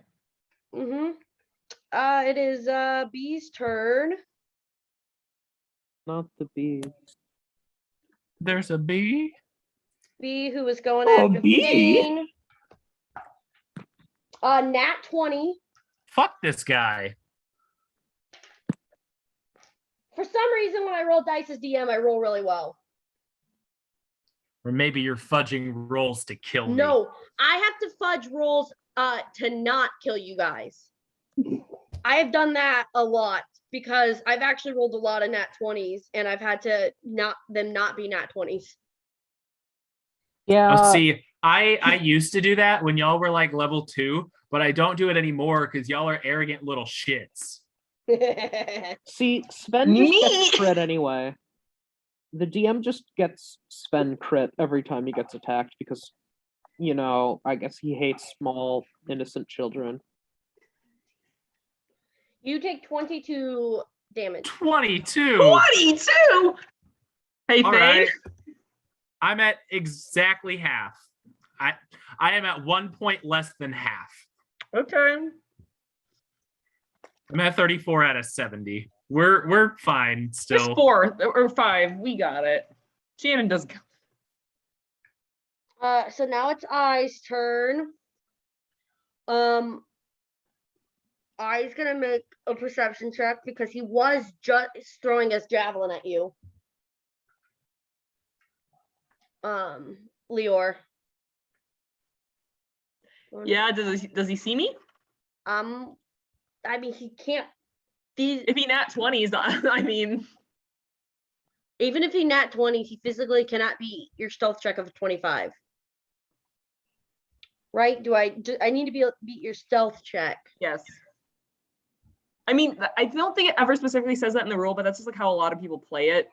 Mm-hmm. It is B's turn. Not the bees. There's a bee. B, who is going after Thane. Nat 20. Fuck this guy. For some reason, when I roll dice as DM, I roll really well. Or maybe you're fudging rolls to kill me. No, I have to fudge rolls to not kill you guys. I have done that a lot because I've actually rolled a lot of nat 20s and I've had to not be nat 20s. Yeah. Oh, see, I used to do that when y'all were like level 2, but I don't do it anymore because y'all are arrogant little shits. See, Sven just gets crit anyway. the DM just gets Sven crit every time he gets attacked because, you know, I guess he hates small, innocent children. You take 22 damage. 22. 22. Hey, All Thane. right. I'm at exactly half. I am at 1 point less than half. Okay. I'm at 34 out of 70. We're fine still. It's 4 or 5. We got it. Shannon does. So now it's I's turn. I's gonna make a perception check because he was just throwing his javelin at you. Lior. Yeah, does he see me? I mean, he can't. These, If he nat 20s, I mean, even if he nat 20, he physically cannot beat your stealth check of 25. Right? I need to beat your stealth check. yes. I mean, I don't think it ever specifically says that in the rule, but that's just like how a lot of people play it.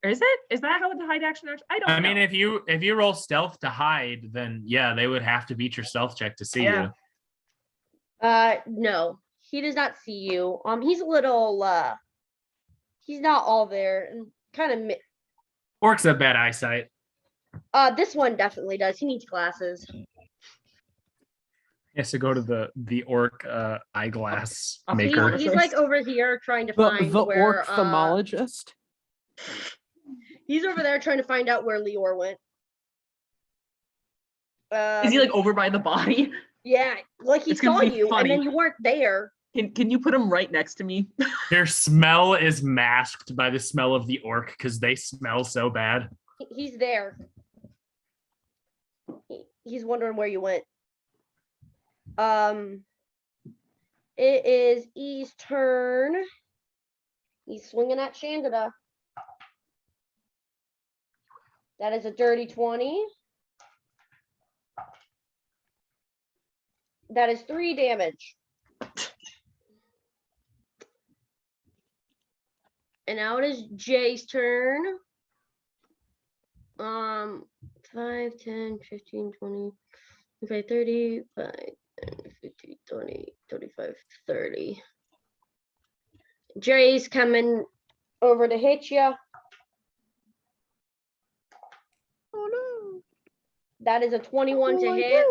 Or is it? Is that how the hide action actually? I don't know. I mean, if you roll stealth to hide, then yeah, they would have to beat your stealth check to see Yeah. you. No, he does not see you. He's a little, he's not all there and kind of. Orcs have bad eyesight. This one definitely does. He needs glasses. He has to go to the orc eyeglass He's- maker. He's like over here trying to find The where orc ophthalmologist. he's over there trying to find out where Lior went. Is he like over by the body? Yeah, like he It's gonna saw be you funny. and then you weren't there. Can you put him right next to me? Their smell is masked by the smell of the orc because they smell so bad. He's there. He's wondering where you went. It is E's turn. He's swinging at Chandida. That is a dirty 20. That is 3 damage. And now it is Jay's turn. 5, 10, 15, 20, okay, 30, 5, 10, 15, 20, 25, 30. Jay's coming over to hit you. Oh no. That is a 21 to hit.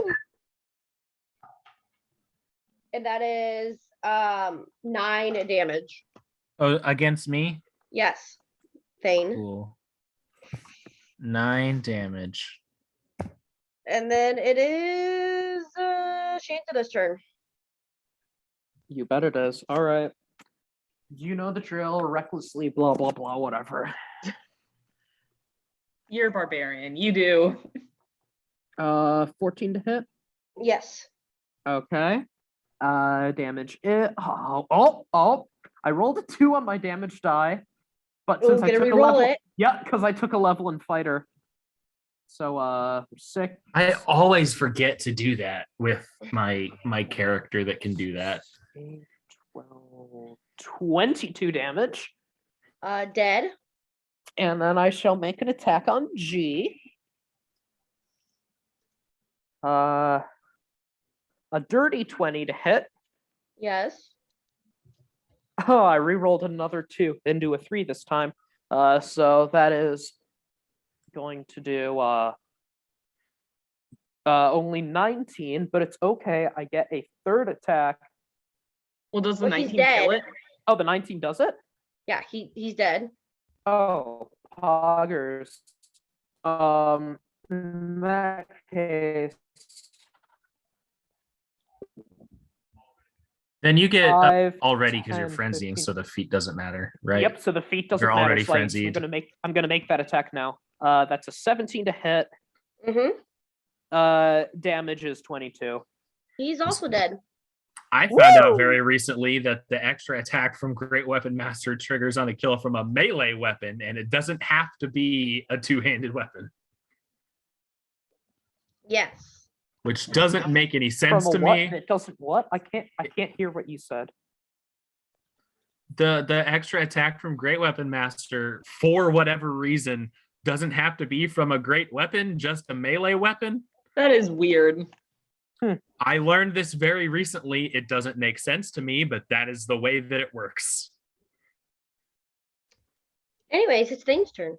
And that is 9 damage. Oh, against me? Yes. Thane. Cool. 9 damage. And then it is Shantida's turn. You bet it is. All right. You know the drill. Recklessly, blah blah blah, whatever. You're a barbarian. You do. 14 to hit. Yes. Okay. Damage it. Oh! I rolled a 2 on my damage die, but Ooh, since I gonna took a re-roll level, it. yeah, because I took a level in fighter. So 6. I always forget to do that with my character that can do that. 8, 12, 22 damage. Dead. And then I shall make an attack on G. A dirty 20 to hit. Yes. Oh, I re-rolled another 2 into a 3 this time. So that is going to do only 19, but it's okay. I get a third attack. Well, does the Well, he's 19 kill dead. it? Oh, the 19 does it? Yeah, he's dead. Oh, poggers. In that case, Then you get 5, already because you're 10, frenzying, 15. so the feat doesn't matter, right? Yep. So the feat doesn't You're matter. already So I'm frenzied. gonna make that attack now. That's a 17 to hit. Mm-hmm. Damage is 22. He's also dead. I found out Woo! very recently that the extra attack from Great Weapon Master triggers on a kill from a melee weapon, and it doesn't have to be a two-handed weapon, Yes. which doesn't make any sense From to a what? me. It doesn't what? I can't hear what you said. the extra attack from Great Weapon Master, for whatever reason, doesn't have to be from a great weapon, just a melee weapon. That is weird. I learned this very recently. It doesn't make sense to me, but that is the way that it works. Anyways, it's Thane's turn.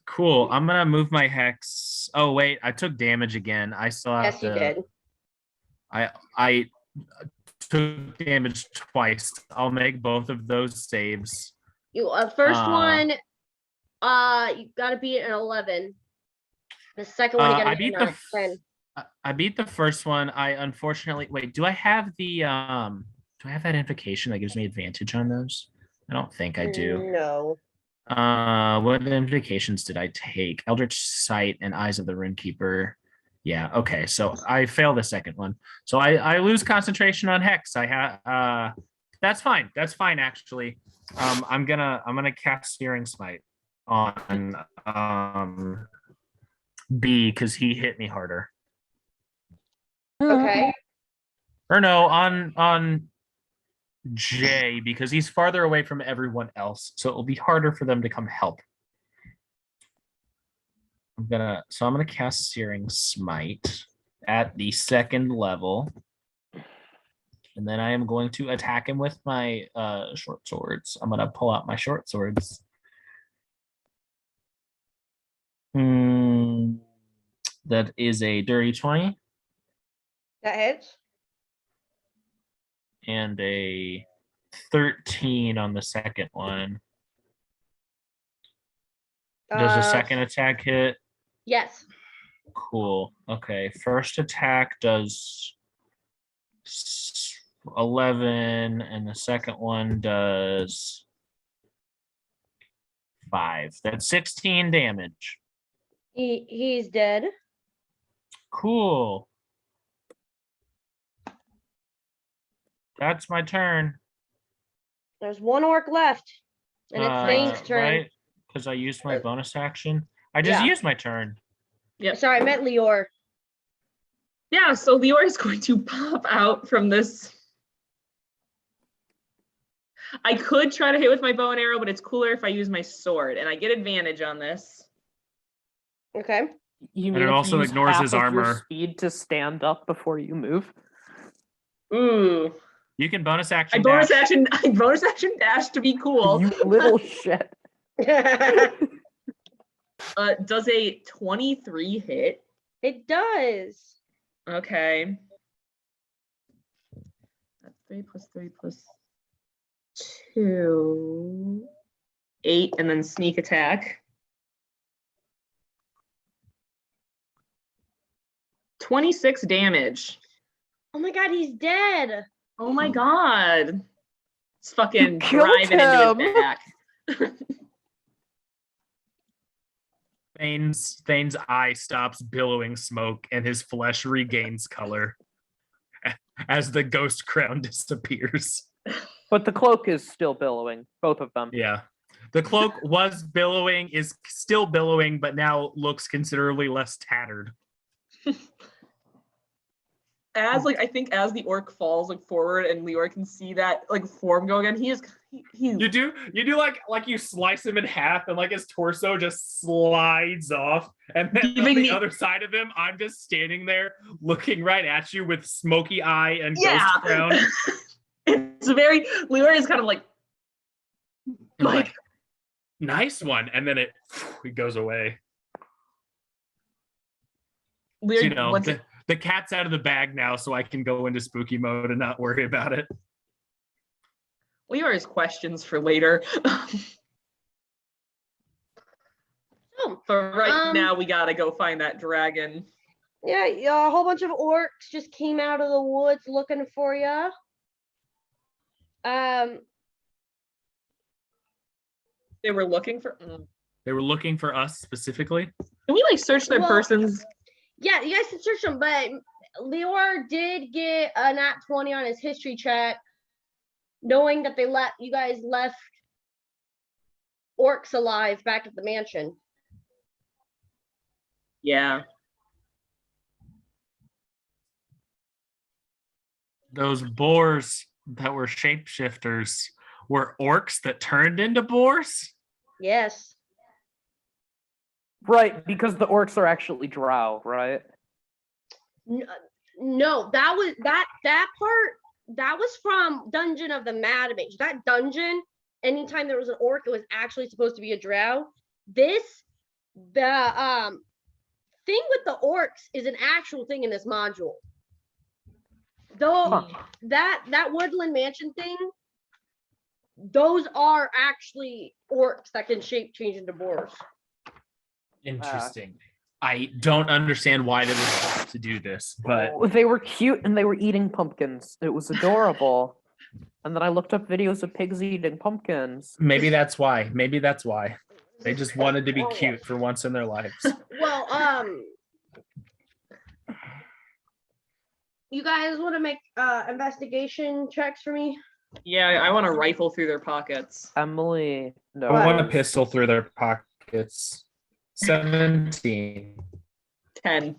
Cool. I'm gonna move my hex. Oh wait, I took damage again. I still have Yes, you did. I took damage twice. I'll make both of those saves. You first one, you gotta beat an 11. The second one, you I gotta beat beat the a 10. I beat the first one. I unfortunately wait. Do I have the Do I have that invocation that gives me advantage on those? I don't think I do. No. What invocations did I take? Eldritch Sight and Eyes of the Runekeeper. Yeah, okay. So I fail the second one. So I lose concentration on Hex. I have that's fine. That's fine actually. I'm gonna cast Searing Smite on B because he hit me harder. Okay. Or no, on J because he's farther away from everyone else, so it'll be harder for them to come help. I'm gonna cast Searing Smite at the second level, and then I am going to attack him with my short swords. I'm gonna pull out my short swords. That is a dirty 20 That hits. and a 13 on the second one. Does the second attack hit? Yes. Cool. Okay. First attack does 11, and the second one does 5. That's 16 damage. He's dead. Cool. That's my turn. There's one orc left, and it's Thane's turn. Right? Because I used my bonus action. I just used my turn. Yep. Sorry, I meant Lior. Yeah, so Lior is going to pop out from this. I could try to hit with my bow and arrow, but it's cooler if I use my sword, and I get advantage on this. Okay. You And mean it if also you use ignores half his of your armor. speed to stand up before you move? Ooh. You can bonus action. I bonus action dash to be cool. You little shit. Does a 23 hit? It does. Okay. That's 3 plus 3 plus 2. 8, and then sneak attack. 26 damage. Oh my god, he's dead. Oh my god. It's fucking killed driving into him. his back. Thane's eye stops billowing smoke and his flesh regains color as the ghost crown disappears. But the cloak is still billowing, both of them. Yeah. The cloak was billowing, is still billowing, but now looks considerably less tattered. As I think as the orc falls forward and Lior can see that form go again, he's You do like you slice him in half and his torso just slides off, and then on the other side of him, I'm just standing there looking right at you with smoky eye and ghost crown. It's very Lior is kind of like nice one, and then it goes away. Lior, so, the cat's out of the bag now, so I can go into spooky mode and not worry about it. Lior has questions for later. But right now we gotta go find that dragon. Yeah, a whole bunch of orcs just came out of the woods looking for you. They were looking for. They were looking for us specifically. Can we search their persons? Yeah, you guys can search them, but Lior did get a nat 20 on his history check, knowing that you guys left orcs alive back at the mansion. Yeah. Those boars that were shapeshifters were orcs that turned into boars? Yes. Right, because the orcs are actually drow, right? No, that was that part. That was from Dungeon of the Mad Mage. That dungeon, anytime there was an orc, it was actually supposed to be a drow. The thing with the orcs is an actual thing in this module. Though that woodland mansion thing, those are actually orcs that can shape change into boars. Interesting. I don't understand why they would have to do this, but they were cute and they were eating pumpkins. It was adorable. And then I looked up videos of pigs eating pumpkins. maybe that's why. Maybe that's why. They just wanted to be cute for once in their lives. Well, you guys want to make investigation checks for me? Yeah, I want to rifle through their pockets. Emily, no. I want a pistol through their pockets. 17. 10.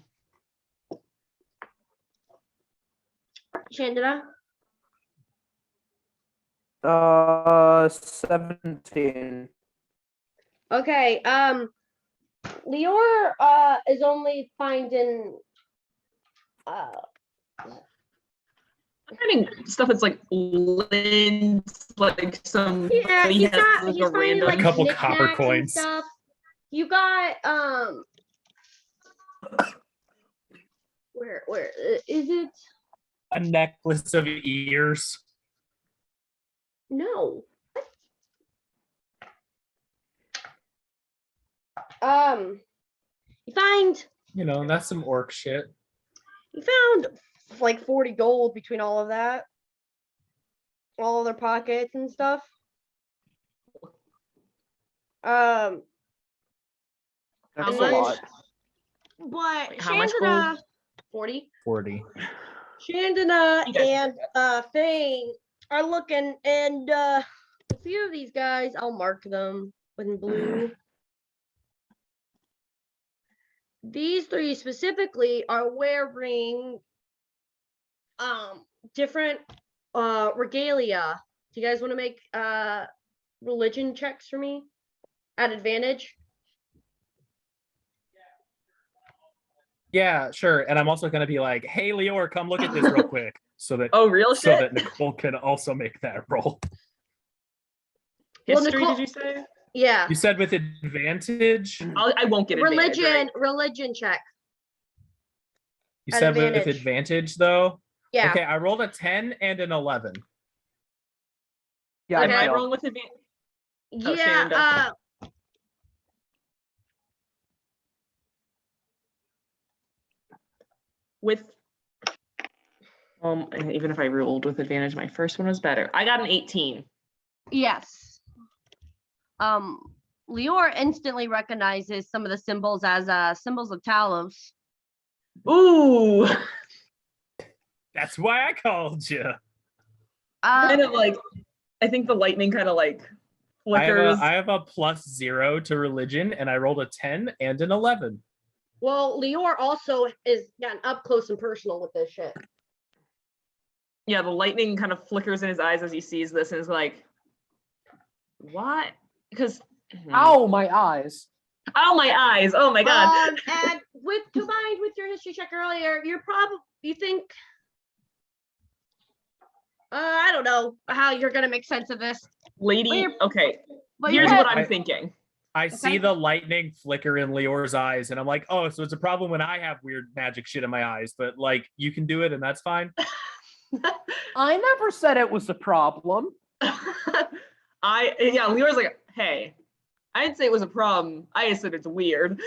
Chandra? 17. Okay, Lior is only finding Finding stuff that's like lint, like some yeah, he he's has not like he's a finding random like A couple knickknacks copper and coins. stuff. You got where is it? A necklace of ears. No. You find You know, that's some orc shit. you found like 40 gold between all of that. All of their pockets and stuff. That's How a much? lot. But Wait, how much Chandana, gold? 40. 40. Chandana You guys and Fane are looking, and a few of these guys, I'll mark them in blue. These three specifically are wearing different regalia. Do you guys want to make religion checks for me at advantage? Yeah, sure. And I'm also gonna be like, hey Lior, come look at this real quick. So that Oh, real so shit? that Nicole can also make that roll. Well, History, Nicole- did you say? Yeah. You said with advantage? I won't get advantage, right? Religion check. You At said with advantage. advantage though? Yeah. Okay, I rolled a 10 and an 11. Yeah, Am I failed. rolling with advantage? Oh, Yeah. Shanda. With even if I rolled with advantage, my first one was better. I got an 18. Yes. Lior instantly recognizes some of the symbols as symbols of Talos. Ooh, That's why I called you. kind of like, I think the lightning kind of like flickers. I have a +0 to religion, and I rolled a 10 and an 11. Well, Lior also is gotten up close and personal with this shit. Yeah, the lightning kind of flickers in his eyes as he sees this and is like, what? Because Ow, my eyes. oh, my eyes. Oh my god. And with combined with your history check earlier, you think I don't know how you're gonna make sense of this. Lady, okay. But Here's you what have- I'm thinking. I see the lightning flicker in Lior's eyes, and I'm like, oh, so it's a problem when I have weird magic shit in my eyes, but like you can do it and that's fine. I never said it was a problem. Lior's like, hey, I didn't say it was a problem. I just said it's weird.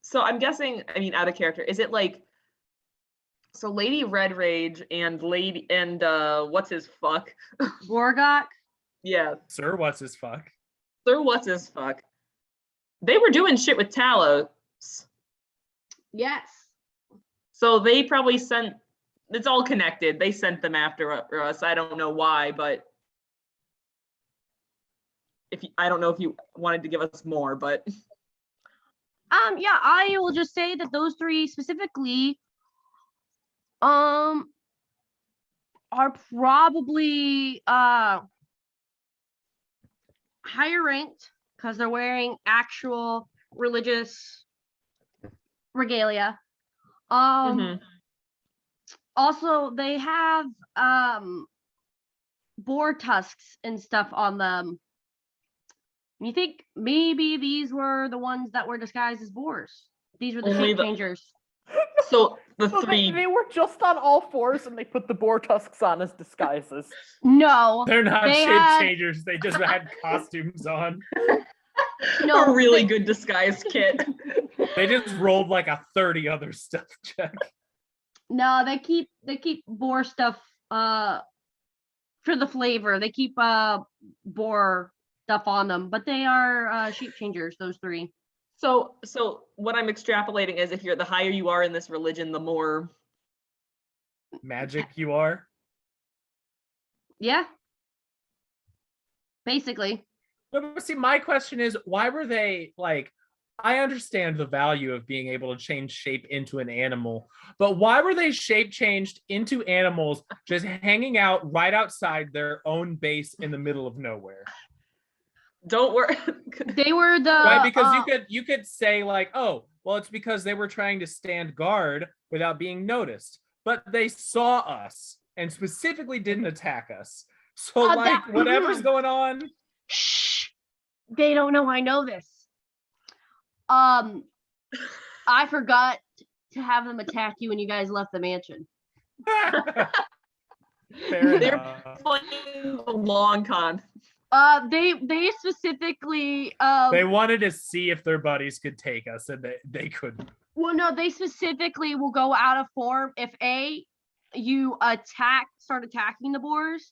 So I'm guessing, I mean, out of character, is it like, so Lady Red Rage and what's his fuck? Gorgok? Yeah, Sir, what's his fuck? Sir what's his fuck? They were doing shit with Talos. Yes. So they probably sent, it's all connected. They sent them after us. I don't know why, but I don't know if you wanted to give us more, but. Yeah, I will just say that those three specifically, are probably higher ranked because they're wearing actual religious regalia. Mhm. Also they have boar tusks and stuff on them. You think maybe these were the ones that were disguised as boars? These were the Only shape the- changers. So the So three. they were just on all fours and they put the boar tusks on as disguises. No, They're not they shape had- changers. They just had costumes on. No, a really they- good disguise kit. They just rolled like a 30 other stuff check. No, they keep boar stuff for the flavor. They keep boar stuff on them, but they are shape changers, those three. So what I'm extrapolating is if you're the higher you are in this religion, the more Magic you are. Yeah. Basically. But see, my question is, why were they like? I understand the value of being able to change shape into an animal, but why were they shape changed into animals just hanging out right outside their own base in the middle of nowhere? don't worry. They were the Right, because you could say like, oh, well, it's because they were trying to stand guard without being noticed, but they saw us and specifically didn't attack us. So like, whatever's going on. Shh. They don't know I know this. I forgot to have them attack you when you guys left the mansion. Fair They're enough. playing the long con. They specifically They wanted to see if their buddies could take us, and they couldn't. well, no, they specifically will go out of form if A, you start attacking the boars,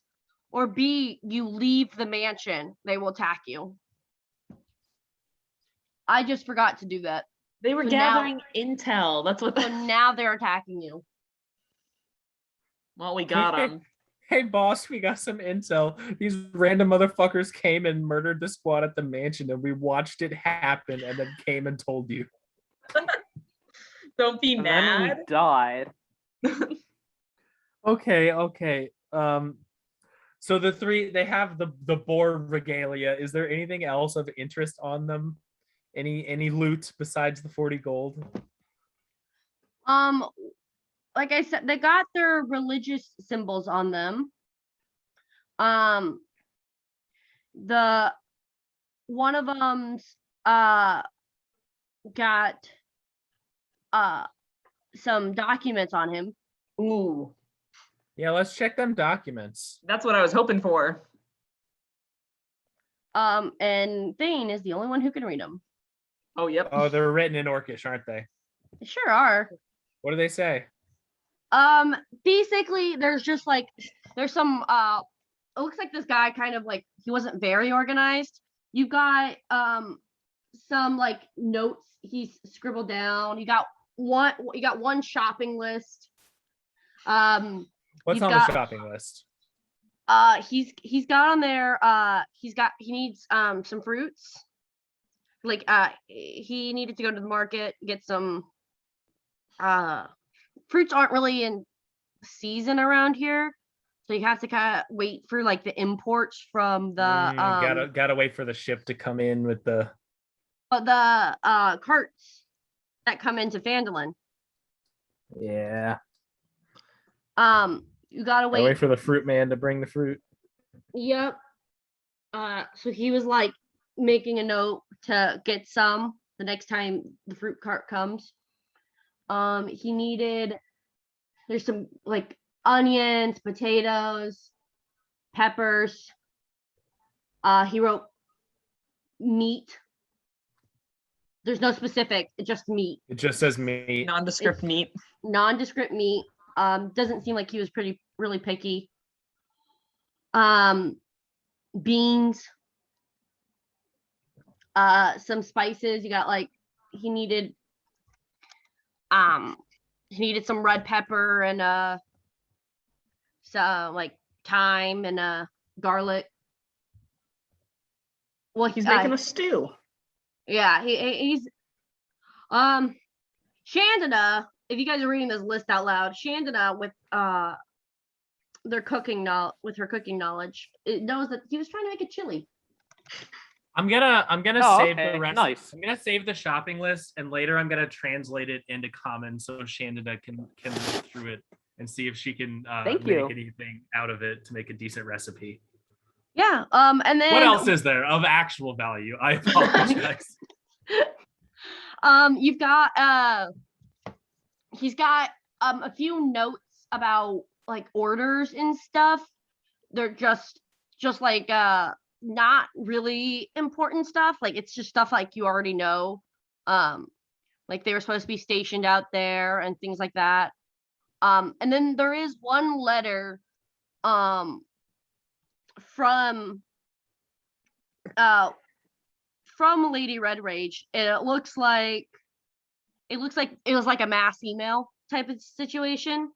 or B, you leave the mansion, they will attack you. I just forgot to do that. They were So now- gathering intel. That's what. So now they're attacking you. Well, we got them. Hey, boss, we got some intel. These random motherfuckers came and murdered the squad at the mansion, and we watched it happen, and then came and told you. Don't be And then we mad. died. Okay. So the three, they have the boar regalia. Is there anything else of interest on them? Any loot besides the 40 gold? Like I said, they got their religious symbols on them. The one of them's got some documents on him. Ooh, Yeah, let's check them documents. that's what I was hoping for. And Thane is the only one who can read them. Oh, yep. Oh, they're written in Orcish, aren't they? They sure are. What do they say? Basically there's just like there's some it looks like this guy kind of like he wasn't very organized. You've got some like notes he's scribbled down. You got one shopping list. What's You've on got- the shopping list? He's got on there he needs some fruits. Like he needed to go to the market, get some fruits aren't really in season around here. So you have to kind of wait for like the imports from the Gotta wait for the ship to come in with the carts that come into Phandalin. Yeah. You gotta Gotta wait wait. for the fruit man to bring the fruit. Yep. So he was like making a note to get some the next time the fruit cart comes. He needed there's some like onions, potatoes, peppers. He wrote meat. There's no specific, just meat. It just says meat. Nondescript meat. Nondescript meat. Doesn't seem like he was really picky. Beans. Some spices. You got like he needed some red pepper and some like thyme and garlic. Well, He's making a stew. yeah, he's Chandana, if you guys are reading this list out loud, Chandana with their cooking with her cooking knowledge. It knows that he was trying to make a chili. I'm gonna Oh, save okay, the rest. nice. I'm gonna save the shopping list, and later I'm gonna translate it into common so Shandana can look through it and see if she can Thank make you. anything out of it to make a decent recipe. Yeah. And then What else is there of actual value? I apologize. you've got he's got a few notes about like orders and stuff. They're just like not really important stuff. Like it's just stuff like you already know. Like they were supposed to be stationed out there and things like that. And then there is one letter from Lady Red Rage. And it looks like it was like a mass email type of situation.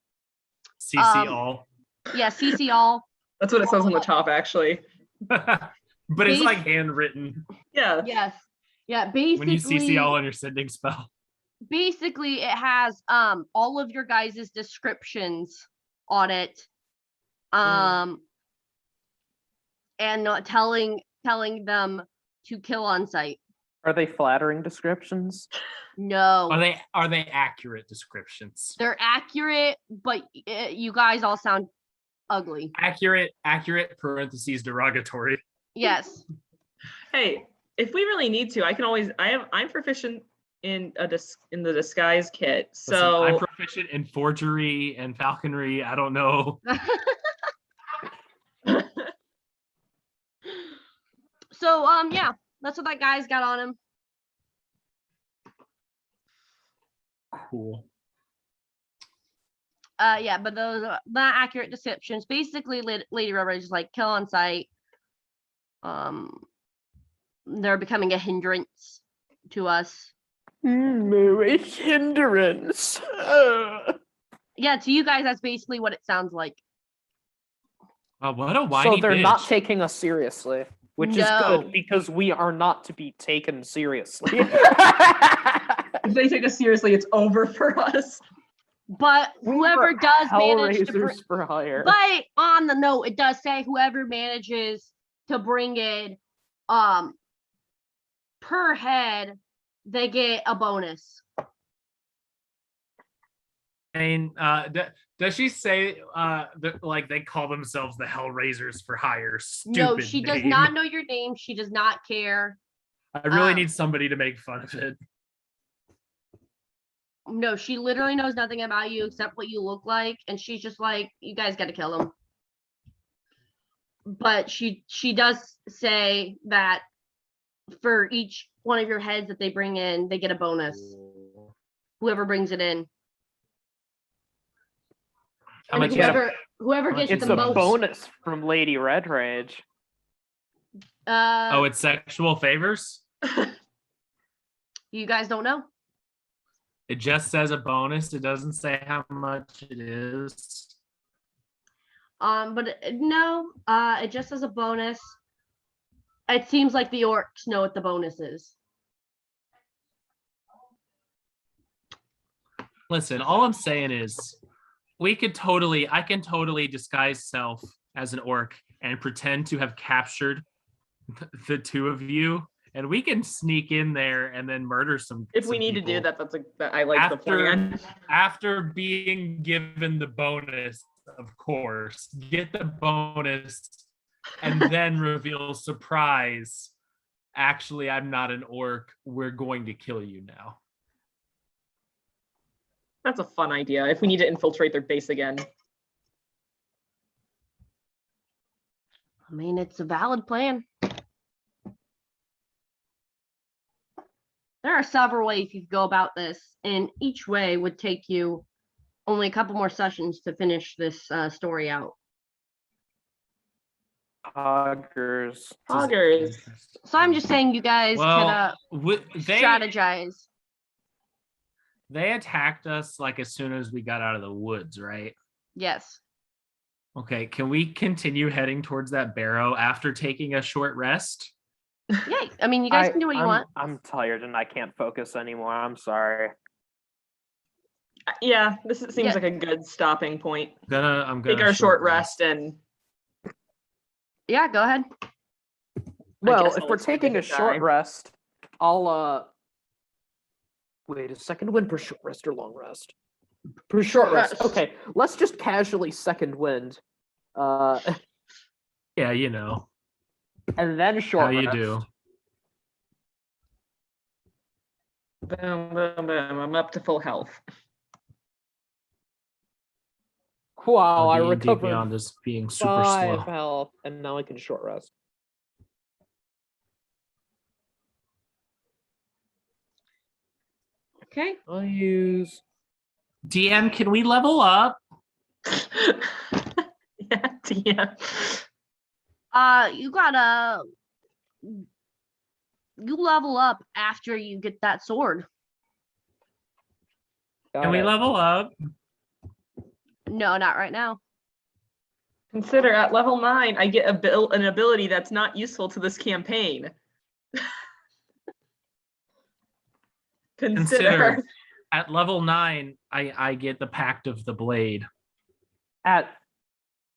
CC all. Yeah, CC all. That's what it says on the top, actually. But it's like handwritten. Yeah. Yes. Yeah, basically When you CC all on your sending spell. Basically it has all of your guys' descriptions on it. And not telling them to kill on sight. Are they flattering descriptions? No. Are they accurate descriptions? They're accurate, but you guys all sound ugly. Accurate parentheses derogatory. Yes. Hey, if we really need to, I'm proficient in the disguise kit. So Listen, I'm proficient in forgery and falconry. I don't know. So yeah, that's what that guy's got on him. Cool. Yeah, but those are not accurate descriptions. Basically, Lady Red Rage is like kill on sight. They're becoming a hindrance to us. A hindrance. Yeah, to you guys, that's basically what it sounds like. What a whiny So they're bitch. not taking us seriously, which is No. good because we are not to be taken seriously. if they take us seriously, it's over for us. But whoever does manage to Hellraisers for hire. but on the note, it does say whoever manages to bring in per head, they get a bonus. I mean, does she say like they call themselves the Hellraisers for hire? Stupid No, she does name. not know your name. She does not care. I really need somebody to make fun of it. No, she literally knows nothing about you except what you look like, and she's just like, you guys got to kill him. But she does say that for each one of your heads that they bring in, they get a bonus. Whoever brings it in. How And much whoever gets It's the a most. bonus from Lady Red Rage. Oh, it's sexual favors? You guys don't know? It just says a bonus. It doesn't say how much it is. But no, it just says a bonus. It seems like the orcs know what the bonus is. Listen, all I'm saying is I can totally disguise self as an orc and pretend to have captured the two of you, and we can sneak in there and then murder some. If we need to do that, I like the plan. After being given the bonus, of course, get the bonus and then reveal surprise. Actually, I'm not an orc. We're going to kill you now. That's a fun idea. If we need to infiltrate their base again. I mean, it's a valid plan. There are several ways you could go about this, and each way would take you only a couple more sessions to finish this story out. Hoggers. So I'm just saying you guys can strategize. They attacked us like as soon as we got out of the woods, right? Yes. Okay, can we continue heading towards that barrow after taking a short rest? Yeah, I mean, you guys can do what you want. I'm tired and I can't focus anymore. I'm sorry. Yeah, seems Yeah. like a good stopping point. I'm gonna Take our short rest and Yeah, go ahead. Well, guess if I'll we're spend a taking a good short time. rest, I'll wait a second wind per short rest or long rest? Per short rest. Okay, let's just casually second wind. Yeah, you know And then short how you rest. do. boom, boom, boom. I'm up to full health. Wow, I D&D recovered Beyond is being super 5 slow. health, and now I can short rest. Okay. I'll use. DM, can we level up? Yeah, DM. You gotta you level up after you get that sword. Can we level up? No, not right now. Consider at level 9, I get an ability that's not useful to this campaign. Consider. At level 9, I get the Pact of the Blade. At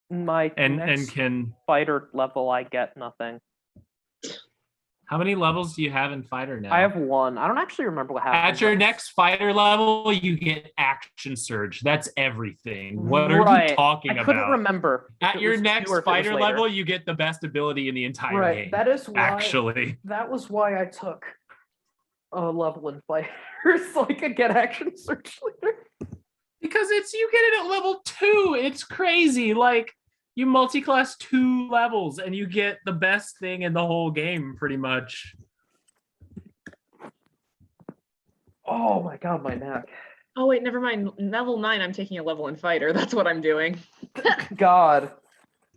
my And next can fighter level, I get nothing. how many levels do you have in fighter now? I have 1. I don't actually remember what happened. At your next fighter level, you get action surge. That's everything. What are Right. you talking about? I couldn't remember. if At it your was 2 next or if it was fighter later. level, you get the best ability in the entire Right. game. That is why. Actually, That was why I took a level in fighters, so I could get action surge later. because you get it at level 2. It's crazy. Like you multi-class 2 levels and you get the best thing in the whole game, pretty much. Oh my god, my neck. Oh wait, never mind. Level 9, I'm taking a level in fighter. That's what I'm doing. God.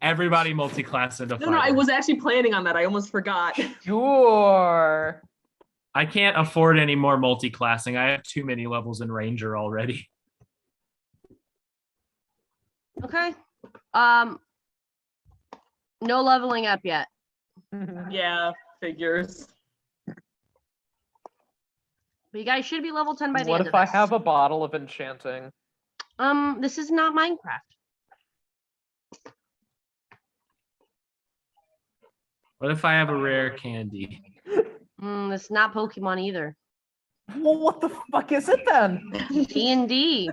Everybody multi-class into fighter. No, I was actually planning on that. I almost forgot. Sure. I can't afford any more multi-classing. I have too many levels in Ranger already. Okay. No leveling up yet. Yeah, figures. But you guys should be level 10 by the What end if of I this. have a bottle of enchanting? This is not Minecraft. What if I have a rare candy? This is not Pokemon either. Well, what the fuck is it then? D&D.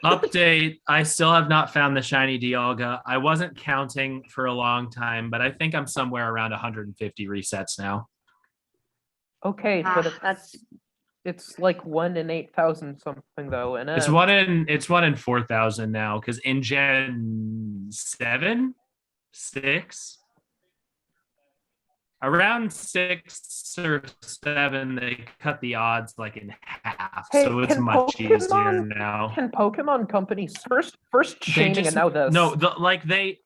Update, I still have not found the shiny Dialga. I wasn't counting for a long time, but I think I'm somewhere around 150 resets now. Okay, but That's it's like 1 in 8,000 something though, and It's one in 4,000 now, because in Gen 7, 6, around 6 or 7, they cut the odds like in half, Hey, so it's can much easier Pokemon- now. Can Pokemon companies first chaining and now this? No, they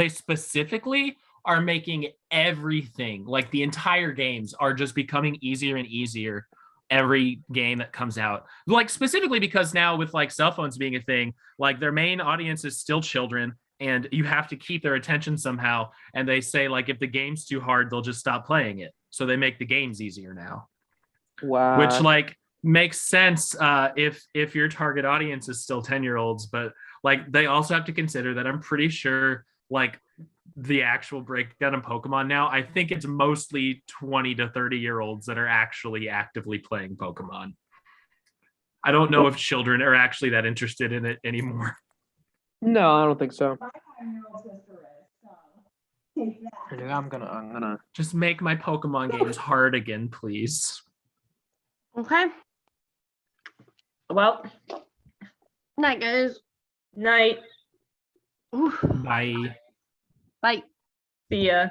specifically are making everything, like the entire games are just becoming easier and easier every game that comes out. Like specifically because now with like cell phones being a thing, like their main audience is still children and you have to keep their attention somehow. And they say like if the game's too hard, they'll just stop playing it. So they make the games easier now. Wow. Which like makes sense if your target audience is still 10-year-olds, but like they also have to consider that I'm pretty sure like the actual breakdown in Pokemon now, I think it's mostly 20 to 30-year-olds that are actually actively playing Pokemon. I don't know if children are actually that interested in it anymore. No, I don't think so. My 5-year-old sister is, so take that. I'm gonna. Just make my Pokemon games hard again, please. okay. Well, Night, guys. night. Ooh, Bye. bye. See ya.